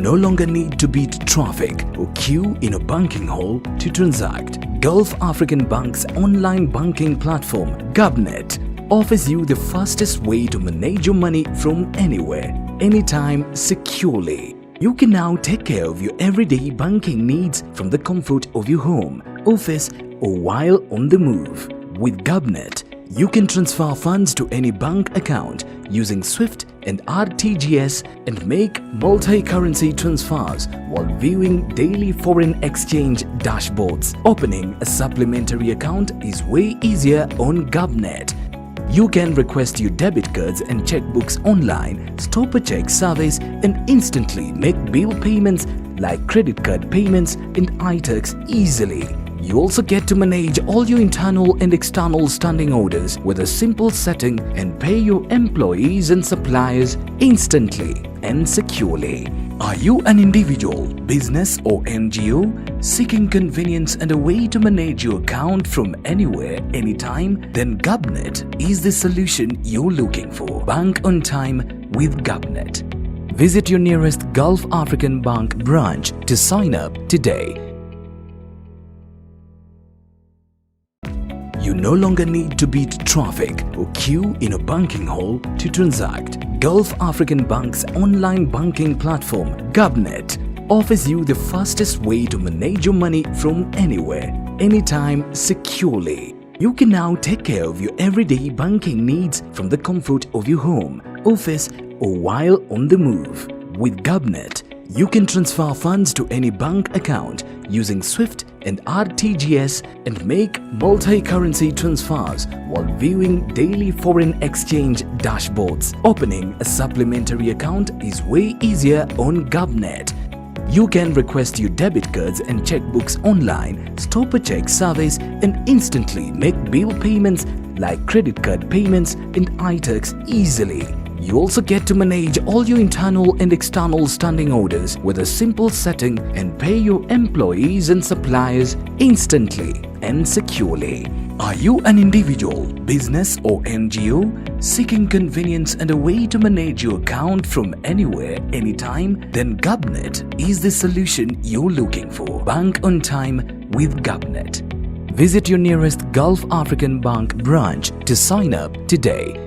no longer need to beat traffic or queue in a banking hall to transact. Gulf African Bank's online banking platform, Gubnet, offers you the fastest way to manage your money from anywhere, anytime, securely. You can now take care of your everyday banking needs from the comfort of your home, office, or while on the move. With Gubnet, you can transfer funds to any bank account using SWIFT and RTGS and make multi-currency transfers while viewing daily foreign exchange dashboards. Opening a supplementary account is way easier on Gubnet. You can request your debit cards and checkbooks online, stop a check service, and instantly make bill payments like credit card payments and iTax easily. You also get to manage all your internal and external standing orders with a simple setting and pay your employees and suppliers instantly and securely. Are you an individual, business or NGO seeking convenience and a way to manage your account from anywhere, anytime? Then Gubnet is the solution you're looking for. Bank on time with Gubnet. Visit your nearest Gulf African Bank branch to sign up today. You no longer need to beat traffic or queue in a banking hall to transact. Gulf African Bank's online banking platform, Gubnet, offers you the fastest way to manage your money from anywhere, anytime, securely. You can now take care of your everyday banking needs from the comfort of your home, office, or while on the move. With Gubnet, you can transfer funds to any bank account using SWIFT and RTGS and make multi-currency transfers while viewing daily foreign exchange dashboards. Opening a supplementary account is way easier on Gubnet. You can request your debit cards and checkbooks online, stop a check service, and instantly make bill payments like credit card payments and iTax easily. You also get to manage all your internal and external standing orders with a simple setting and pay your employees and suppliers instantly and securely. Are you an individual, business or NGO seeking convenience and a way to manage your account from anywhere, anytime? Then Gubnet is the solution you're looking for. Bank on time with Gubnet. Visit your nearest Gulf African Bank branch to sign up today.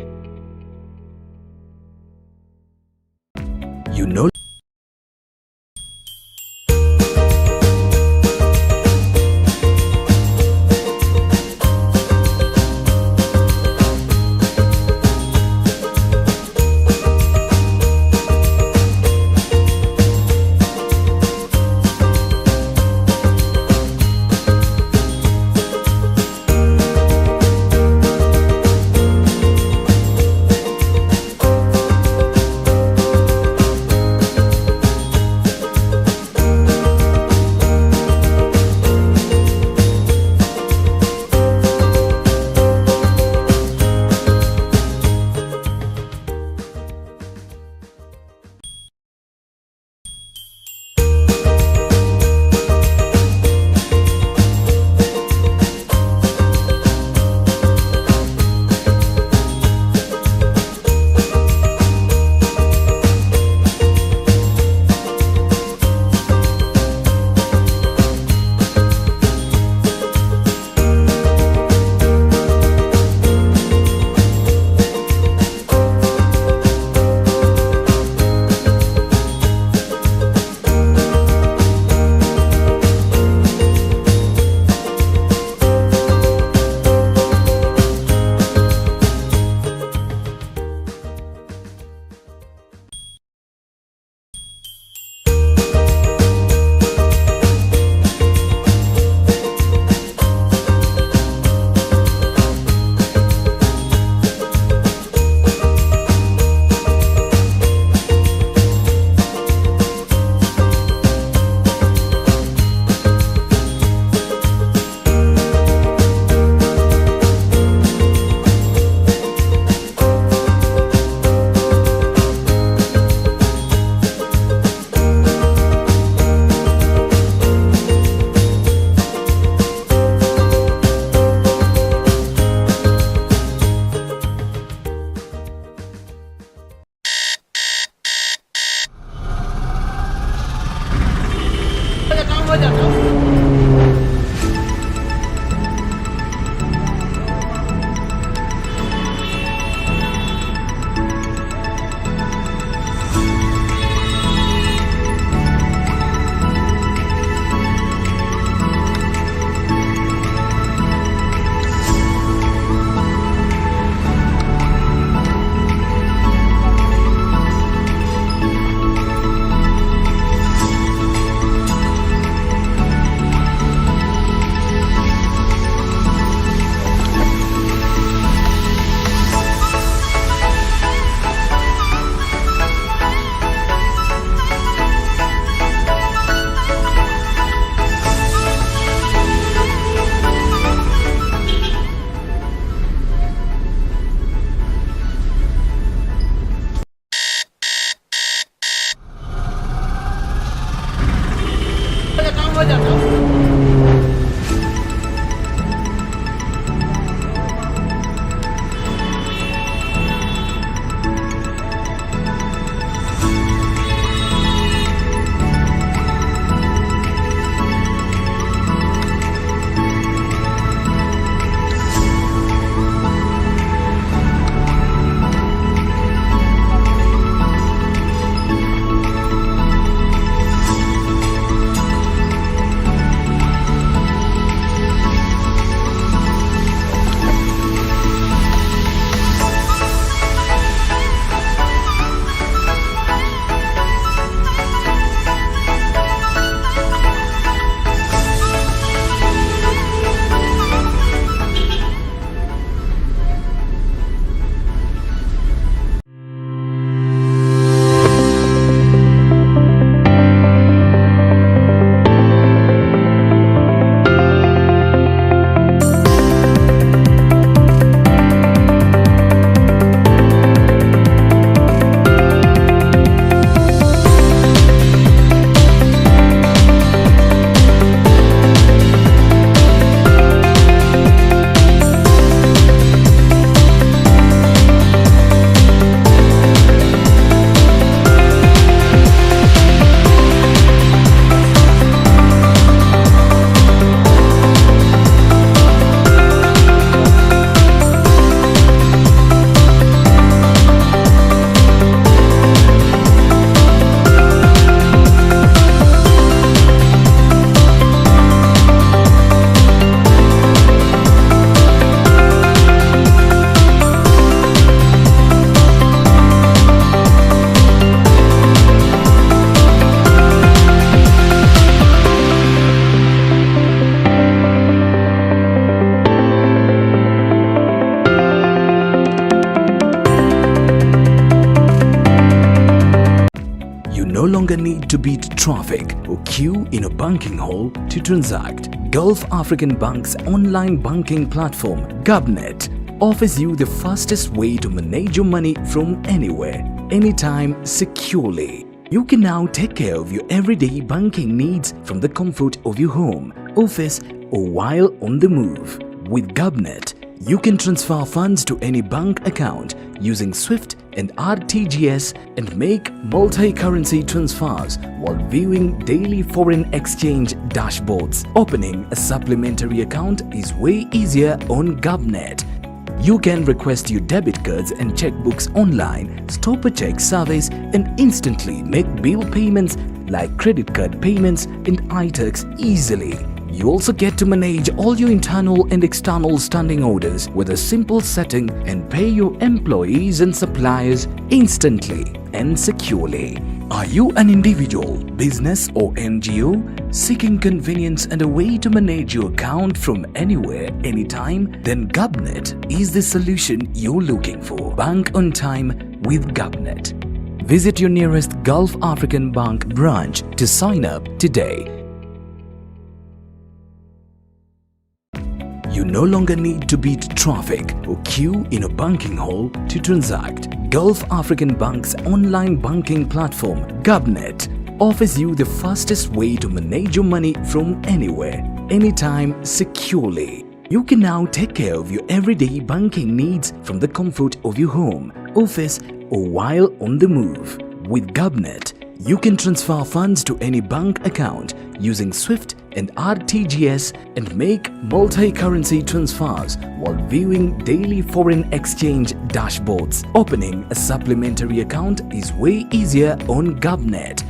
You know no longer need to beat traffic or queue in a banking hall to transact. Gulf African Bank's online banking platform, Gubnet, offers you the fastest way to manage your money from anywhere, anytime, securely. You can now take care of your everyday banking needs from the comfort of your home, office, or while on the move. With Gubnet, you can transfer funds to any bank account using SWIFT and RTGS and make multi-currency transfers while viewing daily foreign exchange dashboards. Opening a supplementary account is way easier on Gubnet. You can request your debit cards and checkbooks online, stop a check service, and instantly make bill payments like credit card payments and iTax easily. You also get to manage all your internal and external standing orders with a simple setting and pay your employees and suppliers instantly and securely. Are you an individual, business or NGO seeking convenience and a way to manage your account from anywhere, anytime? Then Gubnet is the solution you're looking for. Bank on time with Gubnet. Visit your nearest Gulf African Bank branch to sign up today. You no longer need to beat traffic or queue in a banking hall to transact. Gulf African Bank's online banking platform, Gubnet, offers you the fastest way to manage your money from anywhere, anytime, securely. You can now take care of your everyday banking needs from the comfort of your home, office, or while on the move. With Gubnet, You can transfer funds to any bank account using SWIFT and RTGS and make multi-currency transfers while viewing daily foreign exchange dashboards. Opening a supplementary account is way easier on GovNet.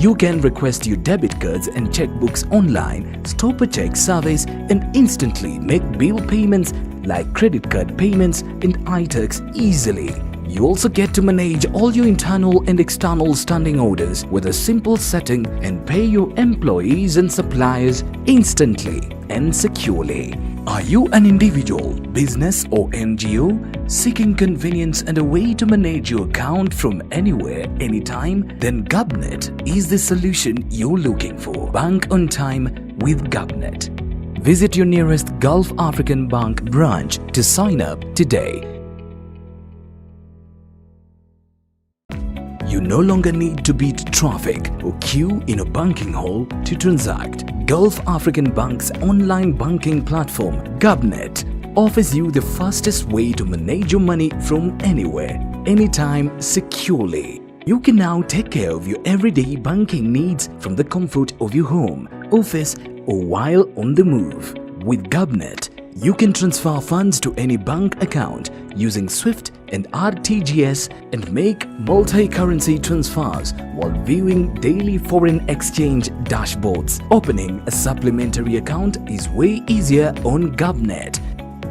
You can request your debit cards and checkbooks online, stop a check service, and instantly make bill payments like credit card payments and iTax easily. You also get to manage all your internal and external standing orders with a simple setting and pay your employees and suppliers instantly and securely. Are you an individual, business or NGO seeking convenience and a way to manage your account from anywhere, anytime? Then GovNet is the solution you're looking for. Bank on time with GovNet. Visit your nearest Gulf African Bank branch to sign up today. You no longer need to beat traffic or queue in a banking hall to transact. Gulf African Bank's online banking platform, GovNet, offers you the fastest way to manage your money from anywhere, anytime, securely. You can now take care of your everyday banking needs from the comfort of your home, office, or while on the move. With GovNet, you can transfer funds to any bank account using SWIFT and RTGS and make multi-currency transfers while viewing daily foreign exchange dashboards. Opening a supplementary account is way easier on GovNet.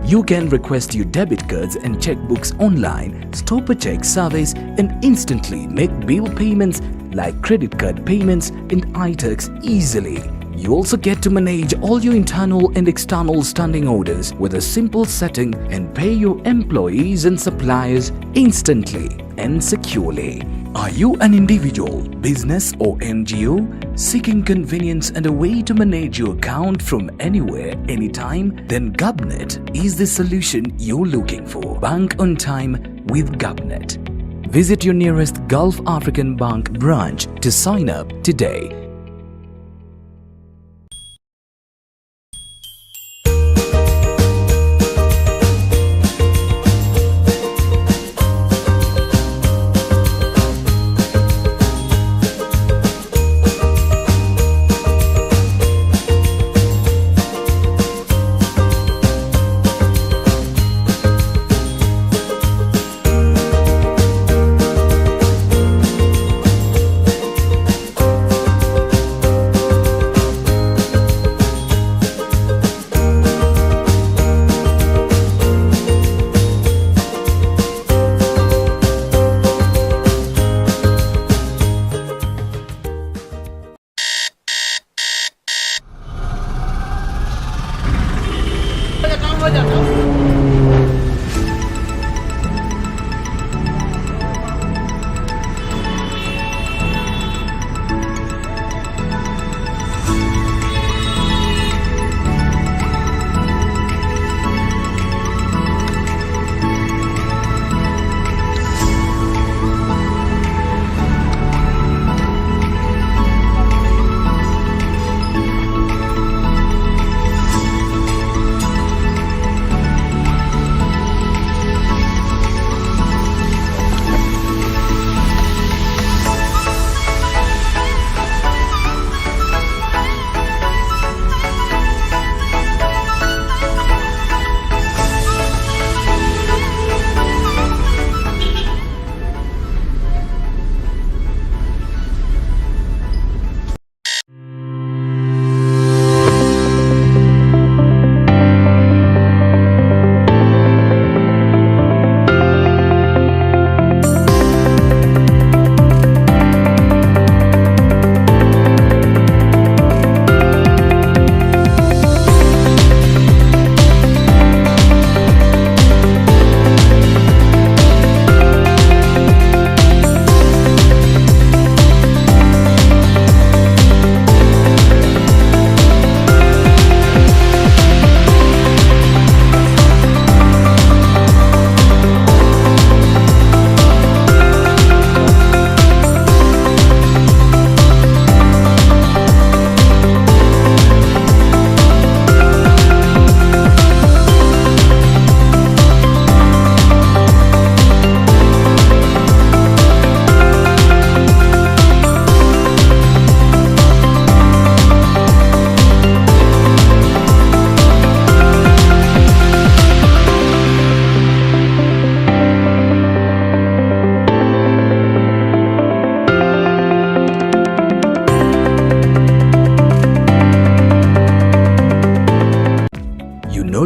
You can request your debit cards and checkbooks online, stop a check service, and instantly make bill payments like credit card payments and iTax easily. You also get to manage all your internal and external standing orders with a simple setting and pay your employees and suppliers instantly and securely. Are you an individual, business or NGO seeking convenience and a way to manage your account from anywhere, anytime? Then GovNet is the solution you're looking for. Bank on time with GovNet. Visit your nearest Gulf African Bank branch to sign up today.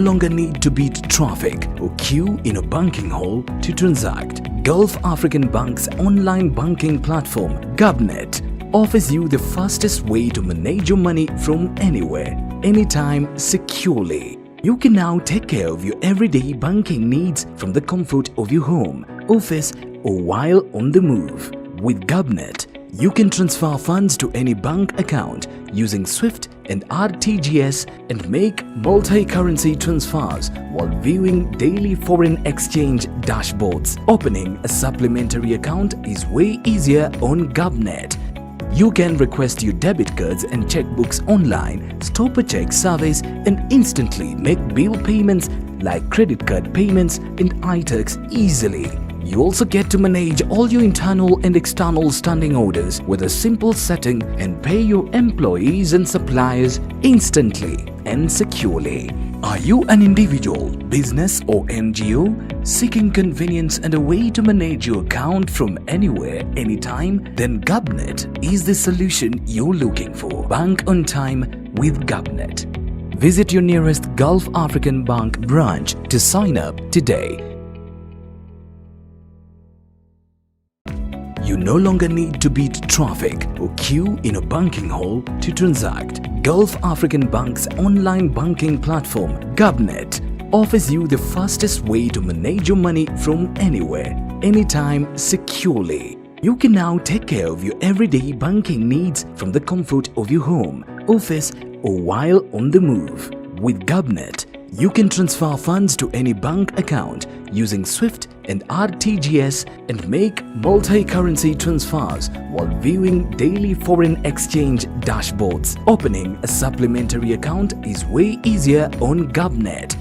longer need to beat traffic or queue in a banking hall to transact. Gulf African Bank's online banking platform, Gubnet, offers you the fastest way to manage your money from anywhere, anytime, securely. You can now take care of your everyday banking needs from the comfort of your home, office, or while on the move. With Gubnet, you can transfer funds to any bank account using SWIFT and RTGS and make multi-currency transfers while viewing daily foreign exchange dashboards. Opening a supplementary account is way easier on Gubnet. You can request your debit cards and checkbooks online, stop a check service, and instantly make bill payments like credit card payments and iTax easily. You also get to manage all your internal and external standing orders with a simple setting and pay your employees and suppliers instantly and securely. Are you an individual, business or NGO seeking convenience and a way to manage your account from anywhere, anytime? Then Gubnet is the solution you're looking for. Bank on time with Gubnet. Visit your nearest Gulf African Bank branch to sign up today. You no longer need to beat traffic or queue in a banking hall to transact. Gulf African Bank's online banking platform, Gubnet, offers you the fastest way to manage your money from anywhere, anytime, securely. You can now take care of your everyday banking needs from the comfort of your home, office, or while on the move. With Gubnet, you can transfer funds to any bank account using SWIFT and RTGS and make multi-currency transfers while viewing daily foreign exchange dashboards. Opening a supplementary account is way easier on Gubnet.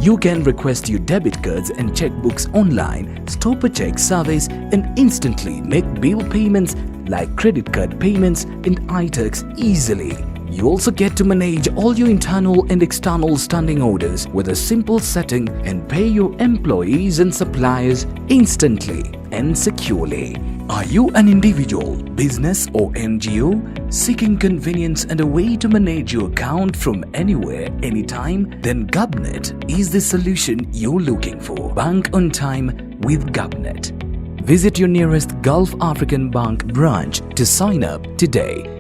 You can request your debit cards and checkbooks online, stop a check service, and instantly make bill payments like credit card payments and iTax easily. You also get to manage all your internal and external standing orders with a simple setting and pay your employees and suppliers instantly and securely. Are you an individual, business or NGO seeking convenience and a way to manage your account from anywhere, anytime? Then Gubnet is the solution you're looking for. Bank on time with Gubnet. Visit your nearest Gulf African Bank branch to sign up today.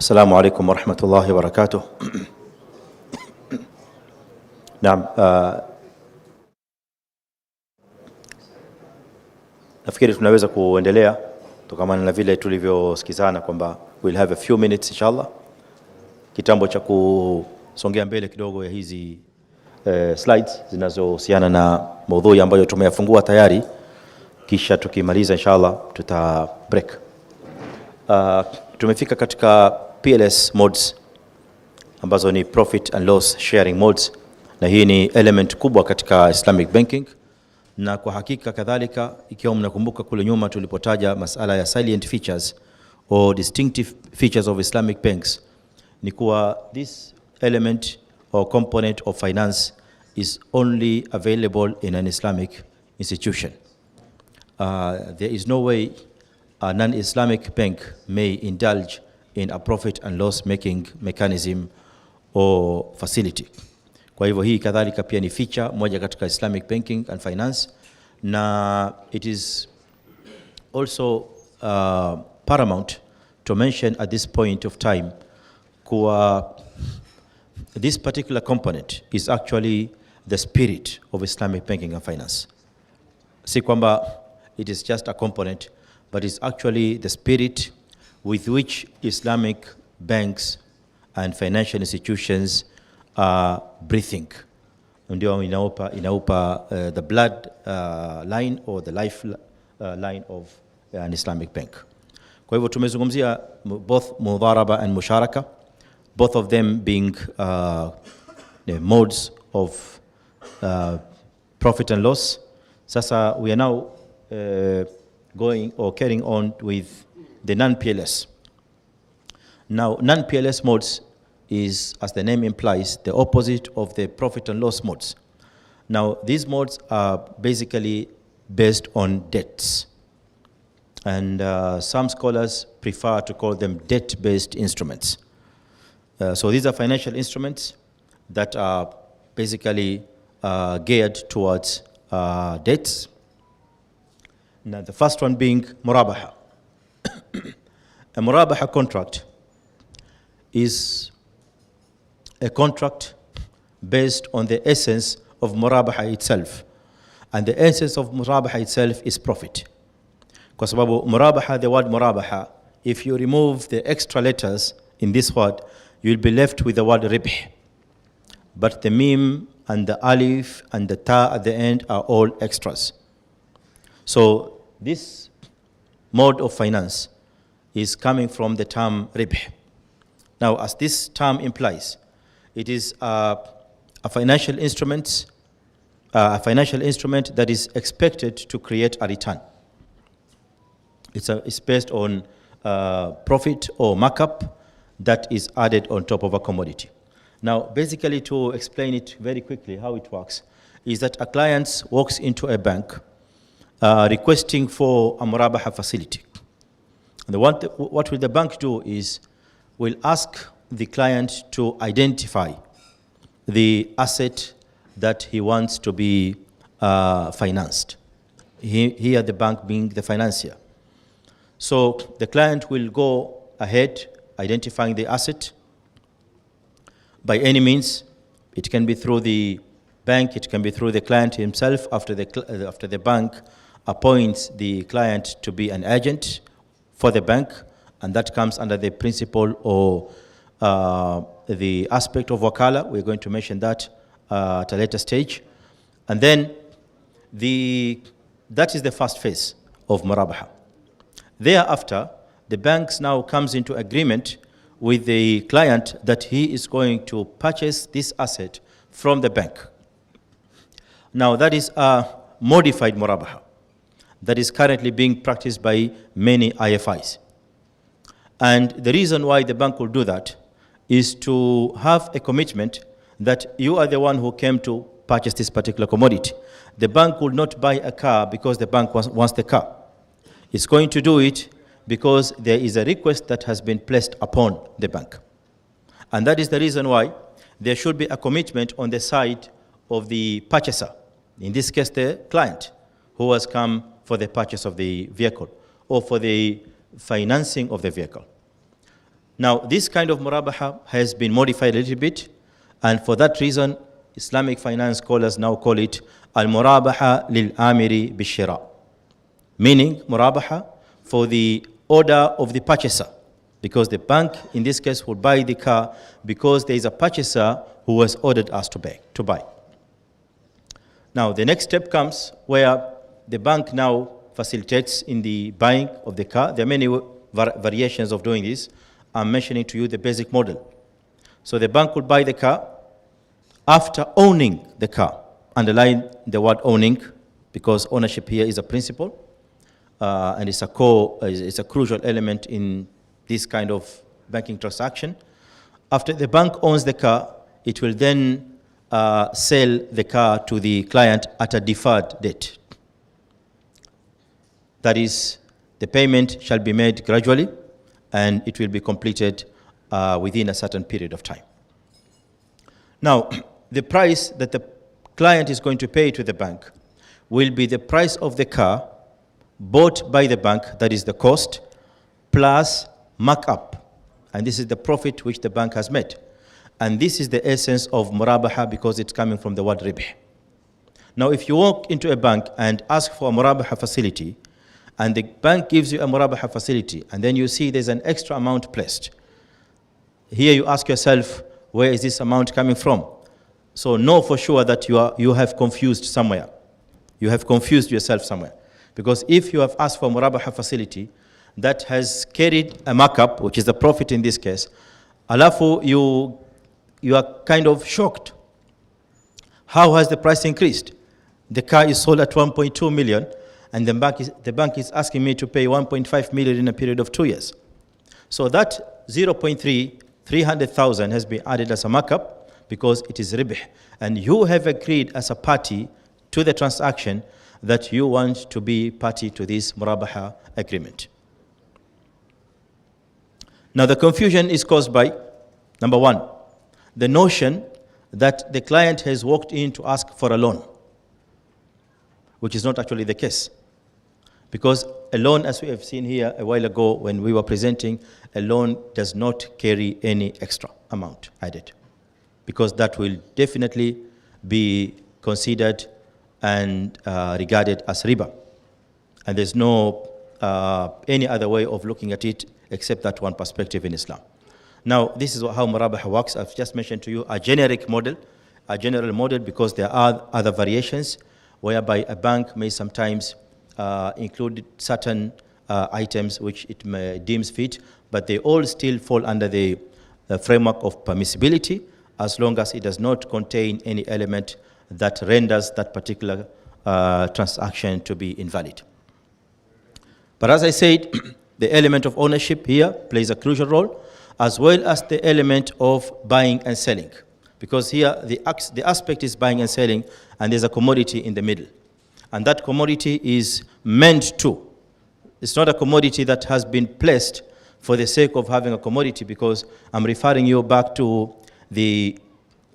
Assalamu alaikum warahmatullahi wabarakatuh. Naam, nafikiri tunaweza kuendelea kutokana na vile tulivyosikizana kwamba we'll have a few minutes inshallah. Kitambo cha kusongea mbele kidogo ya hizi slides zinazohusiana na maudhui ambayo tumeyafungua tayari, kisha tukimaliza inshallah tuta break. Tumefika katika PLS modes ambazo ni profit and loss sharing modes, na hii ni element kubwa katika Islamic banking. Na kwa hakika kadhalika, ikiwa mnakumbuka kule nyuma tulipotaja masala ya salient features or distinctive features of Islamic banks, ni kuwa this element or component of finance is only available in an Islamic institution. There is no way a non-Islamic bank may indulge in a profit and loss making mechanism or facility. Kwa hivyo hii kadhalika pia ni feature moja katika Islamic banking and finance, na it is also paramount to mention at this point of time kuwa this particular component is actually the spirit of Islamic banking and finance. Si kwamba it is just a component, but it's actually the spirit with which Islamic banks and financial institutions are breathing. Ndio inaupa the blood line or the life line of an Islamic bank. Kwa hivyo tumezungumzia both mudharaba and musharaka, both of them being the modes of profit and loss. Sasa we are now going or carrying on with the non-PLS. Now, non-PLS modes is, as the name implies, the opposite of the profit and loss modes. Now, these modes are basically based on debts. And some scholars prefer to call them debt-based instruments. So these are financial instruments that are basically geared towards debts. Now, the first one being murabaha. A murabaha contract is a contract based on the essence of murabaha itself. And the essence of murabaha itself is profit. Kwa sababu murabaha, the word murabaha, if you remove the extra letters in this word, you'll be left with the word ribh. But the mim and the alif and the ta at the end are all extras. So this mode of finance is coming from the term ribh. Now, as this term implies, it is a financial instrument that is expected to create a return. It's based on profit or markup that is added on top of a commodity. Now, basically, to explain it very quickly, how it works is that a client walks into a bank requesting for a murabaha facility. And what will the bank do is will ask the client to identify the asset that he wants to be financed. Here the bank being the financier. So the client will go ahead identifying the asset by any means. It can be through the bank, it can be through the client himself after the bank appoints the client to be an agent for the bank, and that comes under the principle or the aspect of wakala. We're going to mention that at a later stage. And then that is the first phase of murabaha. Thereafter, the banks now comes into agreement with the client that he is going to purchase this asset from the bank. Now, that is a modified murabaha that is currently being practiced by many IFIs. And the reason why the bank will do that is to have a commitment that you are the one who came to purchase this particular commodity. The bank will not buy a car because the bank wants the car. It's going to do it because there is a request that has been placed upon the bank. And that is the reason why there should be a commitment on the side of the purchaser, in this case the client, who has come for the purchase of the vehicle or for the financing of the vehicle. Now, this kind of murabaha has been modified a little bit, and for that reason, Islamic finance scholars now call it al-murabaha lil-amiri bishira, meaning murabaha for the order of the purchaser, because the bank in this case would buy the car because there is a purchaser who has ordered us to buy. Now, the next step comes where the bank now facilitates in the buying of the car. There are many variations of doing this. I'm mentioning to you the basic model. So the bank would buy the car after owning the car. Underline the word owning, because ownership here is a principle, and it's a crucial element in this kind of banking transaction. After the bank owns the car, it will then sell the car to the client at a deferred date. That is, the payment shall be made gradually, and it will be completed within a certain period of time. Now, the price that the client is going to pay to the bank will be the price of the car bought by the bank, that is the cost, plus markup. And this is the profit which the bank has made. And this is the essence of murabaha, because it's coming from the word ribh. Now, if you walk into a bank and ask for a murabaha facility, and the bank gives you a murabaha facility, and then you see there's an extra amount placed, here you ask yourself, where is this amount coming from? So know for sure that you have confused somewhere. You have confused yourself somewhere. Because if you have asked for a murabaha facility that has carried a markup, which is the profit in this case, alafu you are kind of shocked. How has the price increased? The car is sold at 1.2 million, and the bank is asking me to pay 1.5 million in a period of 2 years. So that 300,000 has been added as a markup, because it is ribh, and you have agreed as a party to the transaction that you want to be party to this murabaha agreement. Now, the confusion is caused by, number one, the notion that the client has walked in to ask for a loan, which is not actually the case. Because a loan, as we have seen here a while ago when we were presenting, a loan does not carry any extra amount added, because that will definitely be considered and regarded as riba. And there's no any other way of looking at it except that one perspective in Islam. Now, this is how murabaha works. I've just mentioned to you a generic model, because there are other variations whereby a bank may sometimes include certain items which it deems fit, but they all still fall under the framework of permissibility, as long as it does not contain any element that renders that particular transaction to be invalid. But as I said, the element of ownership here plays a crucial role, as well as the element of buying and selling. Because here the aspect is buying and selling, and there's a commodity in the middle. And that commodity is meant to. It's not a commodity that has been placed for the sake of having a commodity, because I'm referring you back to the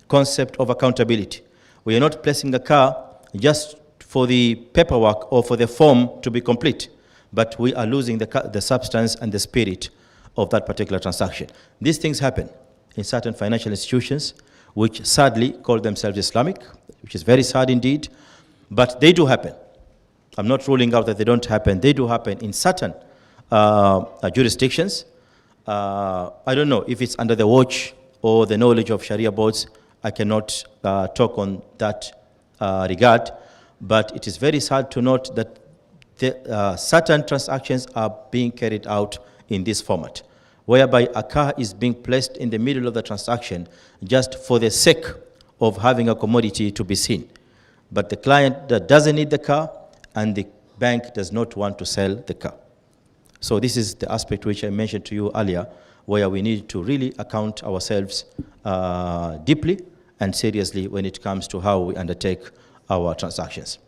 concept of accountability. We are not placing a car just for the paperwork or for the form to be complete, but we are losing the substance and the spirit of that particular transaction. These things happen in certain financial institutions, which sadly call themselves Islamic, which is very sad indeed, but they do happen. I'm not ruling out that they don't happen. They do happen in certain jurisdictions. I don't know if it's under the watch or the knowledge of Sharia boards. I cannot talk on that regard, but it is very sad to note that certain transactions are being carried out in this format, whereby a car is being placed in the middle of the transaction just for the sake of having a commodity to be seen. But the client that doesn't need the car, and the bank does not want to sell the car. So this is the aspect which I mentioned to you earlier, where we need to really account ourselves deeply and seriously when it comes to how we undertake our transactions.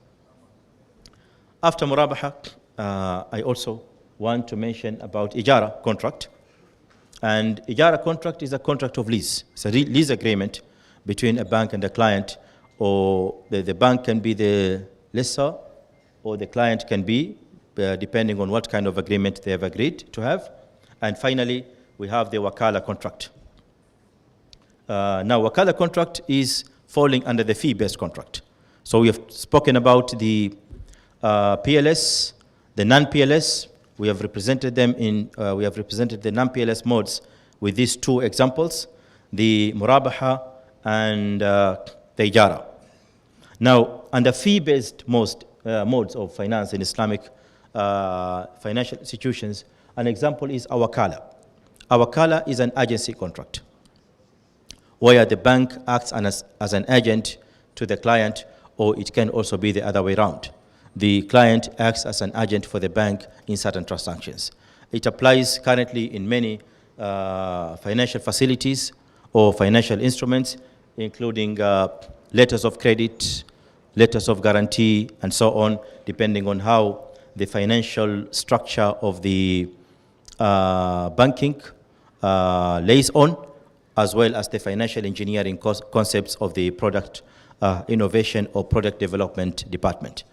After murabaha, I also want to mention about ijara contract. And ijara contract is a contract of lease. It's a lease agreement between a bank and a client, or the bank can be the lessor, or the client can be, depending on what kind of agreement they have agreed to have. And finally, we have the wakala contract. Now, wakala contract is falling under the fee-based contract. So we have spoken about the PLS, the non-PLS. We have represented them in, we have represented the non-PLS modes with these two examples, the murabaha and the ijara. Now, under fee-based modes of finance in Islamic financial institutions, an example is awakala. Awakala is an agency contract where the bank acts as an agent to the client, or it can also be the other way around. The client acts as an agent for the bank in certain transactions. It applies currently in many financial facilities or financial instruments, including letters of credit, letters of guarantee, and so on, depending on how the financial structure of the banking lays on, as well as the financial engineering concepts of the product innovation or product development department.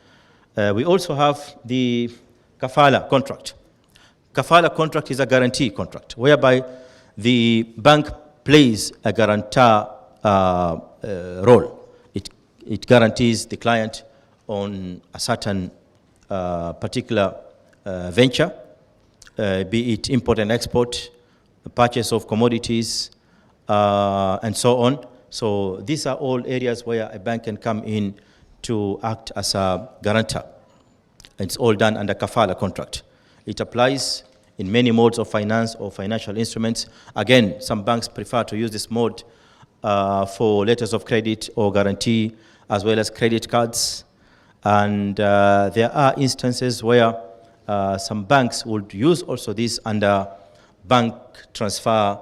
We also have the kafala contract. Kafala contract is a guarantee contract, whereby the bank plays a guarantor role. It guarantees the client on a certain particular venture, be it import and export, the purchase of commodities, and so on. So these are all areas where a bank can come in to act as a guarantor. It's all done under kafala contract. It applies in many modes of finance or financial instruments. Again, some banks prefer to use this mode for letters of credit or guarantee, as well as credit cards. And there are instances where some banks would use also this under bank transfer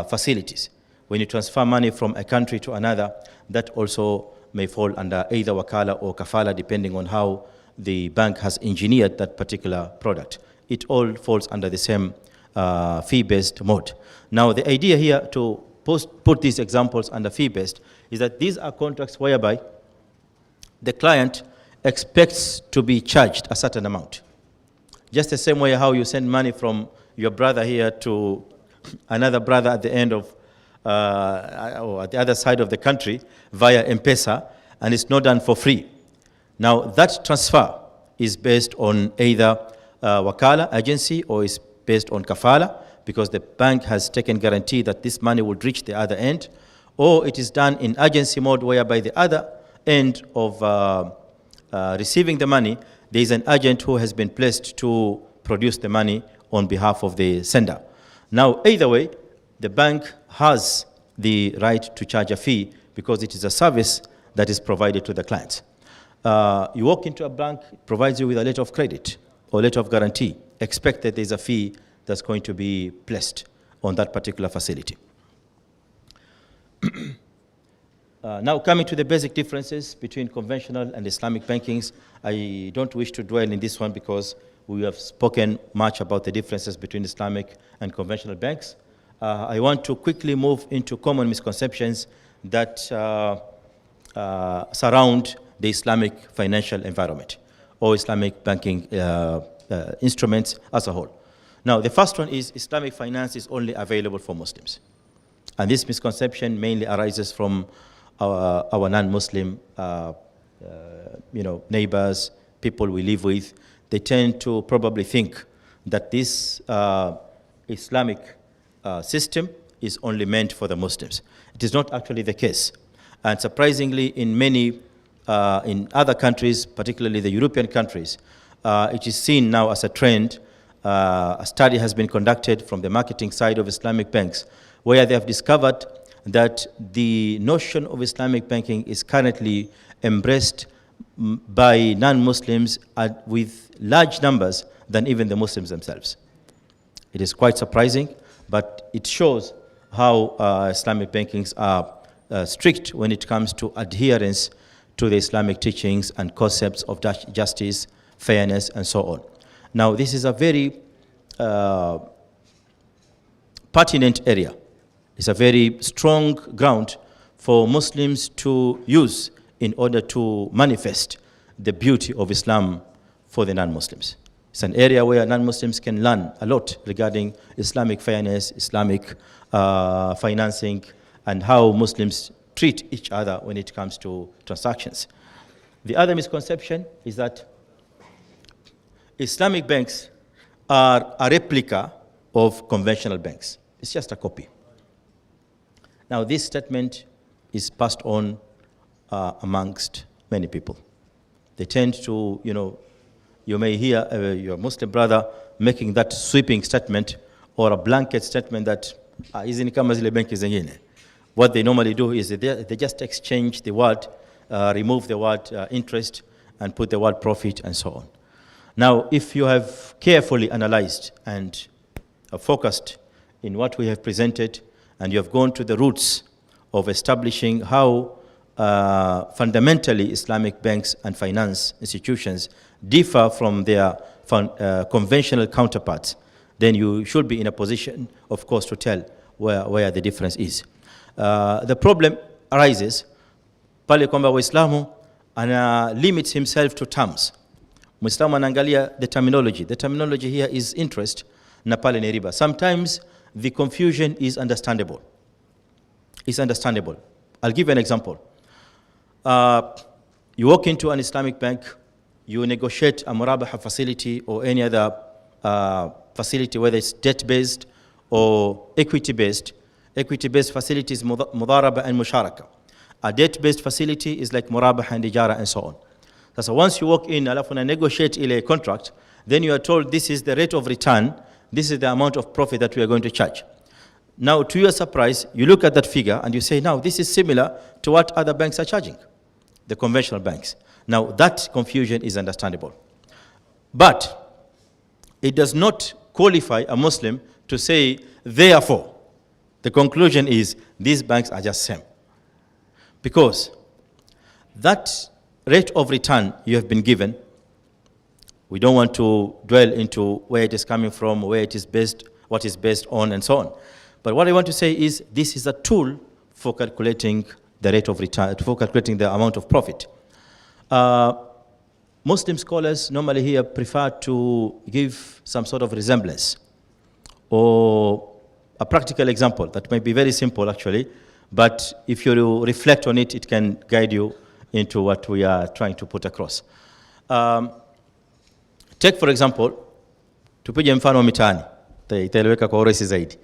facilities. When you transfer money from a country to another, that also may fall under either wakala or kafala, depending on how the bank has engineered that particular product. It all falls under the same fee-based mode. Now, the idea here to put these examples under fee-based is that these are contracts whereby the client expects to be charged a certain amount. Just the same way how you send money from your brother here to another brother at the end of, or at the other side of the country via M-Pesa, and it's not done for free. Now, that transfer is based on either wakala agency or is based on kafala, because the bank has taken guarantee that this money will reach the other end, or it is done in agency mode, whereby the other end of receiving the money, there is an agent who has been placed to produce the money on behalf of the sender. Now, either way, the bank has the right to charge a fee because it is a service that is provided to the client. You walk into a bank, it provides you with a letter of credit or letter of guarantee. Expect that there's a fee that's going to be placed on that particular facility. Now, coming to the basic differences between conventional and Islamic bankings, I don't wish to dwell in this one because we have spoken much about the differences between Islamic and conventional banks. I want to quickly move into common misconceptions that surround the Islamic financial environment or Islamic banking instruments as a whole. Now, the first one is Islamic finance is only available for Muslims. And this misconception mainly arises from our non-Muslim neighbors, people we live with. They tend to probably think that this Islamic system is only meant for the Muslims. It is not actually the case. And surprisingly, in many, in other countries, particularly the European countries, it is seen now as a trend. A study has been conducted from the marketing side of Islamic banks, where they have discovered that the notion of Islamic banking is currently embraced by non-Muslims with large numbers than even the Muslims themselves. It is quite surprising, but it shows how Islamic bankings are strict when it comes to adherence to the Islamic teachings and concepts of justice, fairness, and so on. Now, this is a very pertinent area. It's a very strong ground for Muslims to use in order to manifest the beauty of Islam for the non-Muslims. It's an area where non-Muslims can learn a lot regarding Islamic fairness, Islamic financing, and how Muslims treat each other when it comes to transactions. The other misconception is that Islamic banks are a replica of conventional banks. It's just a copy. Now, this statement is passed on amongst many people. They tend to, you may hear your Muslim brother making that sweeping statement or a blanket statement that hizi ni kama zile benki zingine. What they normally do is they just exchange the word, remove the word interest, and put the word profit and so on. Now, if you have carefully analyzed and focused in what we have presented, and you have gone to the roots of establishing how fundamentally Islamic banks and finance institutions differ from their conventional counterparts, then you should be in a position, of course, to tell where the difference is. The problem arises pale kwamba Waislamu ana limits himself to terms. Muislamu anaangalia the terminology. The terminology here is interest na pale ni riba. Sometimes the confusion is understandable. It's understandable. I'll give you an example. You walk into an Islamic bank, you negotiate a murabaha facility or any other facility, whether it's debt-based or equity-based. Equity-based facility is mudaraba and musharaka. A debt-based facility is like murabaha and ijara and so on. So once you walk in, alafu na negotiate ile contract, then you are told this is the rate of return, this is the amount of profit that we are going to charge. Now, to your surprise, you look at that figure and you say, now, this is similar to what other banks are charging, the conventional banks. Now, that confusion is understandable. But it does not qualify a Muslim to say, therefore, the conclusion is these banks are just same. Because that rate of return you have been given, we don't want to dwell into where it is coming from, where it is based, what is based on, and so on. But what I want to say is this is a tool for calculating the rate of return, for calculating the amount of profit. Muslim scholars normally here prefer to give some sort of resemblance or a practical example that might be very simple actually, but if you reflect on it, it can guide you into what we are trying to put across. Take for example, tupige mfano mitaani, itaeleweka kwa urahisi zaidi.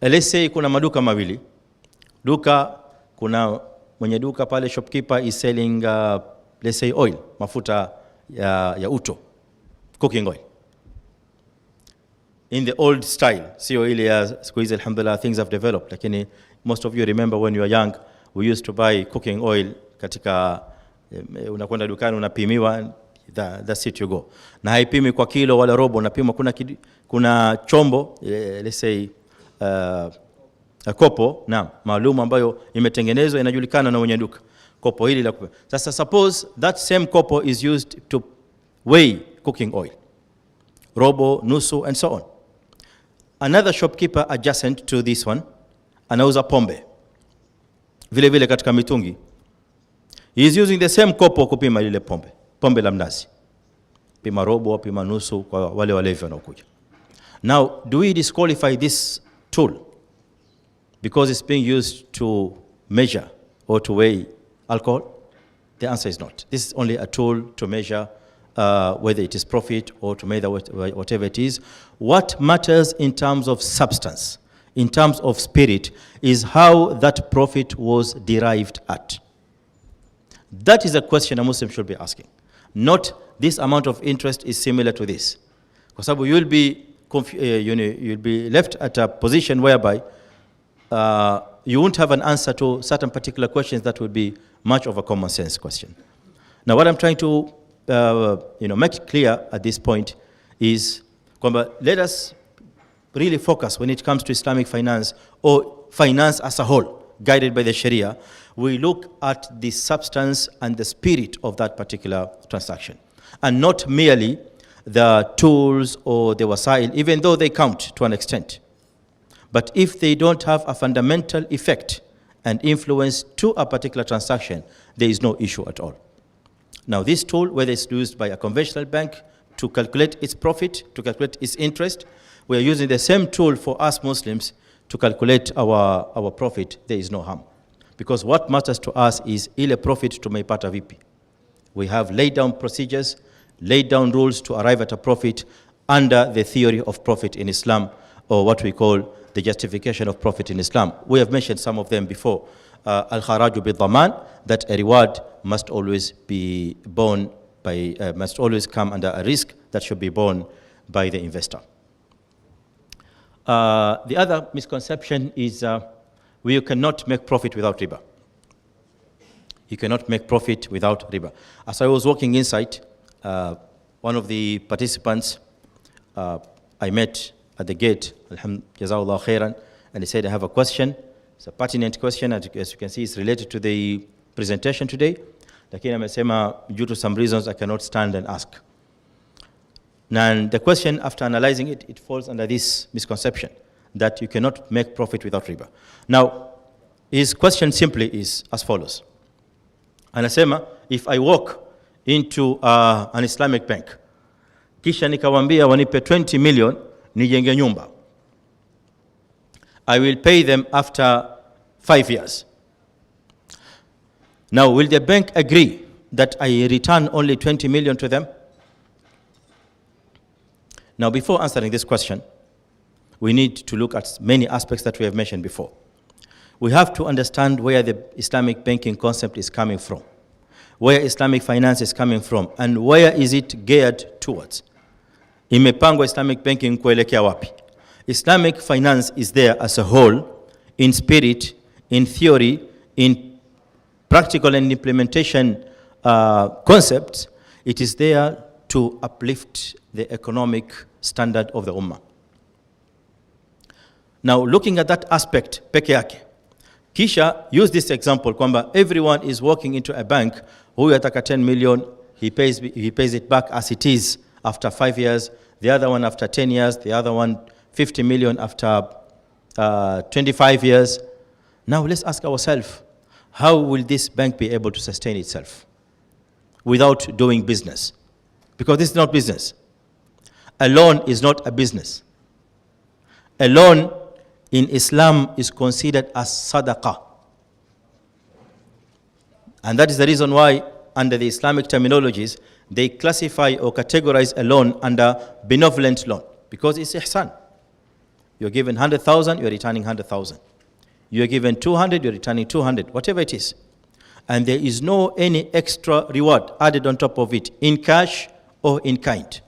Let's say kuna maduka mawili. Duka, kuna mwenye duka pale, shopkeeper is selling, let's say oil, mafuta ya uto, cooking oil. In the old style, sio ile ya siku hizi alhamdulillah things have developed. Lakini most of you remember when you were young, we used to buy cooking oil katika, unakwenda dukani unapimiwa, that's it, you go. Na haipimi kwa kilo wala robo, unapima kuna chombo, let's say kopo na maalum ambayo imetengenezwa inajulikana na mwenye duka. Kopo hili la kupima. Sasa suppose that same kopo is used to weigh cooking oil. Robo, nusu and so on. Another shopkeeper adjacent to this one anauza pombe. Vile vile katika mitungi. He is using the same kopo kupima ile pombe. Pombe la mnazi. Pima robo, pima nusu kwa wale walevi wanaokuja. Now, do we disqualify this tool because it's being used to measure or to weigh alcohol? The answer is not. This is only a tool to measure whether it is profit or to measure whatever it is. What matters in terms of substance, in terms of spirit, is how that profit was derived at. That is a question a Muslim should be asking. Not this amount of interest is similar to this. Because you'll be left at a position whereby you won't have an answer to certain particular questions that would be much of a common sense question. Now, what I'm trying to make it clear at this point is, let us really focus when it comes to Islamic finance or finance as a whole, guided by the Sharia. We look at the substance and the spirit of that particular transaction, and not merely the tools or the wasail, even though they count to an extent. But if they don't have a fundamental effect and influence to a particular transaction, there is no issue at all. Now, this tool, whether it's used by a conventional bank to calculate its profit, to calculate its interest. We are using the same tool for us Muslims to calculate our profit. There is no harm. Because what matters to us is ile profit tumeipata vipi. We have laid down procedures, laid down rules to arrive at a profit under the theory of profit in Islam, or what we call the justification of profit in Islam. We have mentioned some of them before. Al-kharaju bil-dhaman, that a reward must always be borne by, must always come under a risk that should be borne by the investor. The other misconception is you cannot make profit without riba. You cannot make profit without riba. As I was walking inside, one of the participants I met at the gate, Jazakallah khairan, and he said, I have a question. It's a pertinent question, as you can see, it's related to the presentation today. Lakini amesema, due to some reasons, I cannot stand and ask. And the question, after analyzing it, it falls under this misconception that you cannot make profit without riba. Now, his question simply is as follows. Anasema, if I walk into an Islamic bank, kisha nikawambia wanipe 20 million, nijenge nyumba, I will pay them after 5 years. Now, will the bank agree that I return only 20 million to them? Now, before answering this question, we need to look at many aspects that we have mentioned before. We have to understand where the Islamic banking concept is coming from, where Islamic finance is coming from, and where is it geared towards. Imepangwa Islamic banking kuelekea wapi? Islamic finance is there as a whole, in spirit, in theory, in practical and implementation concepts. It is there to uplift the economic standard of the ummah. Now, looking at that aspect peke yake, kisha use this example kwamba everyone is walking into a bank, huyu ataka 10 million, he pays it back as it is after 5 years, the other one after 10 years, the other one 50 million after 25 years. Now let's ask ourselves, how will this bank be able to sustain itself without doing business? Because this is not business. A loan is not a business. A loan in Islam is considered as sadaqah. And that is the reason why, under the Islamic terminologies, they classify or categorize a loan under benevolent loan, because it's ihsan. You're given 100,000, you're returning 100,000. You're given 200, you're returning 200, whatever it is. And there is no any extra reward added on top of it, in cash or in kind.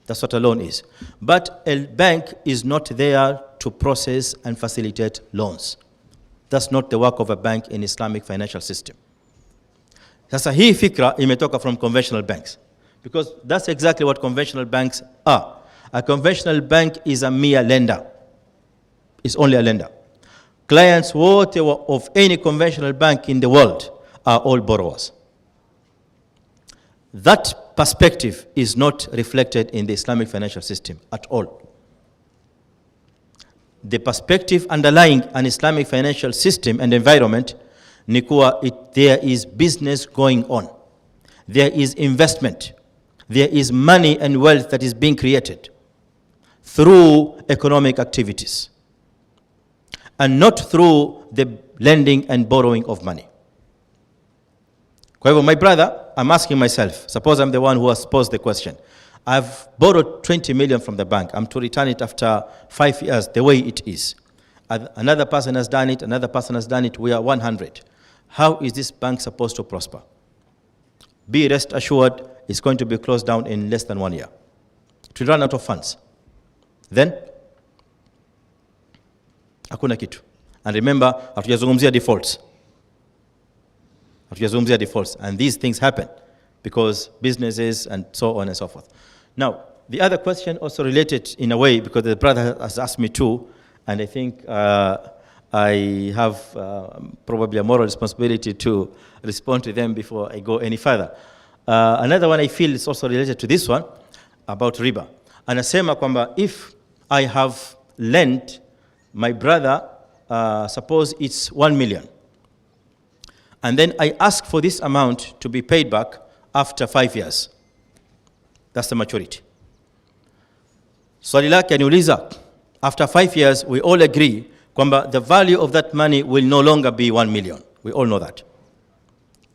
That's what a loan is. But a bank is not there to process and facilitate loans. That's not the work of a bank in Islamic financial system. Sasa hii fikra imetoka from conventional banks, because that's exactly what conventional banks are. A conventional bank is a mere lender. It's only a lender. Clients of any conventional bank in the world are all borrowers. That perspective is not reflected in the Islamic financial system at all. The perspective underlying an Islamic financial system and environment, ni kuwa there is business going on. There is investment. There is money and wealth that is being created through economic activities, and not through the lending and borrowing of money. Kwa hivyo, my brother, I'm asking myself, suppose I'm the one who has posed the question. I've borrowed 20 million from the bank. I'm to return it after 5 years, the way it is. Another person has done it, another person has done it, we are 100. How is this bank supposed to prosper? Be rest assured, it's going to be closed down in less than 1 year. To run out of funds. Then, hakuna kitu. And remember, hatujazungumzia defaults. Hatujazungumzia defaults. And these things happen because businesses and so on and so forth. Now, the other question also related in a way, because the brother has asked me too, and I think I have probably a moral responsibility to respond to them before I go any further. Another one I feel is also related to this one, about riba. Anasema kwamba if I have lent my brother, suppose it's 1 million, and then I ask for this amount to be paid back after 5 years. That's the maturity. Swali lake aniuliza, after 5 years we all agree kwamba the value of that money will no longer be 1 million. We all know that.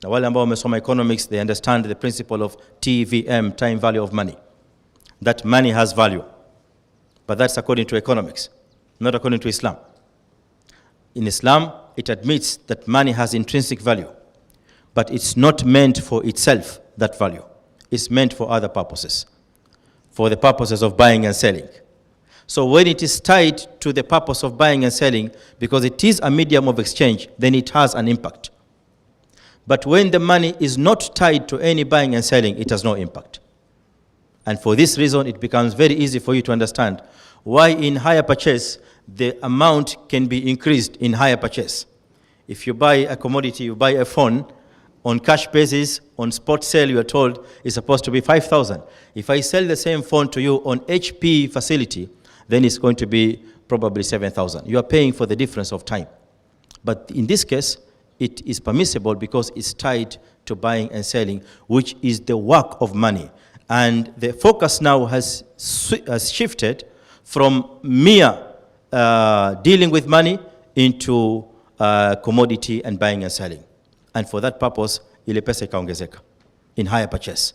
Na wale ambao wamesoma economics, they understand the principle of TVM, time value of money. That money has value. But that's according to economics, not according to Islam. In Islam, it admits that money has intrinsic value, but it's not meant for itself, that value. It's meant for other purposes, for the purposes of buying and selling. So when it is tied to the purpose of buying and selling, because it is a medium of exchange, then it has an impact. But when the money is not tied to any buying and selling, it has no impact. And for this reason, it becomes very easy for you to understand why in hire purchase, the amount can be increased in hire purchase. If you buy a commodity, you buy a phone, on cash basis, on spot sale, you are told it's supposed to be 5,000. If I sell the same phone to you on HP facility, then it's going to be probably 7,000. You are paying for the difference of time. But in this case, it is permissible because it's tied to buying and selling, which is the work of money. And the focus now has shifted from mere dealing with money into commodity and buying and selling. And for that purpose, ile pesa ikaongezeka in hire purchase.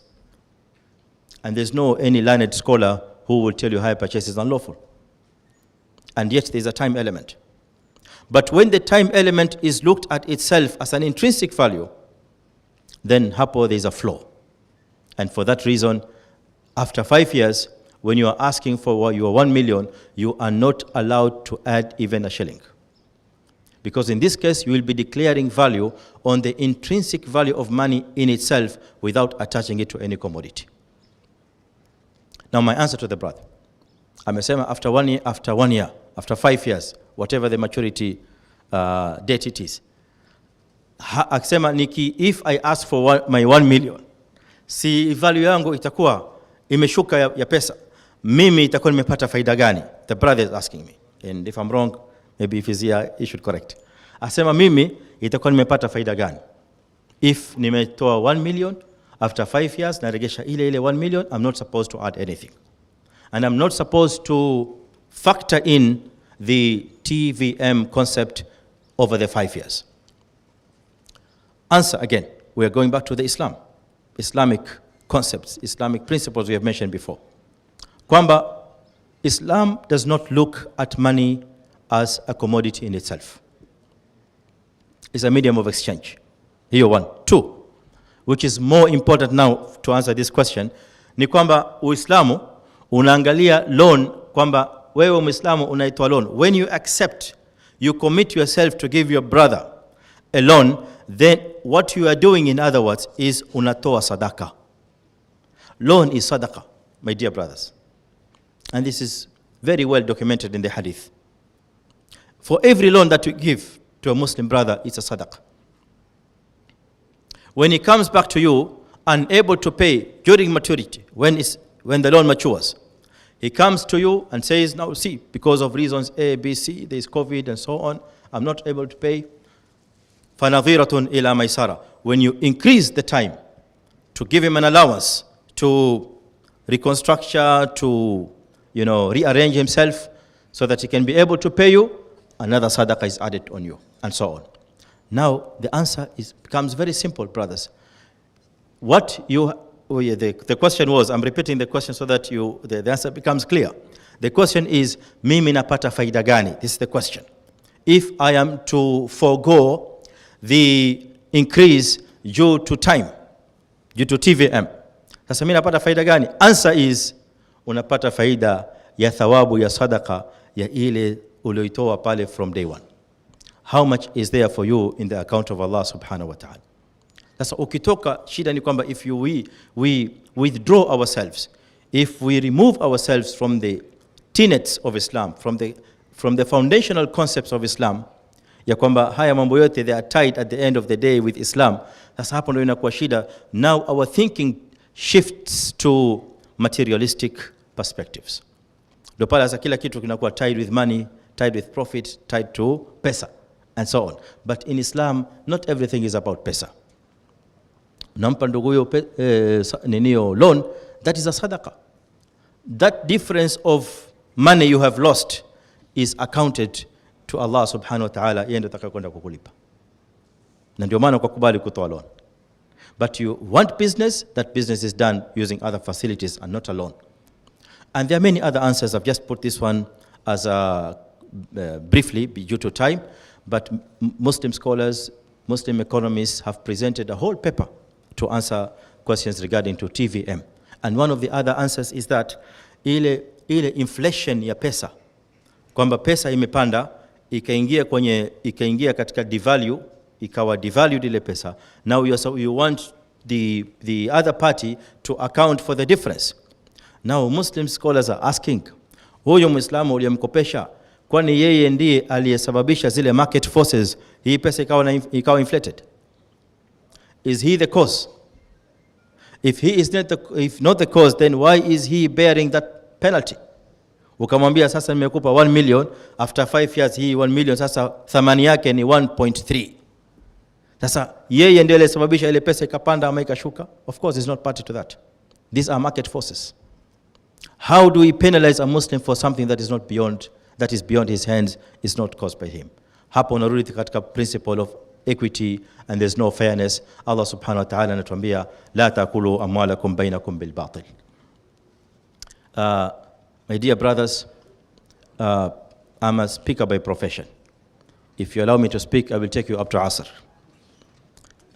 And there's no any learned scholar who will tell you hire purchase is unlawful. And yet there's a time element. But when the time element is looked at itself as an intrinsic value, then hapo there's a flaw. And for that reason, after 5 years, when you are asking for your 1 million, you are not allowed to add even a shilling. Because in this case, you will be declaring value on the intrinsic value of money in itself without attaching it to any commodity. Now my answer to the brother. Amesema after 1 year, after 5 years, whatever the maturity date it is. Akisema if I ask for my 1 million, si value yangu itakuwa imeshuka ya pesa, mimi itakuwa nimepata faida gani? The brother is asking me. And if I'm wrong, maybe if he's here, he should correct. Asema mimi itakuwa nimepata faida gani? If nimetoa 1 million, after 5 years, naregesha ile 1 million, I'm not supposed to add anything. And I'm not supposed to factor in the TVM concept over the 5 years. Answer again, we are going back to the Islamic concepts, Islamic principles we have mentioned before. Kwamba Islam does not look at money as a commodity in itself. It's a medium of exchange. Here one. 2, which is more important now to answer this question, ni kwamba Uislamu unaangalia loan kwamba wewe Muislamu unaitwa loan. When you accept, you commit yourself to give your brother a loan, then what you are doing, in other words, is unatoa sadaka. Loan is sadaqah, my dear brothers. And this is very well documented in the hadith. For every loan that you give to a Muslim brother, it's a sadaqah. When he comes back to you, unable to pay during maturity, when the loan matures, he comes to you and says, now see, because of reasons A, B, C, there is COVID and so on, I'm not able to pay. فَنَظِيرَةٌ إِلَى مَيْسَرَةٌ. When you increase the time to give him an allowance, to reconstruction, to rearrange himself so that he can be able to pay you, another sadaqah is added on you, and so on. Now the answer becomes very simple, brothers. The question was, I'm repeating the question so that the answer becomes clear. The question is, mimi napata faida gani? This is the question. If I am to forego the increase due to time, due to TVM, sasa mimi napata faida gani? Answer is, unapata faida ya thawabu ya sadaqa ya ile ulioitoa pale from day one. How much is there for you in the account of Allah subhanahu wa ta'ala? Sasa ukitoka, shida ni kwamba if we withdraw ourselves, if we remove ourselves from the tenets of Islam, from the foundational concepts of Islam, ya kwamba haya mambo yote they are tied at the end of the day with Islam, sasa hapo ndio inakuwa shida. Now our thinking shifts to materialistic perspectives. Ndio pale sasa kila kitu kinakuwa tied with money, tied with profit, tied to pesa, and so on. But in Islam, not everything is about pesa. Nampa ndugu huyo loan, that is a sadaqah. That difference of money you have lost is accounted to Allah subhanahu wa ta'ala, yeye ndio atakayekwenda kukulipa. Na ndio maana ukakubali kutoa loan. But you want business, that business is done using other facilities and not a loan. And there are many other answers. I've just put this one as a briefly due to time, but Muslim scholars, Muslim economists have presented a whole paper to answer questions regarding to TVM. And one of the other answers is that ile inflation ya pesa, kwamba pesa imepanda ikaingia katika devalue, ikawa devalued ile pesa. Now you want the other party to account for the difference. Now Muslim scholars are asking, huyo Muislamu uliyemkopesha, kwani yeye ndiye aliyesababisha zile market forces hii pesa ikawa inflated? Is he the cause? If he is not the cause, then why is he bearing that penalty? Ukamwambia sasa nimekupa 1 million, after 5 years hii 1 million sasa thamani yake ni 1.3. Sasa yeye ndiye aliyesababisha ile pesa ikapanda ama ikashuka? Of course he's not party to that. These are market forces. How do we penalize a Muslim for something that is beyond his hands, is not caused by him? Hapo unarudi katika principle of equity, and there's no fairness. Allah subhanahu wa ta'ala anatuambia la taakulu amwalakum bainakum bil batil. My dear brothers, I'm a speaker by profession. If you allow me to speak, I will take you up to Asr.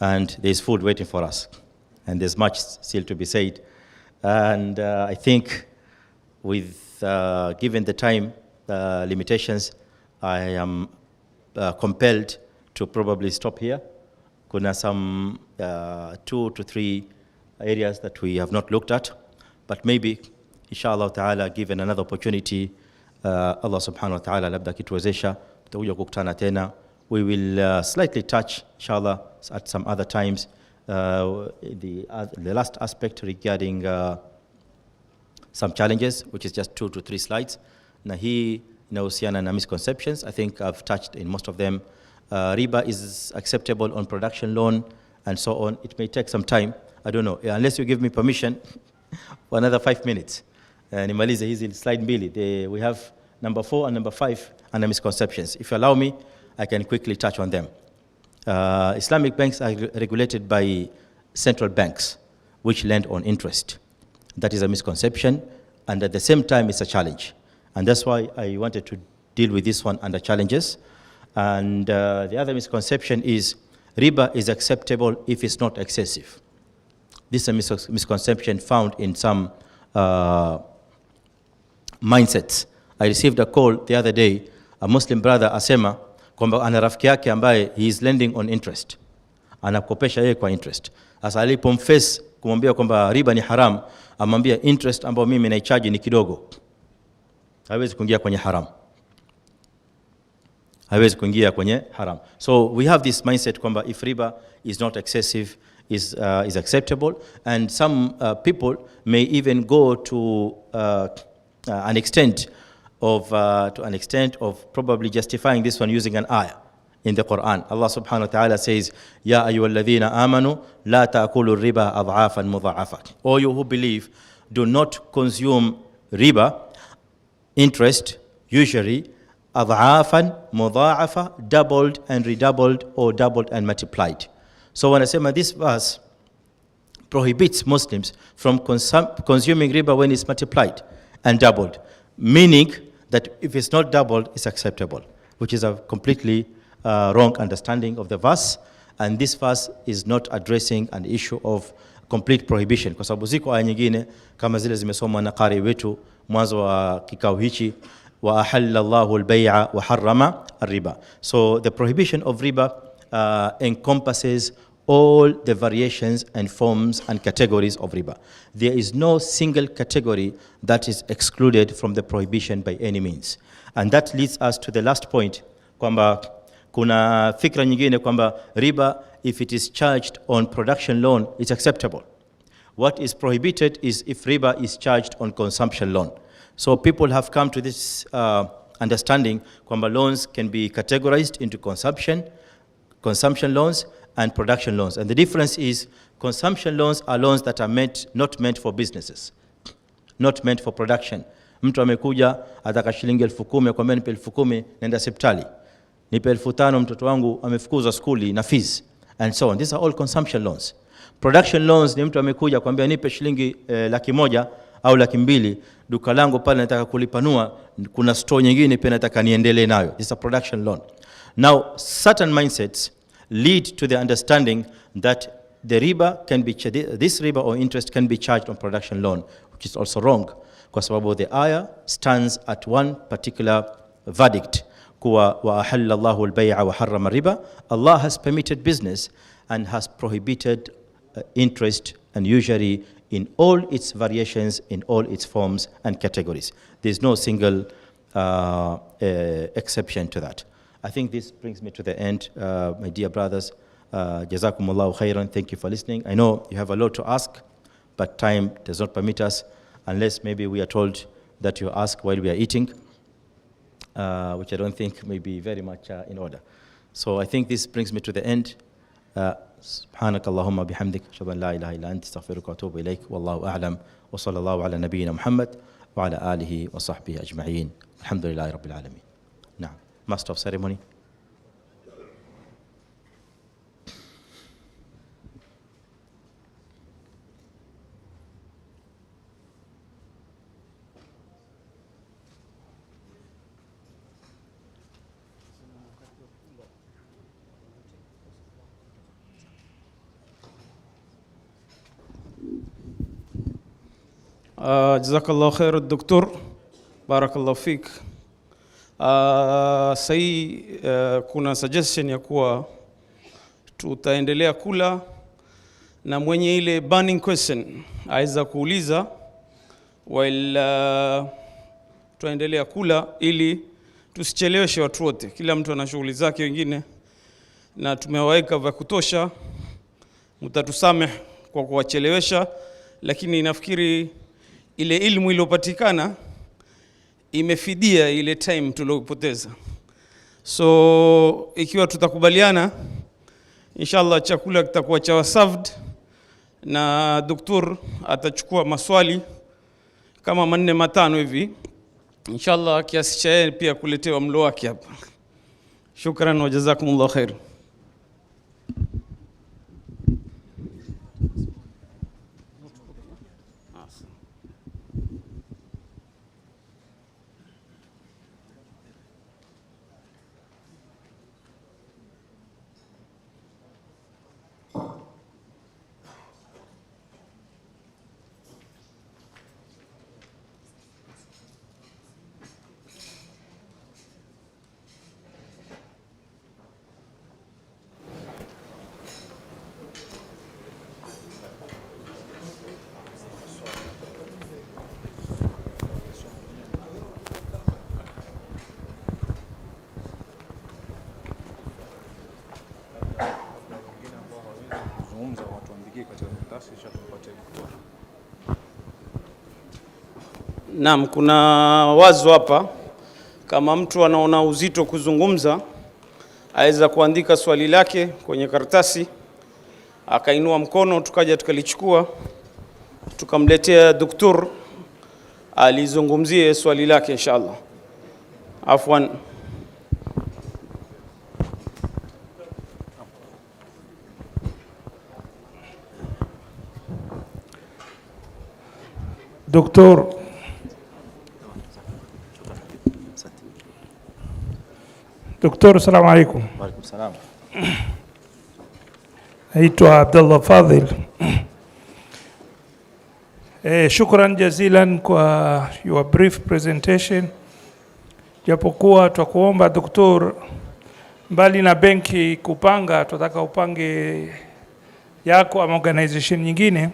And there's food waiting for us. And there's much still to be said. And I think with given the time limitations, I am compelled to probably stop here. Kuna some 2 to 3 areas that we have not looked at, but maybe inshallah ta'ala, given another opportunity, Allah subhanahu wa ta'ala labda kituwezesha, tutakuja kukutana tena. We will slightly touch inshallah at some other times the last aspect regarding some challenges, which is just 2 to 3 slides. Na hii inahusiana na misconceptions. I think I've touched in most of them. Riba is acceptable on production loan and so on. It may take some time. I don't know. Unless you give me permission for another 5 minutes. Nimalize hizi slide mbili. We have number 4 and number 5 under misconceptions. If you allow me, I can quickly touch on them. Islamic banks are regulated by central banks, which lend on interest. That is a misconception, and at the same time, it's a challenge. And that's why I wanted to deal with this one under challenges. And the other misconception is riba is acceptable if it's not excessive. This is a misconception found in some mindsets. I received a call the other day, a Muslim brother asema kwamba ana rafiki yake ambaye he is lending on interest, anakopesha yeye kwa interest. Sasa alipomface kumwambia kwamba riba ni haram, amwambia interest ambayo mimi naichaji ni kidogo, hawezi kuingia kwenye haram. Hawezi kuingia kwenye haram. So we have this mindset kwamba if riba is not excessive, is acceptable, and some people may even go to an extent of probably justifying this one using an ayah in the Quran. Allah subhanahu wa ta'ala says, Ya ayyuhalladhina amanu la ta'kulu riba adhafan mudha'afa. All you who believe, do not consume riba, interest, usually adhafan mudha'afa, doubled and redoubled or doubled and multiplied. So when I say this verse prohibits Muslims from consuming riba when it's multiplied and doubled, meaning that if it's not doubled, it's acceptable, which is a completely wrong understanding of the verse. And this verse is not addressing an issue of complete prohibition, kwa sababu ziko aya nyingine kama zile zimesomwa na qari wetu mwanzo wa kikao hichi, wa ahalla Allahu al-bay'a wa harrama ar-riba. So the prohibition of riba encompasses all the variations and forms and categories of riba. There is no single category that is excluded from the prohibition by any means. And that leads us to the last point, kwamba kuna fikra nyingine kwamba riba, if it is charged on production loan, it's acceptable. What is prohibited is if riba is charged on consumption loan. So people have come to this understanding kwamba loans can be categorized into consumption loans and production loans. And the difference is Consumption loans are loans that are not meant for businesses, not meant for production. Mtu amekuja ataka shilingi 10,000, akwambia nipe 10,000 nenda hospitali, nipe 5,000 mtoto wangu amefukuzwa skuli na fees and so on. These are all consumption loans. Production loans ni mtu amekuja akwambia nipe shilingi 100,000 au 200,000, duka langu pale nataka kulipanua, kuna store nyingine pia nataka niendelee nayo. This is a production loan. Now certain mindsets lead to the understanding that the riba can be this riba or interest can be charged on production loan, which is also wrong, kwa sababu the ayah stands at one particular verdict, kuwa wa ahalla Allahu al-bay'a wa harrama riba. Allah has permitted business and has prohibited interest and usury in all its variations, in all its forms and categories. There's no single exception to that. I think this brings me to the end, my dear brothers. Jazakumullahu khairan. Thank you for listening. I know you have a lot to ask, but time does not permit us, unless maybe we are told that you ask while we are eating, which I don't think may be very much in order. So I think this brings me to the end. سبحانك اللهم بحمدك أشهد أن لا إله إلا أنت أستغفرك وأتوب إليك والله أعلم وصلى الله على نبينا محمد وعلى آله وصحبه أجمعين الحمد لله رب العالمين. نعم. Master of ceremony. Jazakallahu khair Dr. Barakallahu fik. Kuna suggestion ya kuwa tutaendelea kula na mwenye ile burning question aweza kuuliza while tuendelea kula, ili tusicheleweshe watu wote. Kila mtu ana shughuli zake wengine, na tumewaweka vya kutosha. Mtatusameh kwa kuwachelewesha, lakini nafikiri ile ilmu iliyopatikana imefidia ile time tuliyopoteza. So ikiwa tutakubaliana, inshallah chakula kitakuwa cha served na doktor atachukua maswali kama 4-5 hivi, inshallah kiasi cha yeye pia kuletewa mlo wake hapa. Shukran wa jazakumullahu khair. Naam, kuna wazo hapa. Kama mtu anaona uzito kuzungumza, aweza kuandika swali lake kwenye karatasi, akainua mkono, tukaja tukalichukua, tukamletea doktor alizungumzie swali lake inshallah. Afwan. Doktor, salamu alaikum. Wa alaikum salam. Naitwa Abdullah Fadhil. Shukran jazilan kwa your brief presentation. Japokuwa twakuomba doktor, mbali na benki kupanga, tunataka upange yako ama organization nyingine,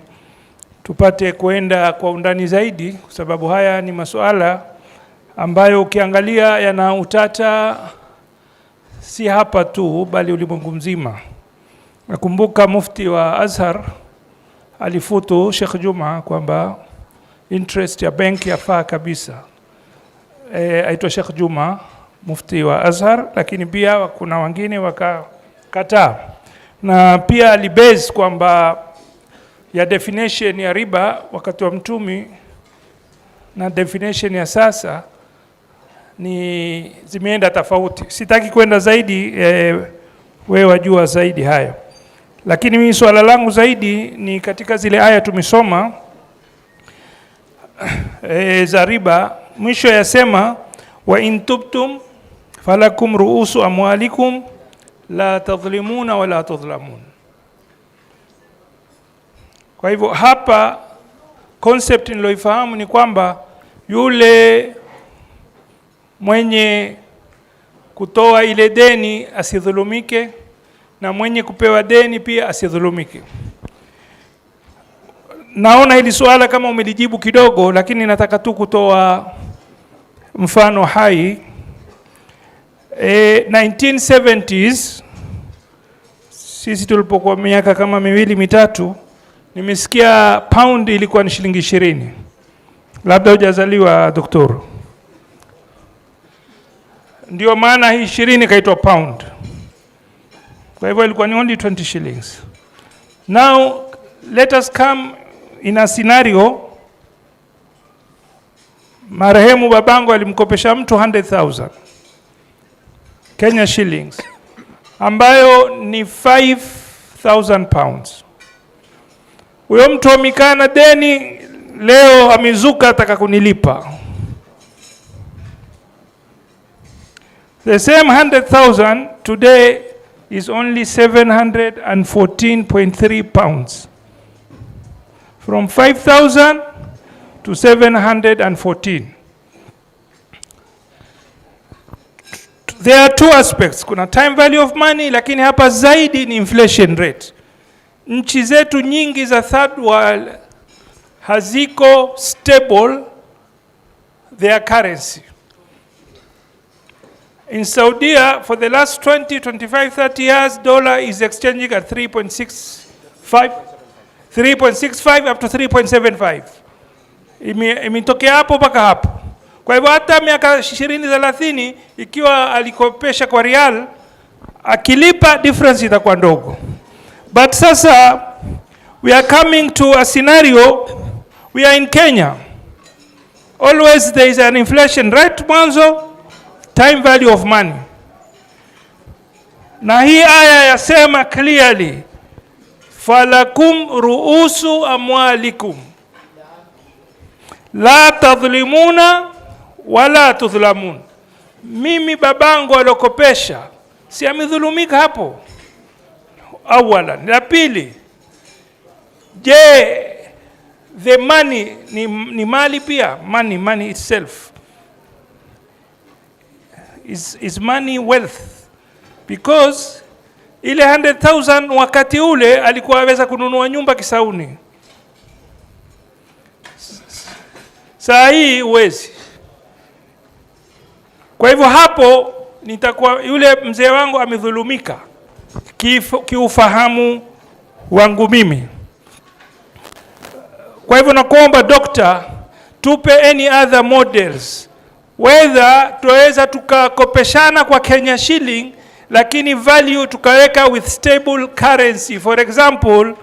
tupate kuenda kwa undani zaidi, kwa sababu haya ni masuala ambayo ukiangalia yana utata si hapa tu bali ulimwengu mzima. Nakumbuka mufti wa Azhar alifutu Sheikh Juma kwamba interest ya benki yafaa kabisa. Aitwa Sheikh Juma, mufti wa Azhar, lakini pia kuna wengine wakakataa. Na pia alibase kwamba ya definition ya riba wakati wa Mtume na definition ya sasa ni zimeenda tofauti. Sitaki kwenda zaidi, wewe wajua zaidi hayo. Lakini mimi swala langu zaidi ni katika zile aya tumesoma za riba, mwisho yasema wa in tubtum falakum ruusu amwalikum la tadhlimuna wala tudhlamun. Kwa hivyo hapa concept niloifahamu ni kwamba yule mwenye kutoa ile deni asidhulumike na mwenye kupewa deni pia asidhulumike. Naona hili swala kama umelijibu kidogo, lakini nataka tu kutoa mfano hai. 1970s sisi tulipokuwa miaka kama 2-3, nimesikia pound ilikuwa ni shilingi 20. Labda hujazaliwa daktari. Ndio maana hii 20 kaitwa pound. Kwa hivyo ilikuwa ni only 20 shillings. Now let us come in a scenario. Marehemu babangu alimkopesha mtu 100,000 Kenya shillings, ambayo ni 5,000 pounds. Huyo mtu amekana deni, leo amezuka ataka kunilipa. The same 100,000 today is only 714.3 pounds. From 5,000 to 714. There are two aspects. Kuna time value of money, lakini hapa zaidi ni inflation rate. Nchi zetu nyingi za third world haziko stable their currency. In Saudi, for the last 20, 25, 30 years, dollar is exchanging at 3.65 up to 3.75. Imetokea hapo mpaka hapo. Kwa hivyo hata miaka 20-30 ikiwa alikopesha kwa rial, akilipa difference itakuwa ndogo. But sasa we are coming to a scenario, we are in Kenya. Always there is an inflation rate mwanzo, time value of money. Na hii aya yasema clearly, falakum ruusu amwalikum la tadhlimuna wala tudhlamun. Mimi babangu alokopesha, si amedhulumika hapo? Awala. La pili, je, the money ni mali pia? Money itself. Is money wealth? Because ile 100,000 wakati ule alikuwa aweza kununua nyumba Kisauni. Saa hii uwezi. Kwa hivyo hapo nitakuwa yule mzee wangu amedhulumika kiufahamu wangu mimi. Kwa hivyo nakuomba doctor, tupe any other models, whether tuweza tukakopeshana kwa Kenya shilling lakini value tukaweka with stable currency. For example,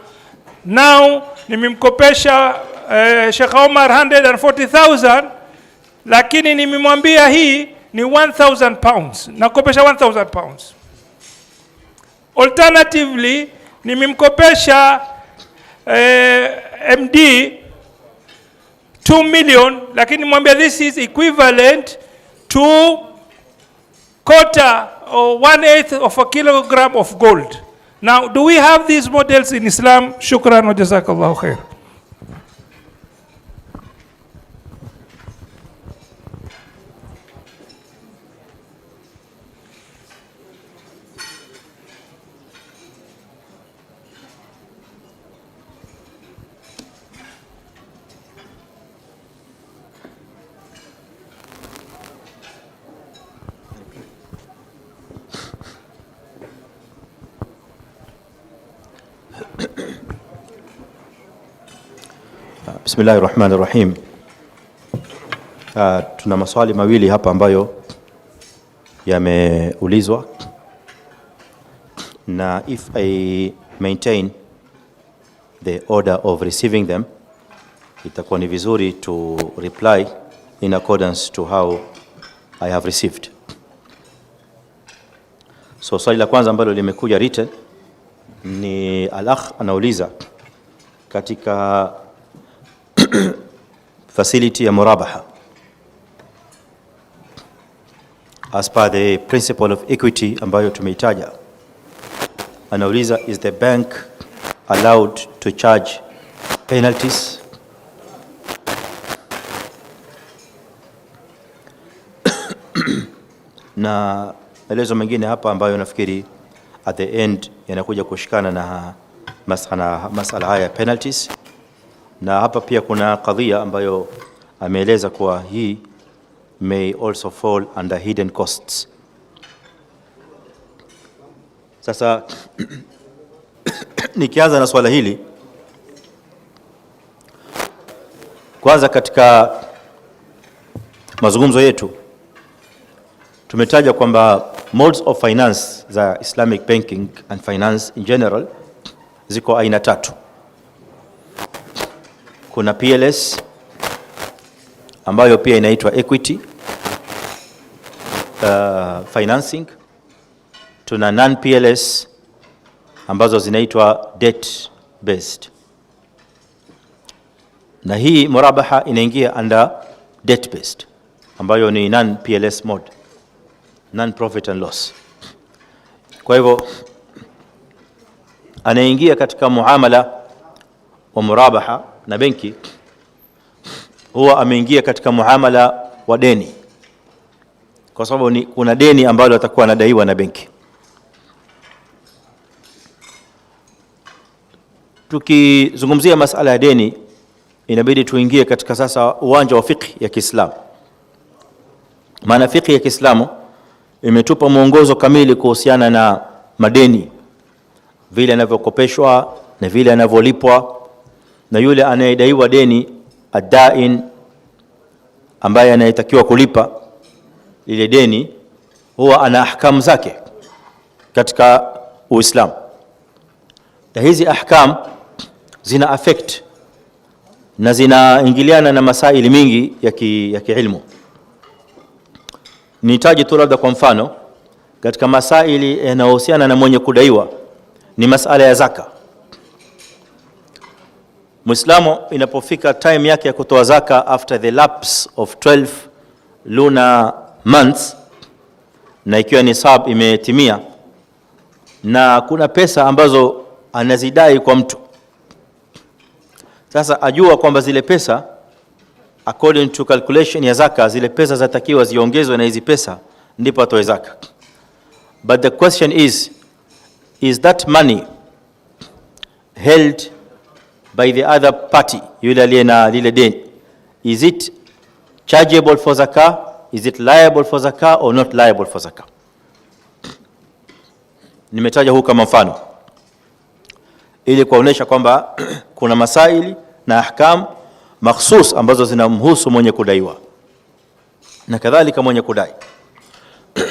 now nimemkopesha Sheikh Omar 140,000, lakini nimemwambia hii ni 1,000 pounds, nakopesha 1,000 pounds. Alternatively, nimemkopesha MD 2 million, lakini nimwambia this is equivalent to quarter or 1/8 of a kilogram of gold. Now, do we have these models in Islam? Shukran wa jazakallahu khair. Bismillahirrahmanirrahim. Tuna maswali mawili hapa ambayo yameulizwa, na if I maintain the order of receiving them, itakuwa ni vizuri to reply in accordance to how I have received. So swali la kwanza ambalo limekuja written ni al-akh anauliza katika facility ya murabaha, as per the principle of equity ambayo tumeitaja, anauliza is the bank allowed to charge penalties na maelezo mengine hapa ambayo nafikiri at the end yanakuja kushikana na masala haya penalties. Na hapa pia kuna kadhia ambayo ameeleza kuwa hii may also fall under hidden costs. Sasa nikianza na swala hili, kwanza katika mazungumzo yetu tumetaja kwamba modes of finance za Islamic banking and finance in general ziko aina tatu. Kuna PLS ambayo pia inaitwa equity financing. Tuna non-PLS ambazo zinaitwa debt based, na hii murabaha inaingia under debt based ambayo ni non-PLS mode, non profit and loss. Kwa hivyo anaingia katika muamala wa murabaha na benki huwa ameingia katika muamala wa deni, kwa sababu kuna deni ambalo atakuwa anadaiwa na benki. Tukizungumzia masala ya deni, inabidi tuingie katika sasa uwanja wa fiqh ya Kiislamu. Maana fiqh ya Kiislamu imetupa mwongozo kamili kuhusiana na madeni, vile yanavyokopeshwa na vile yanavyolipwa, na yule anayedaiwa deni adain, ambaye anayetakiwa kulipa ile deni, huwa ana ahkamu zake katika Uislamu. Na hizi ahkam zina affect na zinaingiliana na masaili mingi ya kiilmu. Nitaji tu labda kwa mfano katika masaili yanayohusiana na mwenye kudaiwa ni masala ya zaka. Muislamu inapofika time yake ya kutoa zaka after the lapse of 12 lunar months, na ikiwa nisab imetimia na kuna pesa ambazo anazidai kwa mtu, sasa ajua kwamba zile pesa according to calculation ya zaka, zile pesa zatakiwa ziongezwe na hizi pesa ndipo atoe zaka. But the question is that money held by the other party, yule aliye na lile deni, is it chargeable for zakah? Is it liable for zakah or not liable for zakah? Nimetaja huu kama mfano ili kuonesha kwamba kuna masaili na ahkam makhsus ambazo zinamhusu mwenye kudaiwa na kadhalika mwenye kudai.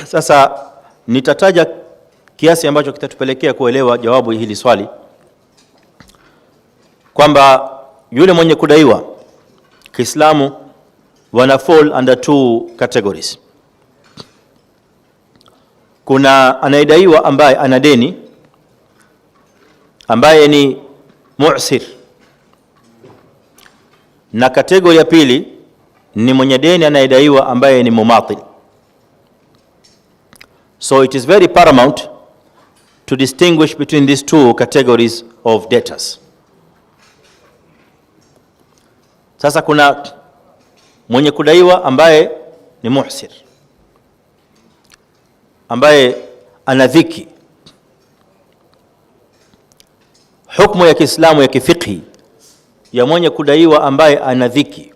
Sasa nitataja kiasi ambacho kitatupelekea kuelewa jawabu hili swali, kwamba yule mwenye kudaiwa Kiislamu wana fall under two categories. Kuna anayedaiwa ambaye ana deni, ambaye ni mu'sir, na kategori ya pili ni mwenye deni anayedaiwa ambaye ni mumatil. So it is very paramount to distinguish between these two categories of debtors. Sasa kuna mwenye kudaiwa ambaye ni muhsir, ambaye ana dhiki. Hukumu ya Kiislamu ya kifiqhi ya mwenye kudaiwa ambaye ana dhiki,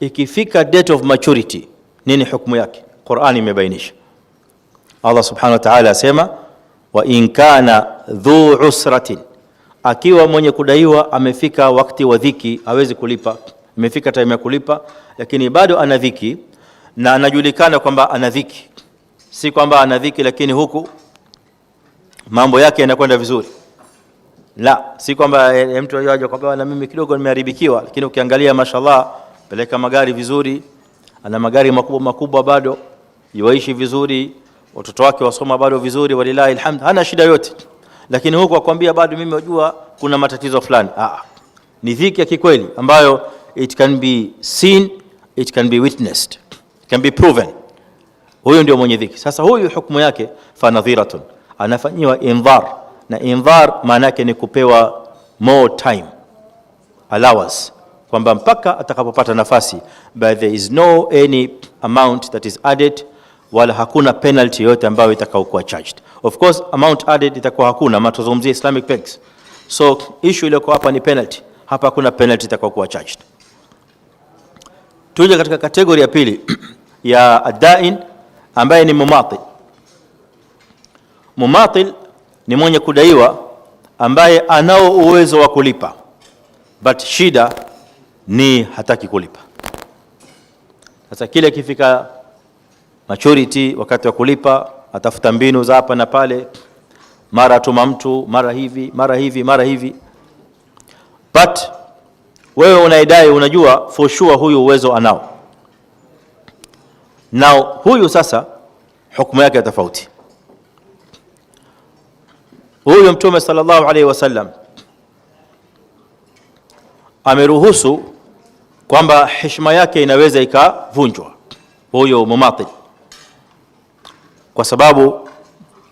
ikifika date of maturity, nini hukumu yake? Qur'ani imebainisha. Allah subhanahu wa ta'ala asema, wa in kana dhu usratin, akiwa mwenye kudaiwa amefika wakati wa dhiki, hawezi kulipa, imefika time ya kulipa, lakini bado ana dhiki na anajulikana kwamba ana dhiki, si kwamba ana dhiki lakini huku mambo yake yanakwenda vizuri, La, si kwamba mtu aje kwamba na mimi kidogo nimeharibikiwa, lakini ukiangalia mashallah peleka magari vizuri, ana magari makubwa makubwa bado, yuishi vizuri, watoto wake wasoma bado vizuri, walilahi alhamd, hana shida yote. Lakini huko akwambia bado mimi najua kuna matatizo fulani. Ni dhiki ya kikweli ambayo it can be seen, it can be witnessed, it can be proven. Huyo ndio mwenye dhiki. Sasa huyu hukumu yake fanadhiratun, anafanyiwa indhar, na indhar maana yake ni kupewa more time allowance, kwamba mpaka atakapopata nafasi, but there is no any amount that is added, wala hakuna penalty yote ambayo itakayokuwa charged. Of course amount added itakuwa hakuna, ama tuzungumzie Islamic banks. So issue ile kwa hapa ni penalty, hapa hakuna penalty itakayokuwa charged. Tuje katika kategoria ya pili ya adain ambaye ni mumatil. Mumatil ni mwenye kudaiwa ambaye anao uwezo wa kulipa, but shida ni hataki kulipa. Sasa kile kifika maturity, wakati wa kulipa, atafuta mbinu za hapa na pale, mara tuma mtu, mara hivi, mara hivi, mara hivi. But wewe unaidai, unajua for sure huyu uwezo anao. Now huyu sasa hukumu yake tofauti. Huyu Mtume sallallahu alaihi wasallam ameruhusu kwamba heshima yake inaweza ikavunjwa huyo mumatil, kwa sababu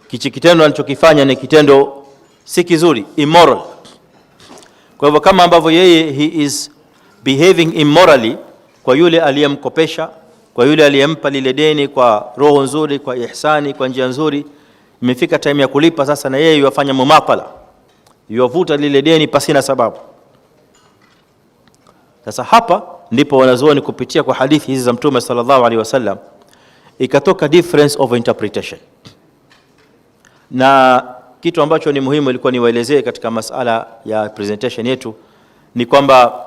kitendo anachokifanya ni kitendo si kizuri, immoral. Kwa hivyo kama ambavyo yeye he is behaving immorally kwa yule aliyemkopesha, kwa yule aliyempa lile deni kwa roho nzuri, kwa ihsani, kwa njia nzuri, imefika time ya kulipa sasa, na yeye yafanya mumatala, yavuta lile deni pasina sababu. Sasa hapa ndipo wanazuoni kupitia kwa hadithi hizi za Mtume sallallahu alaihi wasallam ikatoka difference of interpretation. Na kitu ambacho ni muhimu ilikuwa niwaelezee katika masala ya presentation yetu ni kwamba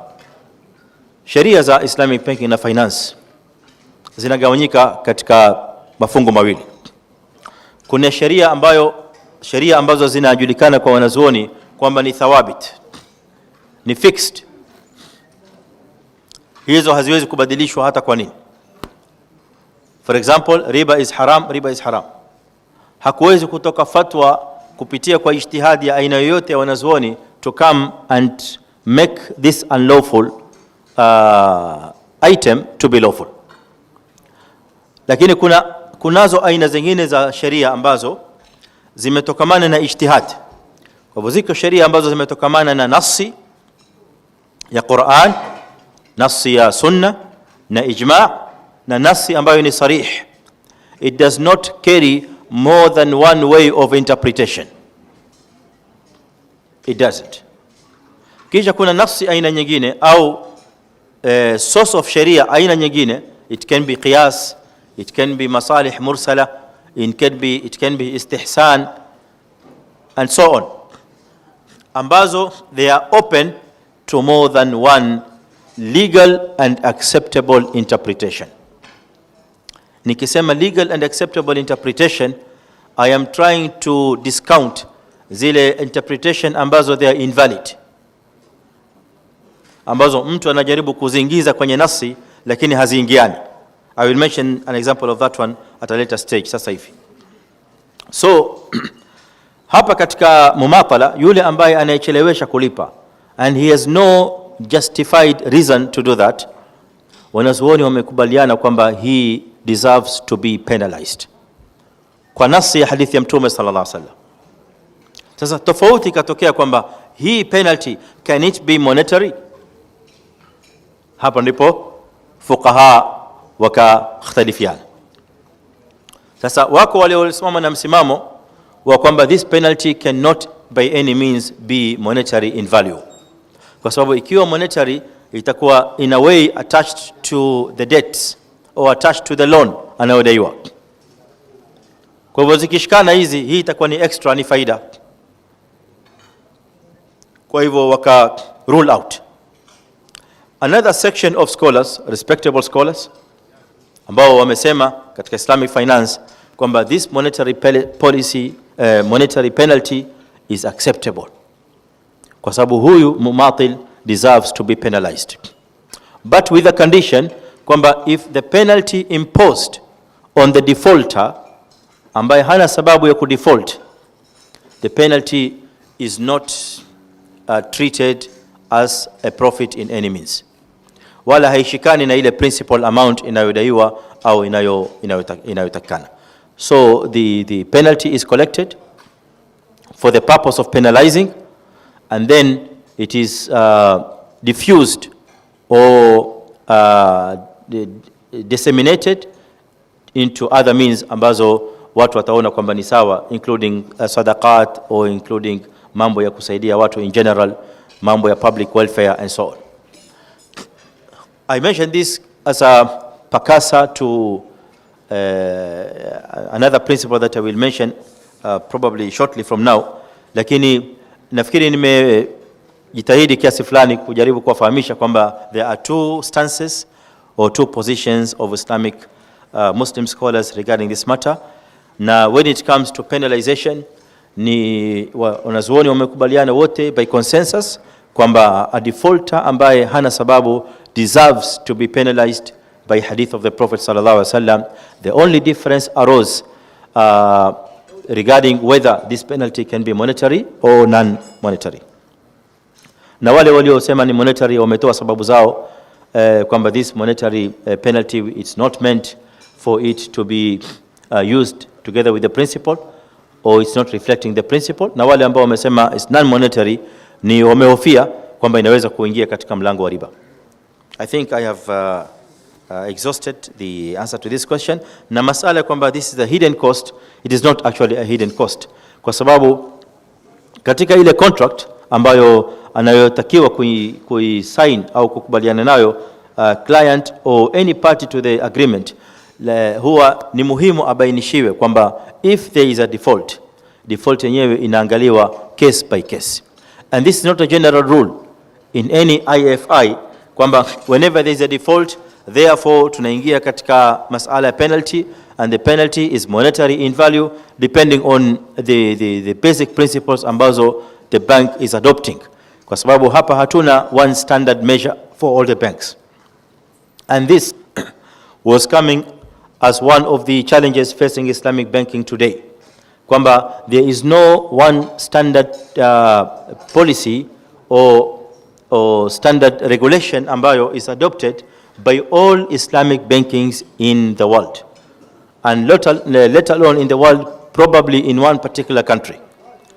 sheria za Islamic banking na finance zinagawanyika katika mafungu mawili. Kuna sheria ambazo zinajulikana kwa wanazuoni kwamba ni thawabit, ni fixed. Hizo haziwezi kubadilishwa hata kwa nini. For example, riba is haram, riba is haram. Hakuwezi kutoka fatwa kupitia kwa ijtihadi ya aina yoyote ya wanazuoni to come and make this unlawful item to be lawful. Lakini kunazo aina zingine za sheria ambazo zimetokamana na ijtihad. Kwa hivyo ziko sheria ambazo zimetokamana na nasi ya Qur'an, nasi ya sunna na ijma', na nasi ambayo ni sarih. It does not carry more than one way of interpretation. It doesn't. Kisha kuna nasi aina nyingine au source of sharia aina nyingine. It can be qiyas, it can be masalih mursala, it can be istihsan and so on, ambazo they are open to more than one legal and acceptable interpretation. Nikisema legal and acceptable interpretation, I am trying to discount zile interpretation ambazo they are invalid, ambazo mtu anajaribu kuziingiza kwenye nasi lakini haziingiani. I will mention an example of that one at a later stage sasa hivi. So hapa katika mumatala, yule ambaye anayechelewesha kulipa and he has no justified reason to do that, wanazuoni wamekubaliana kwamba he deserves to be penalized kwa nasi ya hadithi ya Mtume sallallahu alaihi wasallam. Sasa tofauti ikatokea kwamba hii penalty, can it be monetary? Hapa ndipo fuqaha wakakhtalifiana. Sasa wako wale waliosimama na msimamo wa kwamba this penalty cannot by any means be monetary in value, kwa sababu ikiwa monetary itakuwa in a way attached to the debts or attached to the loan anayodaiwa. Kwa hivyo zikishikana hizi, hii itakuwa ni extra, ni faida. Kwa hivyo waka rule out. Another section of scholars, respectable scholars, ambao wamesema katika Islamic finance kwamba this monetary policy, monetary penalty is acceptable. kwa sababu huyu mumatil deserves to be penalized, but with a condition kwamba if the penalty imposed on the defaulter ambaye hana sababu ya kudefault, the penalty is not treated as a profit in any means, wala haishikani na ile principal amount inayodaiwa au inayotakana. So the penalty is collected for the purpose of penalizing, and then it is diffused or disseminated into other means ambazo watu wataona kwamba ni sawa, including sadaqat or including mambo ya kusaidia watu in general, mambo ya public welfare and so on. I mentioned this as a pakasa to another principle that I will mention probably shortly from now, lakini nafikiri nimejitahidi kiasi fulani kujaribu kuwafahamisha kwamba there are two stances or two positions of Islamic Muslim scholars regarding this matter. Na when it comes to penalization, ni wanazuoni wamekubaliana wote by consensus kwamba a defaulter ambaye hana sababu deserves to be penalized by hadith of the Prophet sallallahu alaihi wasallam. The only difference arose regarding whether this penalty can be monetary or non-monetary. Na wale waliosema ni monetary wametoa sababu zao kwamba this monetary penalty, it's not meant for it to be used together with the principal, or it's not reflecting the principal. Na wale ambao wamesema it's non-monetary ni wamehofia kwamba inaweza kuingia katika mlango wa riba. I think I have exhausted the answer to this question. Na masala kwamba this is a hidden cost, it is not actually a hidden cost, kwa sababu katika ile contract ambayo anayotakiwa kuisign au kukubaliana nayo client or any party to the agreement, huwa ni muhimu abainishiwe kwamba if there is a default yenyewe inaangaliwa case by case, and this is not a general rule in any IFI kwamba whenever there is a default, therefore tunaingia katika masala ya penalty, and the penalty is monetary in value depending on the basic principles ambazo the bank is adopting, kwa sababu hapa hatuna one standard measure for all the banks. And this was coming as one of the challenges facing Islamic banking today, kwamba there is no one standard policy or standard regulation ambayo is adopted by all Islamic bankings in the world, and let alone in the world, probably in one particular country.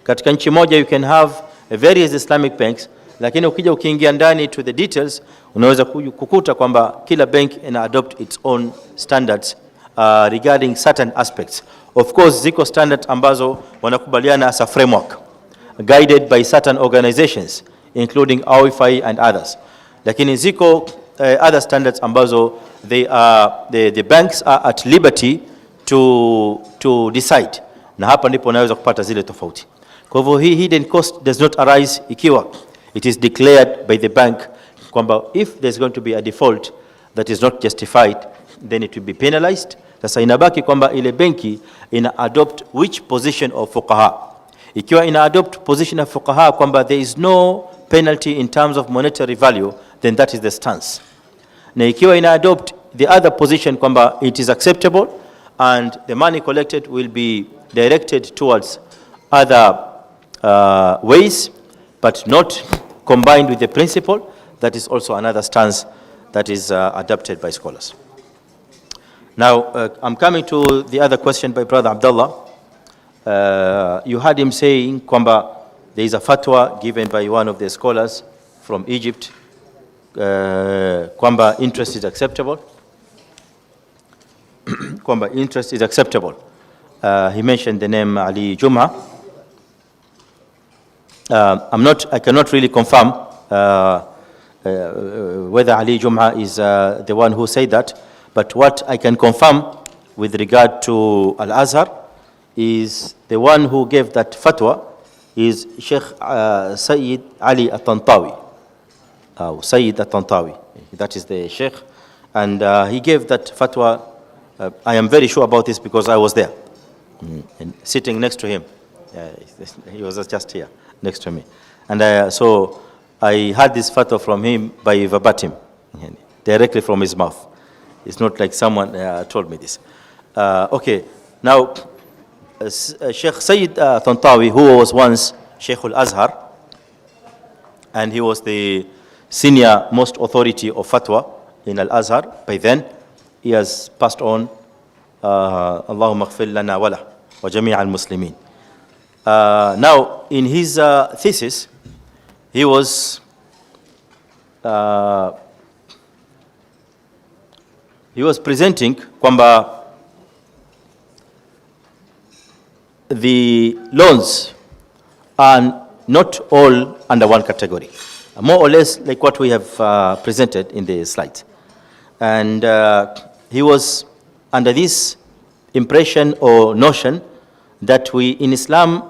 Katika nchi moja you can have various Islamic banks, lakini ukija ukiingia ndani to the details unaweza kukuta kwamba kila bank ina adopt its own standards regarding certain aspects. Of course ziko standards ambazo wanakubaliana as a framework guided by certain organizations including OIFI and others, lakini ziko other standards ambazo the banks are at liberty to decide, na hapa ndipo unaweza kupata zile tofauti. Kwa hivyo hii hidden cost does not arise ikiwa it is declared by the bank kwamba if there's going to be a default that is not justified, then it will be penalized. Sasa inabaki kwamba ile benki ina adopt which position of fuqaha. Ikiwa ina adopt position of fuqaha kwamba there is no penalty in terms of monetary value, then that is the stance. Na ikiwa ina adopt the other position kwamba it is acceptable and the money collected will be directed towards other ways but not combined with the principle, that is also another stance that is adopted by scholars. Now I'm coming to the other question by Brother Abdullah. You heard him saying kwamba there is a fatwa given by one of the scholars from Egypt kwamba interest is acceptable. Kwamba interest is acceptable. He mentioned the name Ali Jum'a. I cannot really confirm whether Ali Jum'a is the one who said that, but what I can confirm with regard to Al-Azhar is the one who gave that fatwa is Sheikh Sayyid Ali At-Tantawi. Sayyid At-Tantawi, that is the Sheikh, and he gave that fatwa. I am very sure about this because I was there, and sitting next to him. He was just here next to me, And so I had this fatwa from him by verbatim, directly from his mouth. It's not like someone told me this. Okay, now Sheikh Sayyid Tantawi, who was once Sheikh al-Azhar, and he was the senior most authority of fatwa in al-Azhar by then, he has passed on. Allahumma ighfir lana wa lahu wa jami' al-muslimin. Now, in his thesis, he was presenting kwamba the loans are not all under one category, more or less like what we have presented in the slides. And he was under this impression or notion that we in Islam,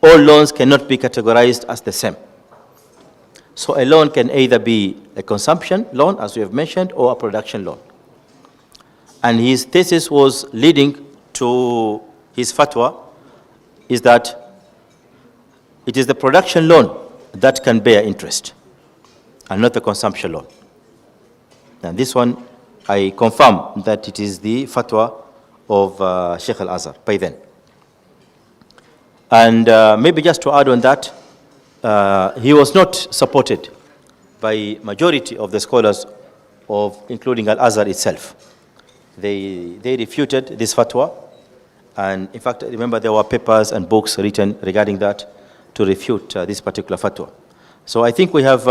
all loans cannot be categorized as the same. So a loan can either be a consumption loan, as we have mentioned, or a production loan. And his thesis was leading to his fatwa is that it is the production loan that can bear interest and not the consumption loan. And this one, I confirm that it is the fatwa of Sheikh al-Azhar by then. And maybe just to add on that, he was not supported by majority of the scholars of including al-Azhar itself. They refuted this fatwa, and in fact, remember there were papers and books written regarding that to refute this particular fatwa. So I think we have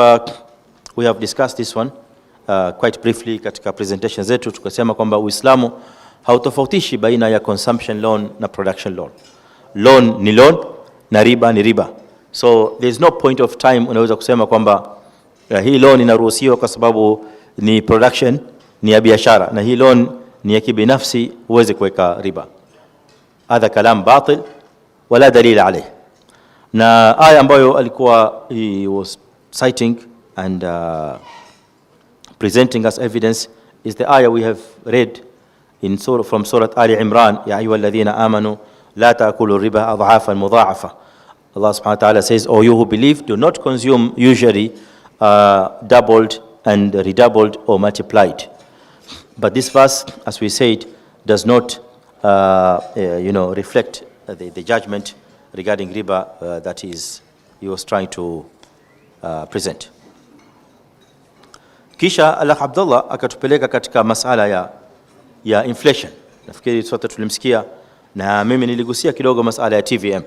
discussed this one quite briefly katika presentation zetu, tukasema kwamba Uislamu hautofautishi baina ya consumption loan na production loan. Loan ni loan na riba ni riba. So there's no point of time unaweza kusema kwamba hii loan inaruhusiwa kwa sababu ni production, ni ya biashara, na hii loan ni ya kibinafsi, huwezi kuweka riba. Hadha kalam batil wala dalila alayh. Na aya ambayo alikuwa he was citing and presenting as evidence is the ayah we have read in from Surah Ali Imran, Ya ayyuhalladhina amanu la ta'kulu riba adhafan mudha'afa. Allah subhanahu wa ta'ala says, "O you who believe, do not consume usury doubled and redoubled or multiplied." But this verse, as we said, does not reflect the judgment regarding riba that he was trying to present. Kisha Allah Abdullah akatupeleka katika masala ya inflation. Nafikiri sote tulimsikia, na mimi niligusia kidogo masala ya TVM.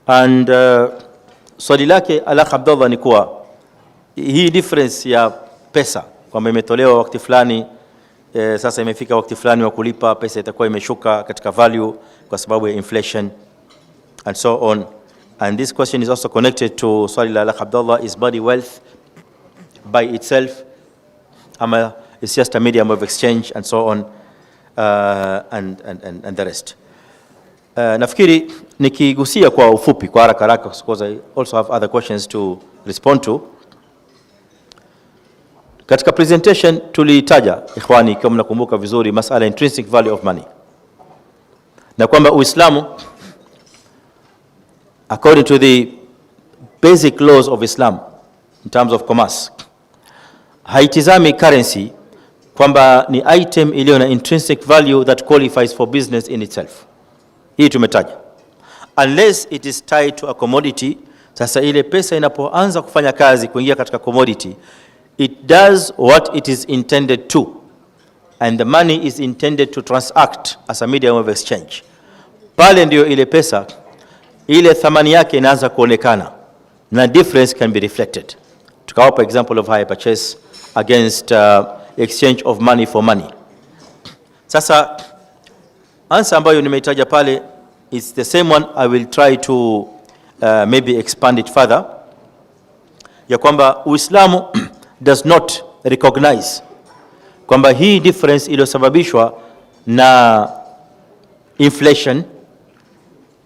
And swali lake Allah Abdullah ni kuwa hii difference ya pesa kwamba imetolewa wakati fulani, sasa imefika wakati fulani wa kulipa, pesa itakuwa imeshuka katika value kwa sababu ya inflation and so on. And this question is also connected to swali la Abdullah, is body wealth by itself ama it's just a medium of exchange and so on, and the rest. Nafikiri nikigusia kwa ufupi kwa haraka haraka, because I also have other questions to respond to. Katika presentation tulitaja, ikhwani, kama mnakumbuka vizuri, masala intrinsic value of money, na kwamba Uislamu, according to the basic laws of Islam in terms of commerce, haitizami currency kwamba ni item iliyo na intrinsic value that qualifies for business in itself. Hii tumetaja, unless it is tied to a commodity. Sasa ile pesa inapoanza kufanya kazi kuingia katika commodity, it does what it is intended to, and the money is intended to transact as a medium of exchange. Pale ndio ile pesa, ile thamani yake inaanza kuonekana na difference can be reflected. Tukawapa example of hire purchase against exchange of money for money. Sasa answer ambayo nimeitaja pale is the same one. I will try to maybe expand it further, ya kwamba Uislamu does not recognize kwamba hii difference iliyosababishwa na inflation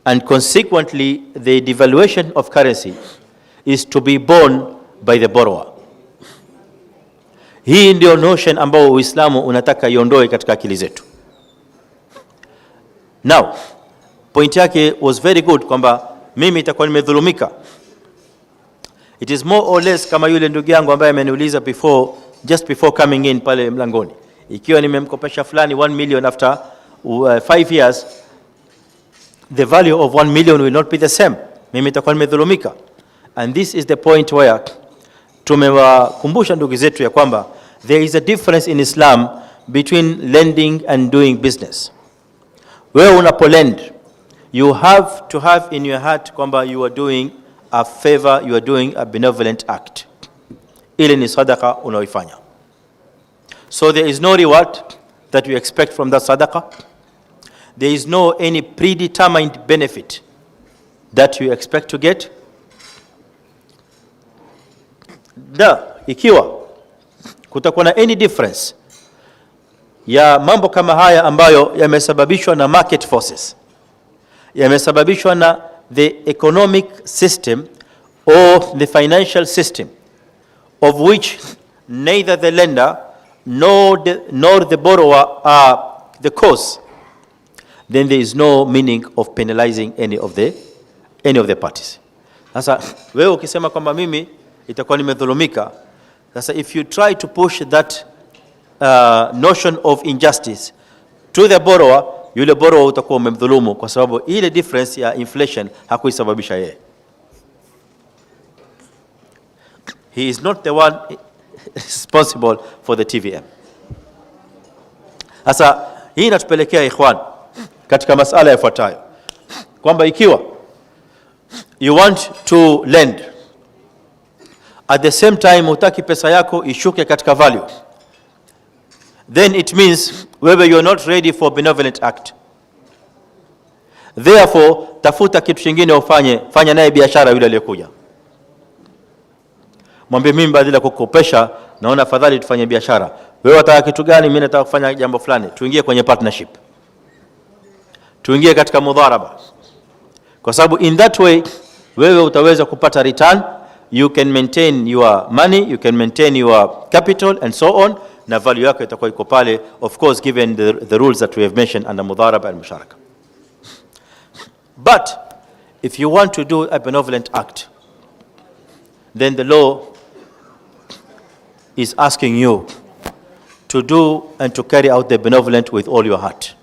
and consequently the devaluation of currency is to be borne by the borrower. Hii ndio notion ambayo Uislamu unataka iondoe katika akili zetu. Now, point yake was very good kwamba mimi itakuwa nimedhulumika. It is more or less kama yule ndugu yangu ambaye ameniuliza just before coming in pale mlangoni, ikiwa nimemkopesha fulani 1 million after 5 years, the value of 1 million will not be the same. Mimi itakuwa nimedhulumika. And this is the point where tumewakumbusha ndugu zetu ya kwamba there is a difference in Islam between lending and doing business. Wewe unapolend, you have to have in your heart kwamba you are doing a favor, you are doing a benevolent act. Ile ni sadaqa unaoifanya. So there is no reward that you expect from that sadaqa. There is no any predetermined benefit that you expect to get. Ikiwa kutakuwa na any difference ya mambo kama haya ambayo yamesababishwa na market forces, yamesababishwa na the economic system or the financial system of which neither the lender nor the borrower are the cause, then there is no meaning of penalizing any of the parties. Sasa wewe ukisema kwamba mimi itakuwa nimedhulumika, sasa if you try to push that notion of injustice to the borrower, yule borrower utakuwa umemdhulumu kwa sababu ile difference ya inflation hakuisababisha yeye. He is not the one responsible for the TVM. Sasa hii inatupelekea ikhwan katika masala yafuatayo kwamba ikiwa you want to lend, at the same time hutaki pesa yako ishuke katika value, then it means wewe you are not ready for benevolent act. Therefore tafuta kitu kingine ufanye, fanya naye biashara yule aliyekuja. Mwambie mimi badala kukopesha naona afadhali tufanye biashara. Wewe unataka kitu gani? Mimi nataka kufanya jambo fulani. Tuingie kwenye partnership. Tuingie katika mudharaba. Kwa sababu in that way wewe utaweza kupata return, you can maintain your money, you can maintain your capital and so on, na value yako itakuwa iko pale, of course given the rules that we have mentioned under mudharaba and musharaka. But if you want to do a benevolent act, then the law is asking you to do and to carry out the benevolent with all your heart.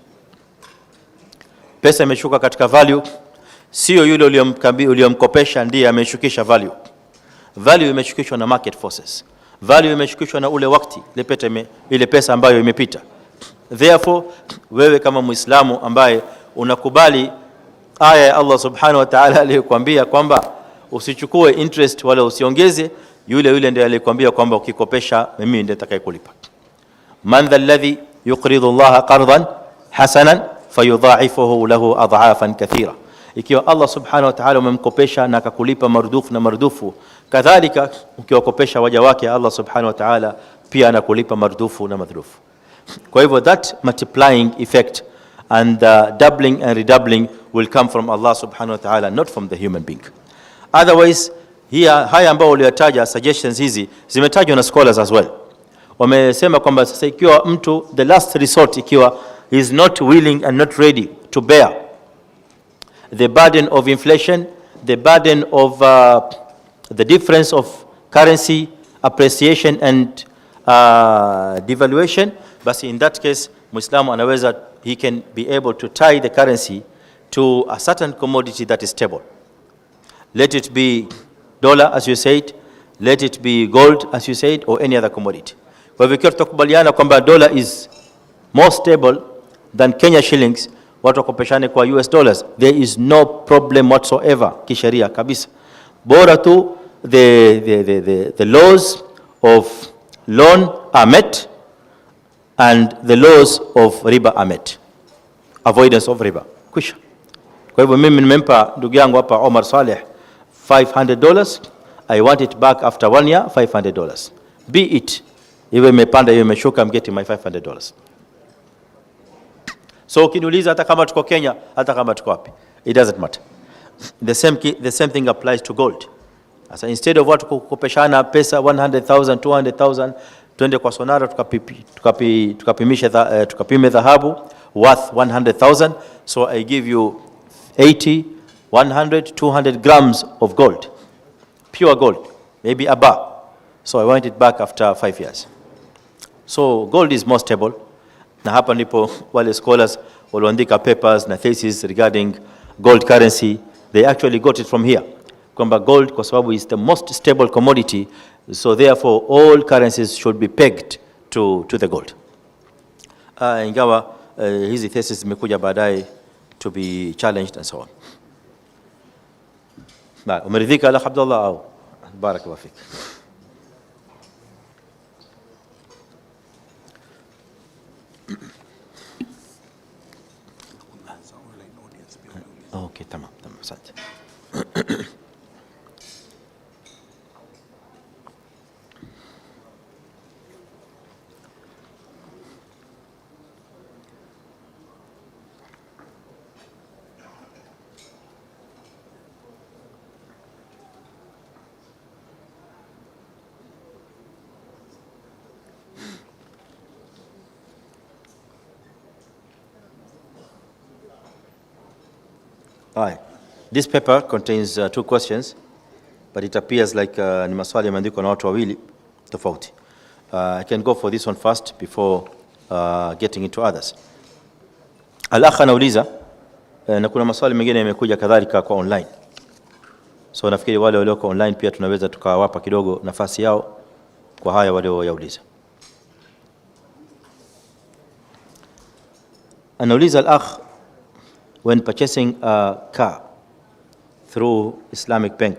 Pesa imeshuka katika value, sio yule uliyomkopesha ndiye ameshukisha value. Value imeshukishwa na market forces. Value imeshukishwa na ule wakati ile pesa ambayo imepita. Therefore wewe kama Muislamu ambaye unakubali aya ya Allah subhanahu wa ta'ala aliyokuambia kwamba usichukue interest wala usiongeze, yule ndiye aliyekwambia kwamba ukikopesha mimi ndiye nitakayekulipa. Man dha alladhi yuqridu Allah qardan hasanan fayudha'ifuhu lahu adha'afan kathira. Ikiwa Allah subhanahu wa ta'ala umemkopesha na akakulipa marudufu na marudufu, kadhalika ukiwakopesha waja wake Allah subhanahu wa ta'ala pia anakulipa marudufu na marudufu. Kwa hivyo that multiplying effect and doubling and redoubling will come from Allah subhanahu wa ta'ala, not from the human being. Otherwise haya ambao uliyataja suggestions hizi zimetajwa na scholars as well. Wamesema kwamba sasa ikiwa mtu the last resort, ikiwa he is not willing and not ready to bear the burden of inflation, the burden of the difference of currency appreciation and devaluation, but in that case Muislamu anaweza, he can be able to tie the currency to a certain commodity that is stable. Let it be dollar as you said, let it be gold as you said, or any other commodity. Kwa hivyo tutakubaliana kwamba dollar is more stable than Kenya shillings, watu wakopeshane kwa US dollars, there is no problem whatsoever kisheria kabisa. Bora tu the laws of loan are met and the laws of riba are met. Avoidance of riba. Kwisha. Kwa hivyo mimi nimempa ndugu yangu hapa Omar Saleh $500. I want it back after 1 year, $500. Be it. Iwe imepanda iwe imeshuka, I'm getting my $500. So ukiniuliza hata kama tuko Kenya, hata kama tuko wapi, it doesn't matter. The same thing applies to gold. Asa instead of watu kukopeshana pesa 100,000, 200,000, twende kwa Sonara tukapime dhahabu worth 100,000. So I give you 80, 100, 200 grams of gold, pure gold, maybe a bar. So I want it back after 5 years. So gold is more stable. Na hapa ndipo wale scholars walioandika papers na thesis regarding gold currency, they actually got it from here. Kwamba gold kwa sababu is the most stable commodity, so therefore all currencies should be pegged to the gold. Ingawa hizi thesis zimekuja baadaye to be challenged and so on. Ba, umeridhika ala Abdullah au? Barakallahu fik. Okay, tamam, asante. Aye. This paper contains 2 questions, but it appears like ni maswali yameandikwa na watu wawili tofauti. I can go for this one first before getting into others. Al-akh anauliza na kuna maswali mengine yamekuja kadhalika kwa online. So nafikiri wale walioko online pia tunaweza tukawapa kidogo nafasi yao kwa haya walioyauliza. Anauliza al-akh, when purchasing a car through Islamic bank,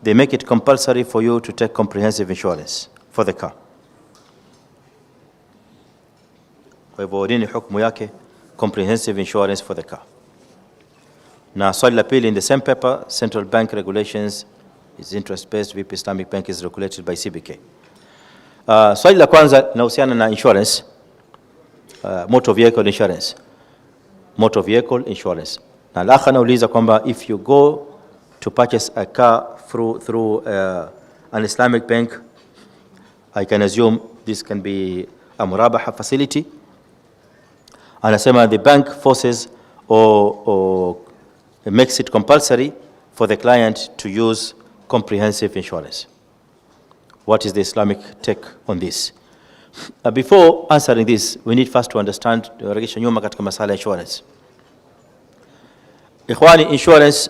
they make it compulsory for you to take comprehensive insurance for the car. Kwa hivyo nini hukumu yake comprehensive insurance for the car? Na swali la pili, in the same paper, central bank regulations is interest based, vipi Islamic bank is regulated by CBK. Swali la kwanza linahusiana na insurance, motor vehicle insurance. Motor vehicle insurance. Na al-akh anauliza kwamba if you go to purchase a car through an Islamic bank, I can assume this can be a murabaha facility. Anasema the bank forces or makes it compulsory for the client to use comprehensive insurance. What is the Islamic take on this? Before answering this, we need first to understand rejesha nyuma katika masala ya insurance. Ikhwani, insurance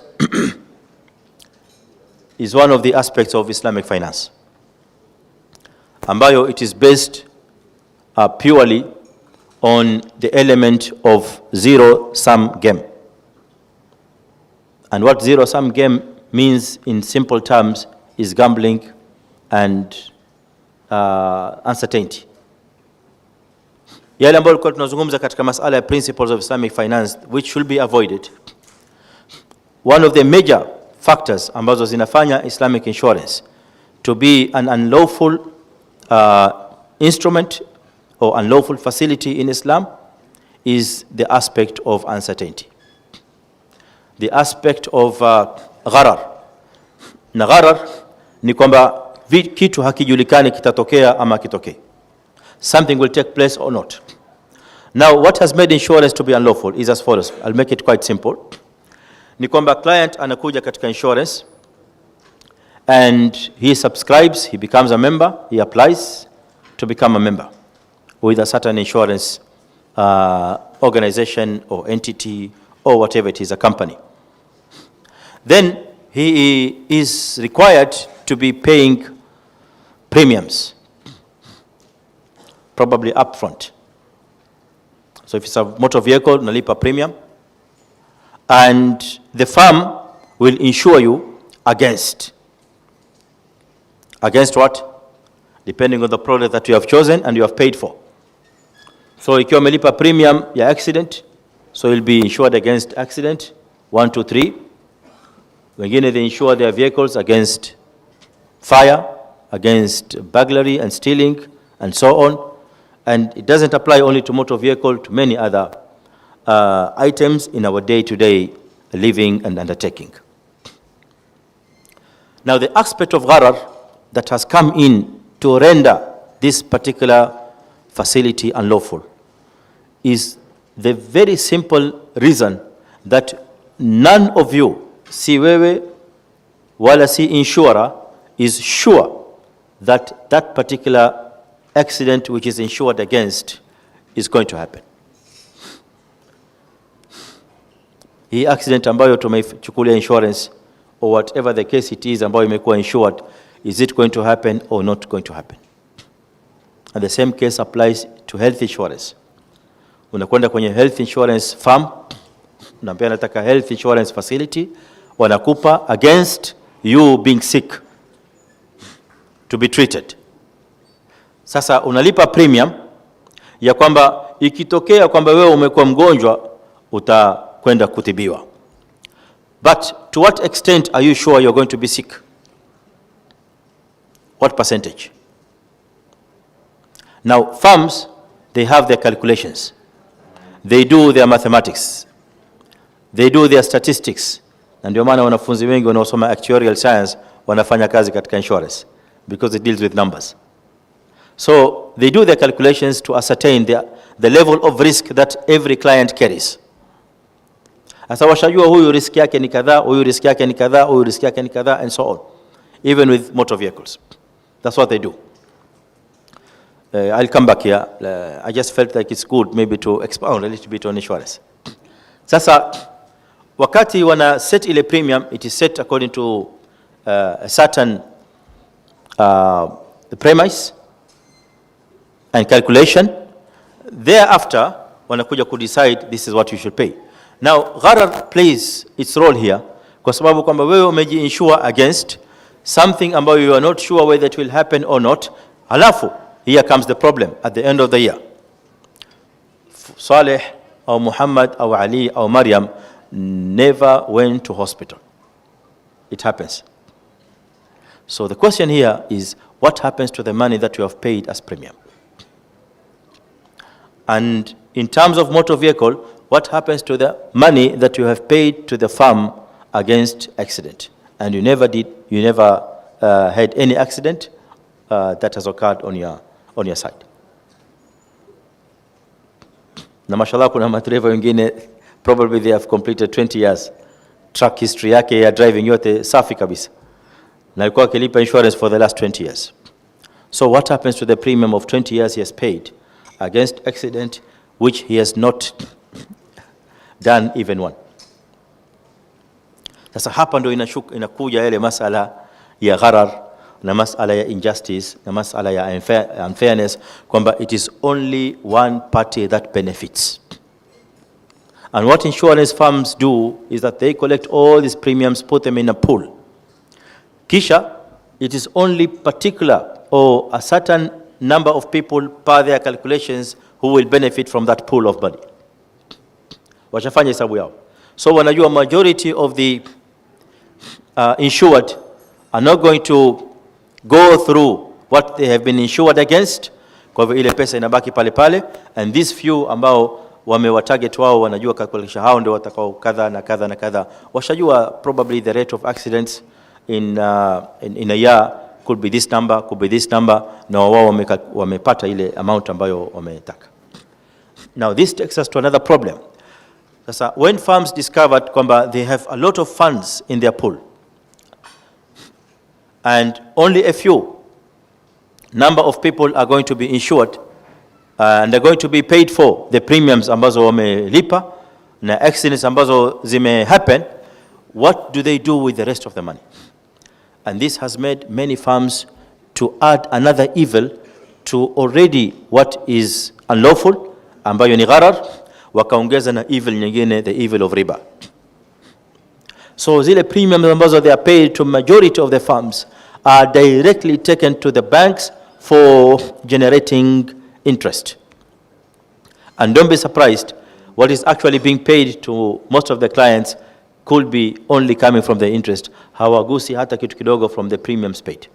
is one of the aspects of Islamic finance, ambayo it is based purely on the element of zero-sum game. And what zero-sum game means in simple terms is gambling and uncertainty. Yale ambayo tulikuwa tunazungumza katika masala ya principles of Islamic finance which should be avoided. One of the major factors ambazo zinafanya Islamic insurance to be an unlawful instrument or unlawful facility in Islam is the aspect of uncertainty. The aspect of gharar. Na gharar ni kwamba kitu hakijulikani kitatokea ama kitokee. Something will take place or not. Now, what has made insurance to be unlawful is as follows. I'll make it quite simple. Ni kwamba client anakuja katika insurance and he subscribes, he becomes a member, he applies to become a member with a certain insurance organization or entity or whatever it is, a company. Then he is required to be paying premiums, probably upfront. So if it's a motor vehicle, nalipa premium, and the firm will insure you against what? Depending on the product that you have chosen and you have paid for. So ikiwa umelipa premium ya accident, so you'll be insured against accident 1, 2, 3. Wengine they insure their vehicles against fire, against burglary and stealing and so on. And it doesn't apply only to motor vehicle, to many other items in our day-to-day living and undertaking. Now, the aspect of gharar that has come in to render this particular facility unlawful is the very simple reason that none of you, si wewe wala si insurer, is sure that that particular accident which is insured against is going to happen. Hii accident ambayo tumeichukulia insurance, or whatever the case it is ambayo imekuwa insured, is it going to happen or not going to happen? And the same case applies to health insurance. Unakwenda kwenye health insurance firm, unaambia nataka health insurance facility, wanakupa against you being sick to be treated. Sasa unalipa premium ya kwamba ikitokea kwamba wewe umekuwa mgonjwa utakwenda kutibiwa. But to what extent are you sure you're going to be sick? What percentage? Now, firms, they have their calculations. They do their mathematics. They do their statistics. Na ndio maana wanafunzi wengi wanaosoma actuarial science wanafanya kazi katika insurance, because it deals with numbers. So they do their calculations to ascertain the level of risk that every client carries. Sasa washajua huyu risk yake ni kadhaa, huyu risk yake ni kadhaa, huyu risk yake ni kadhaa, and so on. Even with motor vehicles. That's what they do. I'll come back here. I just felt like it's good maybe to expound a little bit on insurance. Sasa wakati wana set ile premium, it is set according to a certain premise and calculation. Thereafter, wanakuja ku decide this is what you should pay. Now, gharar plays its role here kwa sababu kwamba wewe umeji-insure against something ambayo you are not sure whether it will happen or not. Halafu, here comes the problem at the end of the year. Saleh or Muhammad or Ali or Maryam never went to hospital. It happens. So the question here is, what happens to the money that you have paid as premium? And in terms of motor vehicle, what happens to the money that you have paid to the firm against accident? And you never had any accident that has occurred on your side. Na mashallah kuna madereva wengine probably they have completed 20 years. Truck history yake ya driving yote safi kabisa. Na alikuwa akilipa insurance for the last 20 years. So what happens to the premium of 20 years he has paid against accident which he has not done even one? Sasa hapa ndo inakuja yale masala ya gharar na masala ya injustice na masala ya unfairness, kwamba it is only one party that benefits. And what insurance firms do is that they collect all these premiums, put them in a pool. Kisha, it is only particular or a certain number of people per their calculations who will benefit from that pool of money. Washafanya hesabu yao. So wanajua majority of the insured are not going to go through what they have been insured against. Kwa hivyo ile pesa inabaki pale pale, and these few ambao wamewatarget wao wanajua calculation hao ndio watakao kadha na kadha na kadha. Washajua probably the rate of accidents in a year could be this number, could be this number, na wao wamepata ile amount ambayo wametaka. Now this takes us to another problem. Sasa when firms discovered kwamba they have a lot of funds in their pool and only a few number of people are going to be insured and they're going to be paid for the premiums ambazo wamelipa na accidents ambazo zime happen, what do they do with the rest of the money? And this has made many firms to add another evil to already what is unlawful, ambayo ni gharar, wakaongeza na evil nyingine, the evil of riba. So zile premiums ambazo they are paid to majority of the firms are directly taken to the banks for generating interest. And don't be surprised, what is actually being paid to most of the clients could be only coming from the interest. Hawagusi hata kitu kidogo from the premiums paid.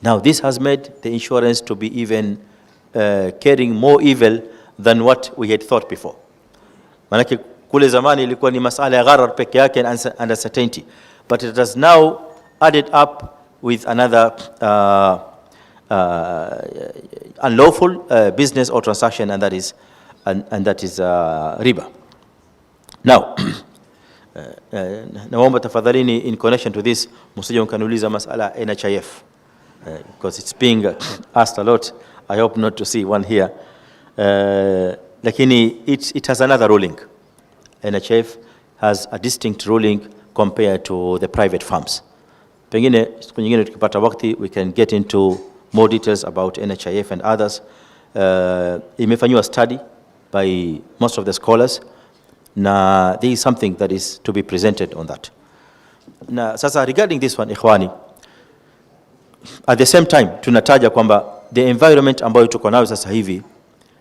Now this has made the insurance to be even carrying more evil than what we had thought before. Manake kule zamani ilikuwa ni masala ya gharar peke yake and uncertainty, but it has now added up with another unlawful business or transaction, and that is riba. Now naomba tafadhalini in connection to this msije mkaniuliza masala NHIF because it's being asked a lot. I hope not to see one here. Lakini it has another ruling. NHIF has a distinct ruling compared to the private firms. Pengine siku nyingine tukipata wakati we can get into more details about NHIF and others. Imefanywa study by most of the scholars. Na there is something that is to be presented on that. Na sasa regarding this one, ikhwani, at the same time tunataja kwamba the environment ambayo tuko nayo sasa hivi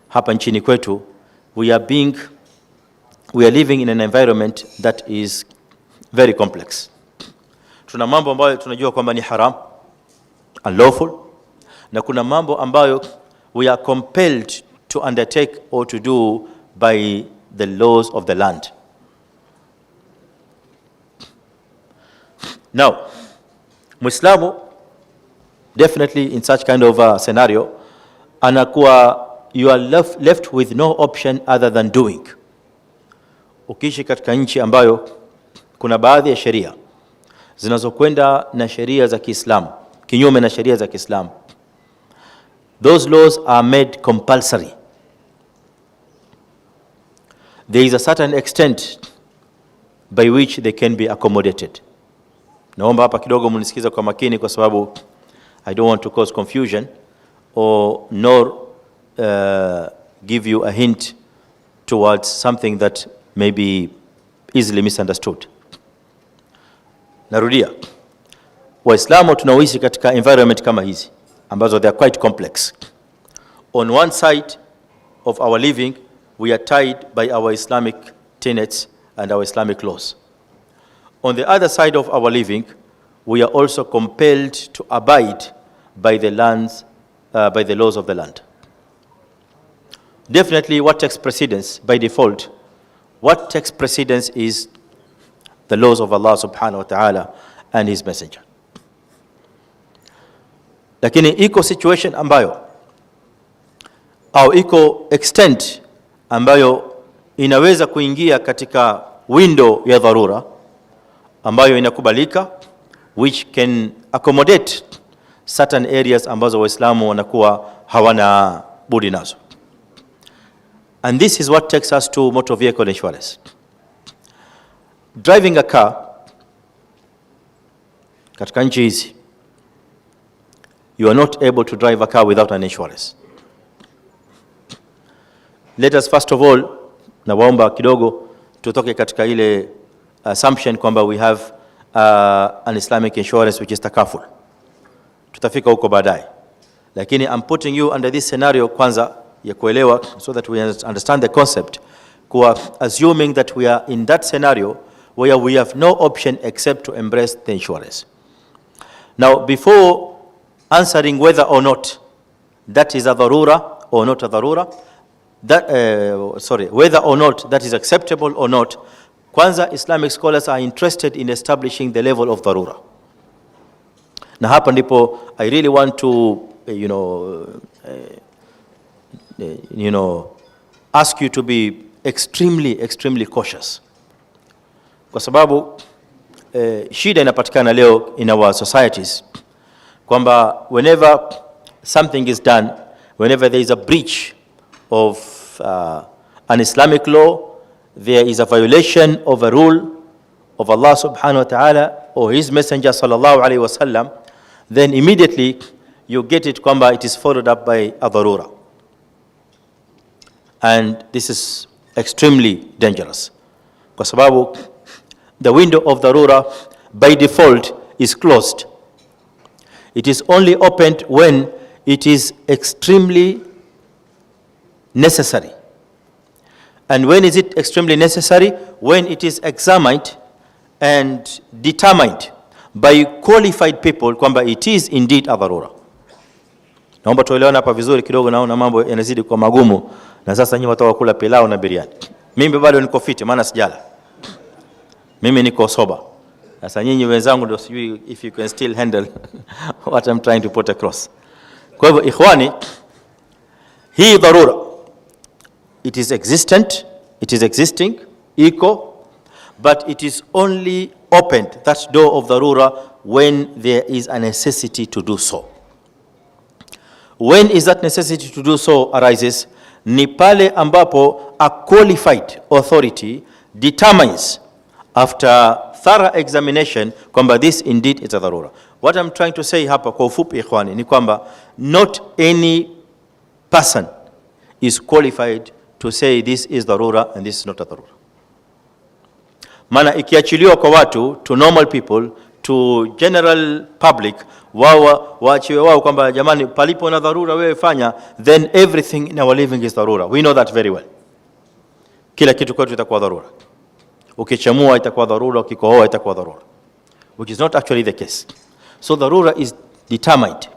hapa nchini kwetu, we are living in an environment that is very complex. Tuna mambo ambayo tunajua kwamba ni haram, unlawful, na kuna mambo ambayo we are compelled to undertake or to do by the laws of the land. Now, Muislamu definitely in such kind of a scenario anakuwa you are left with no option other than doing. Ukiishi katika nchi ambayo kuna baadhi ya sheria zinazokwenda na sheria za Kiislamu, kinyume na sheria za Kiislamu, those laws are made compulsory. There is a certain extent by which they can be accommodated. Naomba hapa kidogo mnisikize kwa makini kwa sababu I don't want to cause confusion or nor give you a hint towards something that may be easily misunderstood. Narudia, Waislamu tunaoishi katika environment kama hizi ambazo they are quite complex. On one side of our living we are tied by our Islamic tenets and our Islamic laws. On the other side of our living, we are also compelled to abide by the laws of the land. Definitely what takes precedence by default, what takes precedence is the laws of Allah subhanahu wa ta'ala and His Messenger. Lakini iko situation ambayo au iko extent ambayo inaweza kuingia katika window ya dharura ambayo inakubalika, which can accommodate certain areas ambazo Waislamu wanakuwa hawana budi nazo. And this is what takes us to motor vehicle insurance. Driving a car katika nchi hizi, you are not able to drive a car without an insurance. Let us first of all, nawaomba kidogo tutoke katika ile assumption kwamba we have an Islamic insurance which is takaful. Tutafika huko baadaye. Lakini I'm putting you under this scenario kwanza ya kuelewa so that we understand the concept, kwa assuming that we are in that scenario where we have no option except to embrace the insurance. Now, before answering whether or not that is a dharura or not a dharura, whether or not that is acceptable or not, kwanza Islamic scholars are interested in establishing the level of dharura. Na hapa ndipo I really want to ask you to be extremely cautious, kwa sababu shida inapatikana leo in our societies kwamba whenever something is done, whenever there is a breach of an Islamic law, there is a violation of a rule of Allah subhanahu wa ta'ala or His Messenger sallallahu alayhi wa sallam, then immediately you get it kwamba it is followed up by a dharura. And this is extremely dangerous, kwa sababu the window of dharura by default is closed. It is only opened when it is extremely necessary. And when is it extremely necessary? When it is examined and determined by qualified people kwamba it is indeed a dharura. Naomba tuelewane hapa vizuri kidogo, naona mambo yanazidi kwa magumu na sasa nyinyi watu wakula pilau na biriani. Mimi bado niko fiti maana sijala. Mimi niko soba. Sasa nyinyi wenzangu ndio sijui if you can still handle what I'm trying to put across. Kwa hivyo ikhwani, hii dharura it is existing, iko but it is only opened, that door of dharura, when there is a necessity to do so. When is that necessity to do so arises? Ni pale ambapo a qualified authority determines after thorough examination kwamba this indeed is a dharura. What I'm trying to say hapa kwa ufupi ikhwani ni kwamba not any person is qualified to say this is dharura and this is not a dharura. Maana ikiachiliwa kwa watu, to normal people, to general public, wao waachiwe wao kwamba jamani palipo na dharura wewe fanya, then everything in our living is dharura. We know that very well. Kila kitu kwetu itakuwa dharura. Ukichamua itakuwa dharura, ukikohoa itakuwa dharura, which is not actually the case. So dharura is determined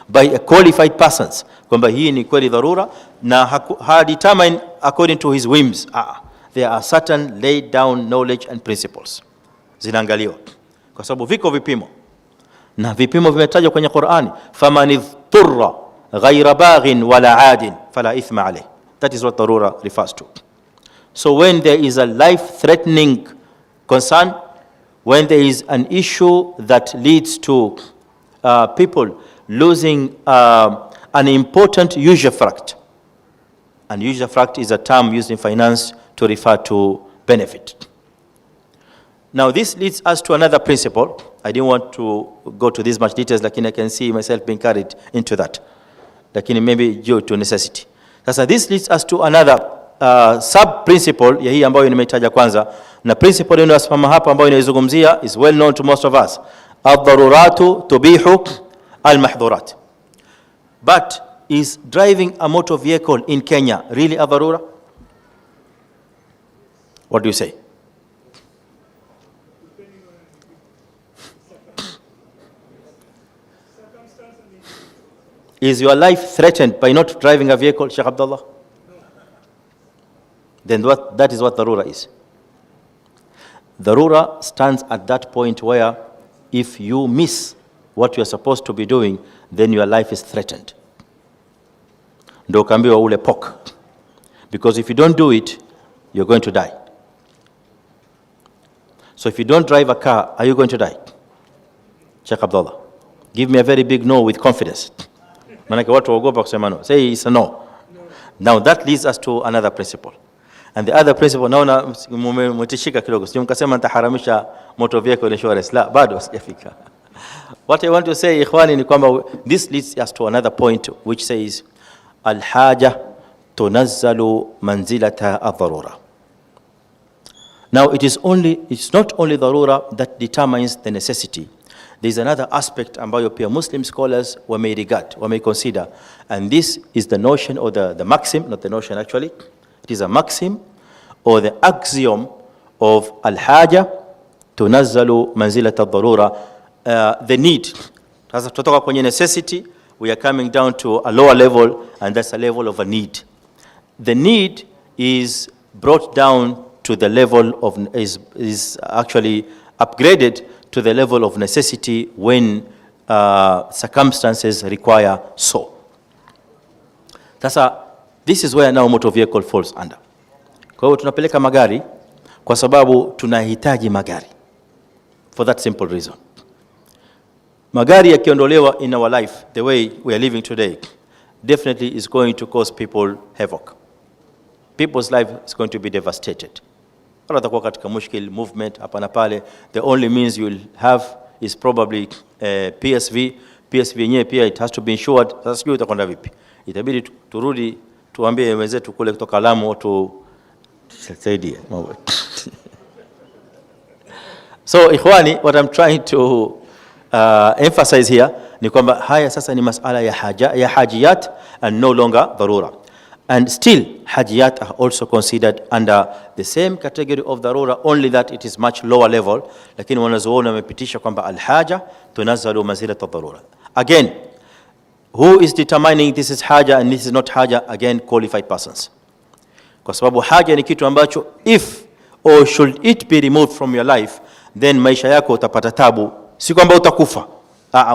by a qualified persons kwamba hii ni kweli dharura, na ha determine according to his whims. There are certain laid down knowledge and principles zinaangaliwa, kwa sababu viko vipimo, na vipimo vimetajwa kwenye Qur'ani, faman idhturra ghayra baghin wala adin fala ithma alayh. That is what dharura refers to. So when there is a life-threatening concern, when there is an issue that leads to people losing an important usufruct, and usufruct is a term used in finance to refer to benefit. Now this leads us to another principle. I didn't want to go to this much details, lakini I can see myself being carried into that, lakini maybe due to necessity. Sasa this leads us to another sub principle ya hii ambayo nimeitaja kwanza, na principle inayosimama hapa ambayo inaizungumzia is well known to most of us. Ad-daruratu tubihu al-mahdhurat. But is driving a motor vehicle in Kenya really a dharura? What do you say? Is your life threatened by not driving a vehicle, Sheikh Abdullah? Then that is what dharura is. Dharura stands at that point where if you miss what you are supposed to be doing, then your life is threatened. Ndio kaambiwa ule pork. Because if you don't do it, you're going to die. So if you don't drive a car, are you going to die? Sheikh Abdullah, give me a very big no with confidence. Manake watu waogopa kusema no. Say it's a no. Now that leads us to another principle. And the other principle, naona mmetishika kidogo, sio mkasema nitaharamisha motor vehicle insurance. La, bado sijafika. What I want to say ikhwani ni kwamba this leads us to another point which says al-haja tunazzalu manzilata ad-darura. Now it's not only dharura that determines the necessity. There's another aspect ambayo pia Muslim scholars wame consider, and this is the notion or the maxim, not the notion actually. It is a maxim or the axiom of al-haja tunazzalu manzilat ad-darura, the need. Sasa tutoka kwenye necessity, we are coming down to a lower level, and that's a level of a need. The need is brought down to the level of, is actually upgraded to the level of necessity when circumstances require so. Sasa this is where now motor vehicle falls under. Kwa hiyo tunapeleka magari kwa sababu tunahitaji magari, for that simple reason. Magari yakiondolewa in our life the way we are living today, definitely is going to cause people havoc. People's life is going to be devastated. Watakuwa katika mushkil, movement hapa na pale. The only means you will have is probably PSV. PSV yenyewe pia it has to be insured. Sasa sijui utakwenda vipi. Itabidi turudi tuambie wenzetu kule kutoka Lamu tu saidie. So ikhwani, what I'm trying to emphasize here ni kwamba haya sasa ni masala ya hajiyat and no longer dharura. And still, hajiyat are also considered under the same category of dharura, only that it is much lower level. Lakini wanazuoni wamepitisha kwamba al-haja tunazzalu manzilat ad-darura. Again, who is determining this is haja and this is not haja? Again, qualified persons. Kwa sababu haja ni kitu ambacho if or should it be removed from your life, then maisha yako utapata tabu. Si kwamba utakufa.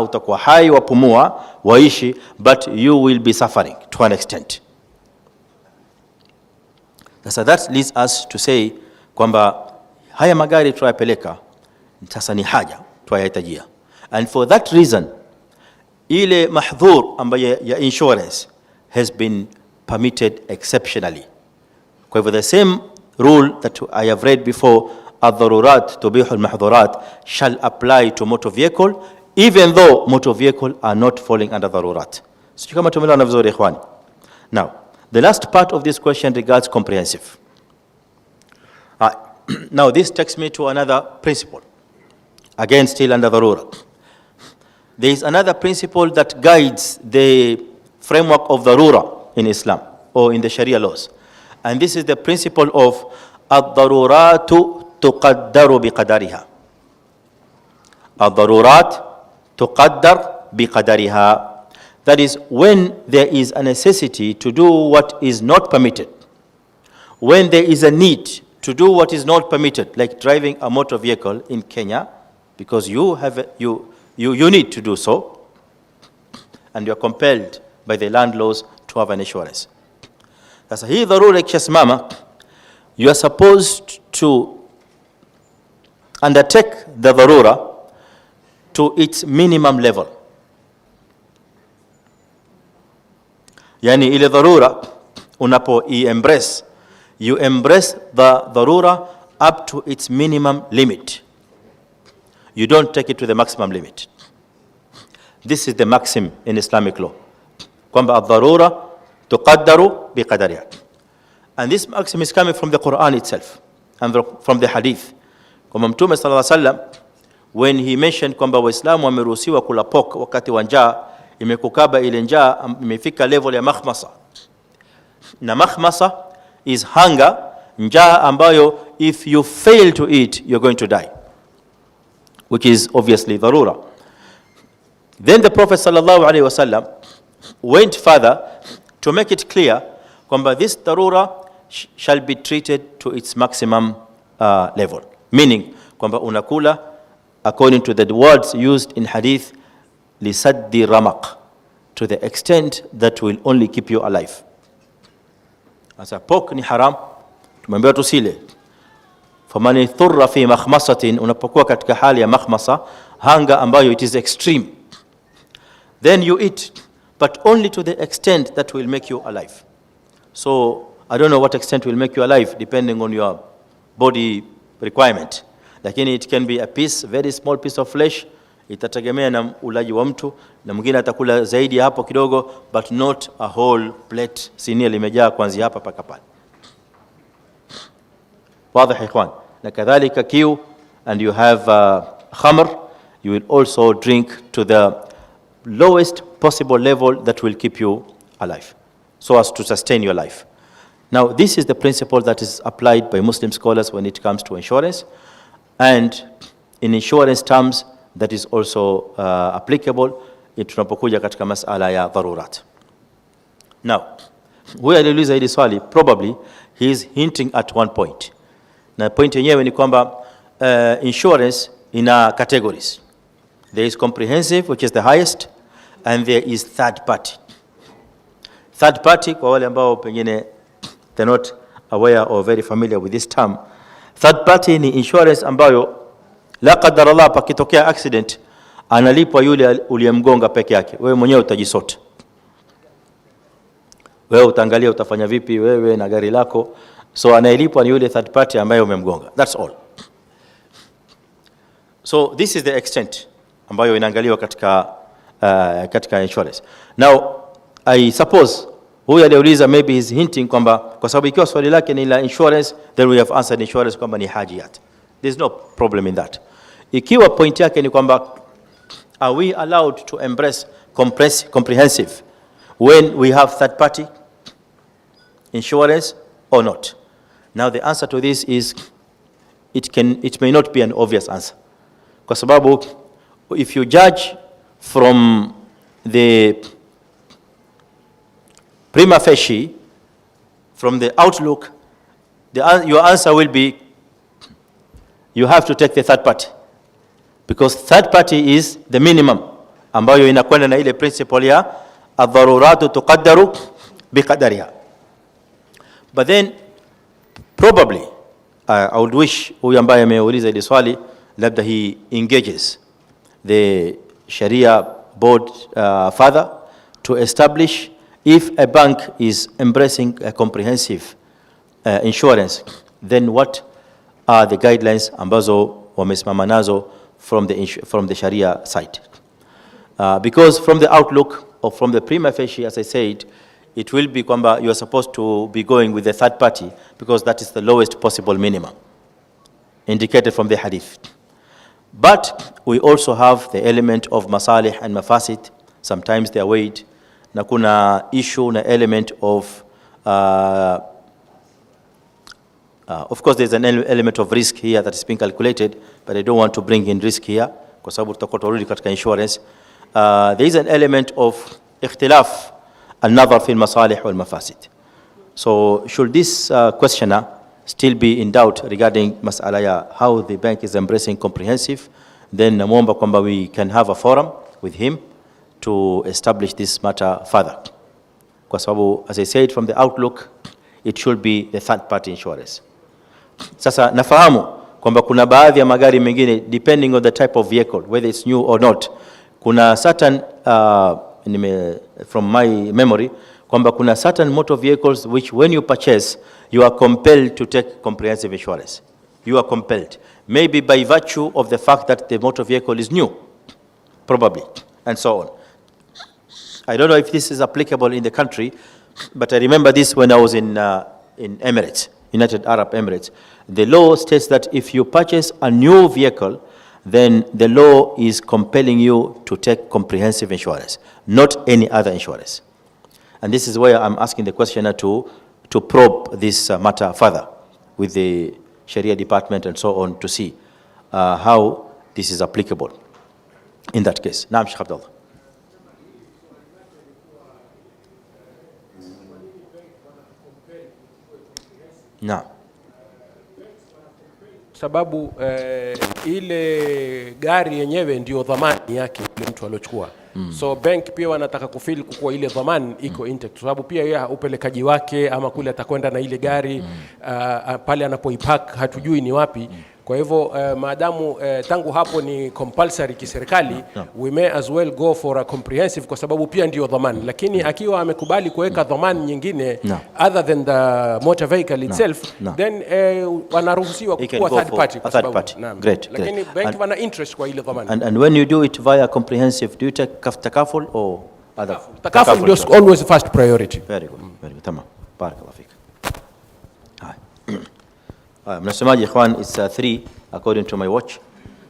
Utakuwa hai, wapumua, waishi, but you will be suffering to an extent. So that leads us to say kwamba haya magari tuyapeleka sasa ni haja tuyahitajia, and for that reason ile mahdhur ambayo ya insurance has been permitted exceptionally. Kwa hivyo the same rule that I have read before, ad-darurat tubihu al-mahdhurat, shall apply to motor vehicle even though motor vehicle are not falling under darurat. Sio kama tumeelewana vizuri ikhwani. Now the last part of this question regards comprehensive. Now this takes me to another principle, again still under darura. There is another principle that guides the framework of darura in Islam or in the Sharia laws, and this is the principle of ad-daruratu tuqaddaru biqadariha. Ad-darurat tuqaddar biqadariha. That is, when there is a necessity to do what is not permitted, when there is a need to do what is not permitted, like driving a motor vehicle in Kenya, because you need to do so, and you are compelled by the land laws to have an insurance. Sasa hii dharura ikishasimama, you are supposed to undertake the dharura to its minimum level. Yani ile dharura unapo embrace, you embrace the dharura up to its minimum limit. You don't take it to the maximum limit. This is the maxim in Islamic law, kwamba ad-darura tuqaddaru biqadariha. And this maxim is coming from the Quran itself and from the hadith. Kwamba Mtume sallallahu alaihi wasallam, when he mentioned kwamba Waislamu wameruhusiwa kula pork wakati wa njaa, imekukaba ile njaa imefika level ya makhmasa, na makhmasa is hunger, njaa ambayo if you fail to eat you're going to die, which is obviously dharura. Then the Prophet sallallahu alaihi wasallam went further to make it clear kwamba this dharura shall be treated to its maximum level, meaning kwamba unakula according to the words used in hadith, lisaddi ramaq, to the extent that will only keep you alive. Asa pork ni haram, tumeambiwa tusile. Famani thurra fi makhmasatin, unapokuwa katika hali ya makhmasa, hunger ambayo it is extreme, then you eat, but only to the extent that will make you alive. So I don't know what extent will make you alive depending on your body requirement, lakini it can be a piece, very small piece of flesh, itategemea na ulaji wa mtu, na mwingine atakula zaidi hapo kidogo, but not a whole plate, sinia limejaa kuanzia hapa paka pale. Wazi ikhwan. Na kadhalika kiu, and you have khamr, you will also drink to the lowest possible level that will keep you alive, so as to sustain your life. Now this is the principle that is applied by Muslim scholars when it comes to insurance, and in insurance terms that is also applicable tunapokuja katika masala ya dharurat. Now huyu aliuliza hili swali, probably he is hinting at one point, na point yenyewe ni kwamba insurance ina categories. There is comprehensive, which is the highest, and there is third party. Third party, kwa wale ambao pengine they're not aware or very familiar with this term, third party ni insurance ambayo la qadar Allah pakitokea accident analipwa yule uliyemgonga peke yake, wewe mwenyewe utajisota, wewe utaangalia utafanya vipi wewe na gari lako, so anayelipwa ni yule third party ambaye umemgonga, that's all. So this is the extent ambayo inaangaliwa katika insurance. Now I suppose huyu aliyeuliza maybe is hinting kwamba kwa sababu ikiwa swali lake ni la insurance, then we have answered insurance kwamba ni hajiyat. There's no problem in that. Ikiwa point yake ni kwamba are we allowed to embrace comprehensive when we have third party insurance or not? Now the answer to this is it may not be an obvious answer, kwa sababu if you judge from the prima facie, from the outlook, your answer will be you have to take the third party, because third party is the minimum ambayo inakwenda na ile principle ya ad-daruratu tuqaddaru biqadariha. But then probably I would wish huyu ambaye ameuliza hili swali labda he engages the Sharia board further to establish if a bank is embracing a comprehensive insurance, then what are the guidelines ambazo wamesimama nazo from the Sharia side. Because from the outlook or from the prima facie, as I said, it will be kwamba you are supposed to be going with the third party because that is the lowest possible minimum indicated from the hadith. But we also have the element of masalih and mafasid. Sometimes they are weighed. Na kuna issue na element of course there's an element of risk here that is being calculated, but I don't want to bring in risk here kwa sababu tutakuwa turudi katika insurance. There is an element of ikhtilaf an-nadhar fi al-masalih wal mafasid. So should this questioner still be in doubt regarding mas'ala ya how the bank is embracing comprehensive, then namuomba kwamba we can have a forum with him to establish this matter further. Kwa sababu, as I said, from the outlook, it should be the third party insurance. Sasa nafahamu kwamba kuna baadhi ya magari mengine depending on the type of vehicle, whether it's new or not, kuna certain from my memory kwamba kuna certain motor vehicles which when you purchase you are compelled to take comprehensive insurance. You are compelled, maybe by virtue of the fact that the motor vehicle is new, probably, and so on. I don't know if this is applicable in the country, but I remember this when I was in Emirates, United Arab Emirates. The law states that if you purchase a new vehicle, then the law is compelling you to take comprehensive insurance, not any other insurance. And this is where I'm asking the questioner to probe this matter further with the Sharia department and so on to see how this is applicable in that case. Naam, Sheikh Abdullah. Naam. Sababu ile gari yenyewe ndio dhamani yake ile mtu aliochukua. So bank pia wanataka kufeel kuwa ile dhamani iko intact, sababu pia ya upelekaji wake ama kule atakwenda na ile gari pale anapoipark hatujui ni wapi. Kwa hivyo maadamu tangu hapo ni compulsory kiserikali, we may as well go for a comprehensive kwa sababu pia ndio dhamani. Lakini akiwa amekubali kuweka dhamani nyingine other than the motor vehicle itself, then wanaruhusiwa kuwa third party kwa sababu. Great. Lakini bank wana interest kwa ile dhamani. And when you do it via comprehensive, do you take takaful or other? Takaful is always the first priority. Very good. Very good. Tamam. Barakallahu fik. Mnasemaje ikhwan? It's 3 according to my watch.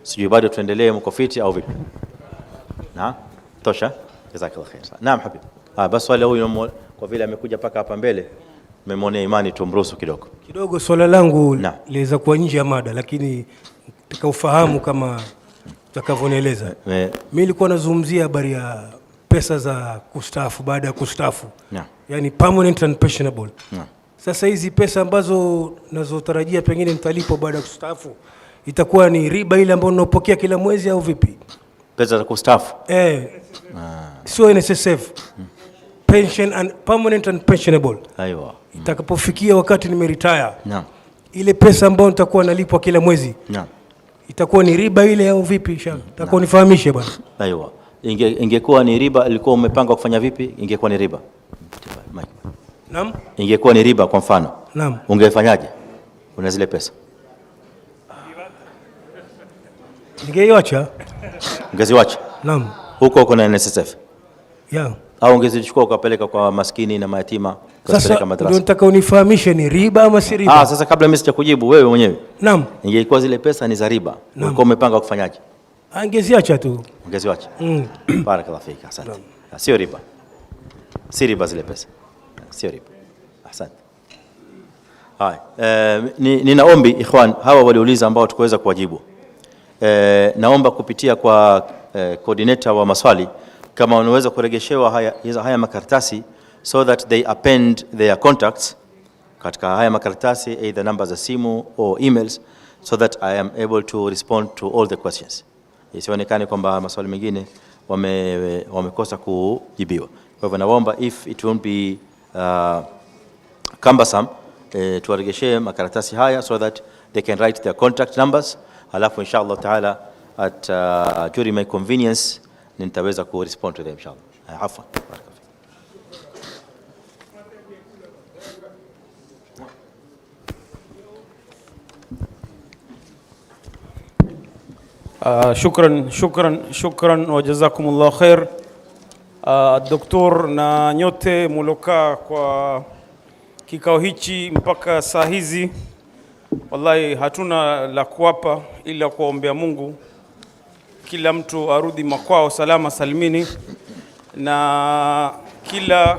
Sijui bado tuendelee, mko fiti au vipi? Na tosha. Jazakallahu khair. Naam habib. Basi swali huyu kwa vile amekuja paka hapa mbele, mmemwonea imani tumruhusu kidogo. Swala langu liweza kuwa nje ya mada, lakini tukaufahamu kama utakavyoeleza. Mimi nilikuwa nazungumzia habari ya pesa za kustaafu baada ya kustaafu. Yani permanent and pensionable. Sasa hizi pesa ambazo nazotarajia pengine mtalipo baada ya kustaafu, itakuwa ni riba ile ambayo unapokea kila mwezi au vipi? Pesa za kustaafu? Sio NSSF. Pension and permanent and pensionable. Aiwa. Itakapofikia wakati nimeretire. Ile pesa ambayo nitakuwa nalipwa kila mwezi. Itakuwa ni riba ile au vipi inshallah? Itakuwa nifahamishe bwana. Aiwa. Ingekuwa ni riba, ilikuwa umepanga kufanya vipi? Ingekuwa ni riba. Naam. Ingekuwa ni riba kwa mfano. Naam. Ungefanyaje? Una zile pesa. Ningeiacha. Ungeziacha? Naam. Huko kuna NSSF. Yeah. Au ungezichukua ukapeleka kwa maskini na mayatima kupeleka madrasa. Ndio nataka unifahamishe ni riba ama si riba. Sasa kabla mimi sijakujibu wewe mwenyewe. Naam. Ingekuwa zile pesa ni za riba, ulikuwa umepanga kufanyaje? Angeziacha tu. Ungeziacha. Barakallahu fika. Asante. Sio riba. Si riba zile pesa. Sio riba. Asante. Hai. Nina ombi ikhwan hawa waliuliza ambao tukaweza kuwajibu. Naomba kupitia kwa coordinator wa maswali kama unaweza kuregeshewa haya makaratasi so that they append their contacts katika haya makaratasi, either numbers za simu or emails, so that I am able to respond to all the questions. Isionekane kwamba maswali mengine wamekosa kujibiwa. Kwa hivyo naomba if it won't be cumbersome, tuwaregeshe makaratasi haya so that they can write their contact numbers, halafu inshallah taala at during my convenience nitaweza ku respond to them inshallah. Afwan. Shukran wa jazakumullah khair. Doktor na nyote mulokaa kwa kikao hichi mpaka saa hizi, wallahi hatuna la kuwapa ila kuombea Mungu kila mtu arudi makwao salama salimini, na kila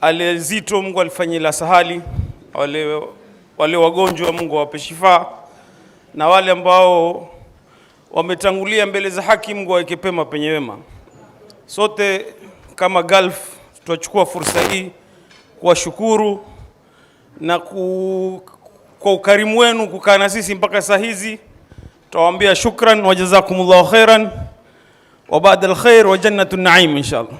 aliyezito Mungu alifanyie la sahali, wale wagonjwa Mungu awape shifa, na wale ambao wametangulia mbele za haki Mungu aweke pema penye wema. Sote kama Gulf tutachukua fursa hii kuwashukuru na kwa ukarimu wenu kukaa na sisi mpaka saa hizi. Tutawaambia shukran wa jazakumullahu khairan wa ba'da alkhair wa jannatun na'im inshallah.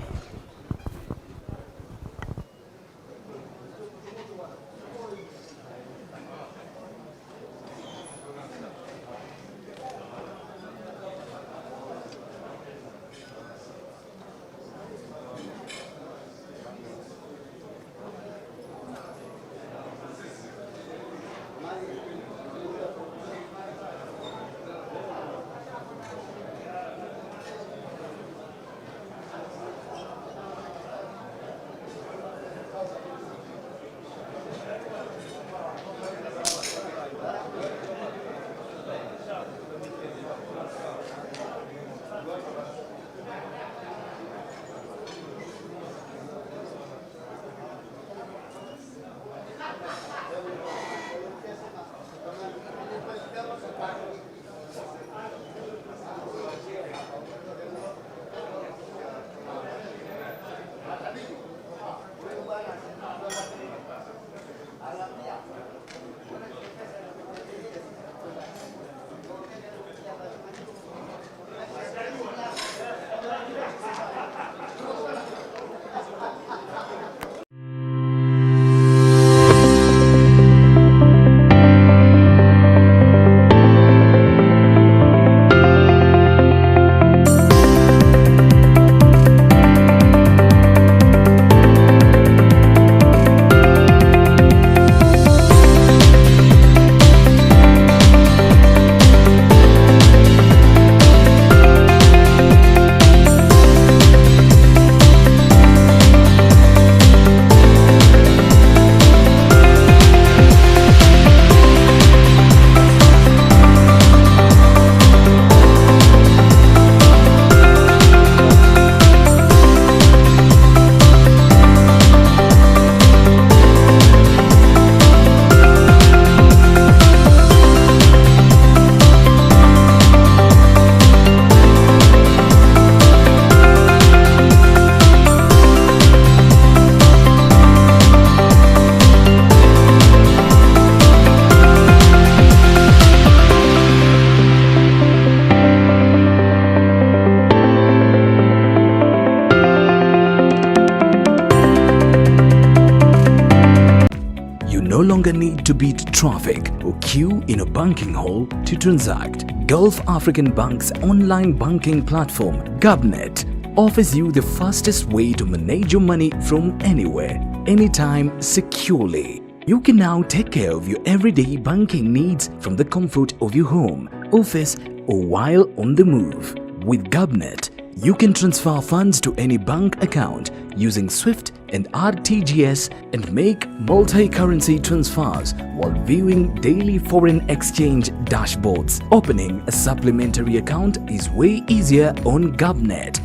no longer need to beat traffic or queue in a banking hall to transact. Gulf African Bank's online banking platform, Gubnet, offers you the fastest way to manage your money from anywhere, anytime, securely. You can now take care of your everyday banking needs from the comfort of your home, office, or while on the move. With Gubnet, you can transfer funds to any bank account using SWIFT and RTGS and make multi-currency transfers while viewing daily foreign exchange dashboards. Opening a supplementary account is way easier on Gubnet.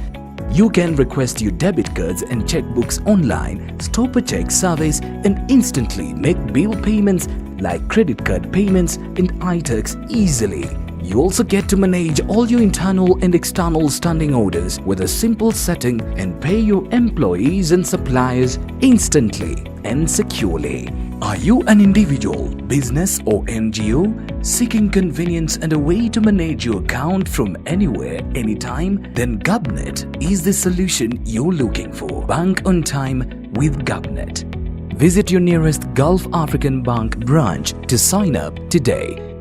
You can request your debit cards and checkbooks online, stop a check service, and instantly make bill payments like credit card payments and iTax easily. You also get to manage all your internal and external standing orders with a simple setting and pay your employees and suppliers instantly and securely. Are you an individual, business or NGO seeking convenience and a way to manage your account from anywhere, anytime? Then Gubnet is the solution you're looking for. Bank on time with Gubnet. Visit your nearest Gulf African Bank branch to sign up today.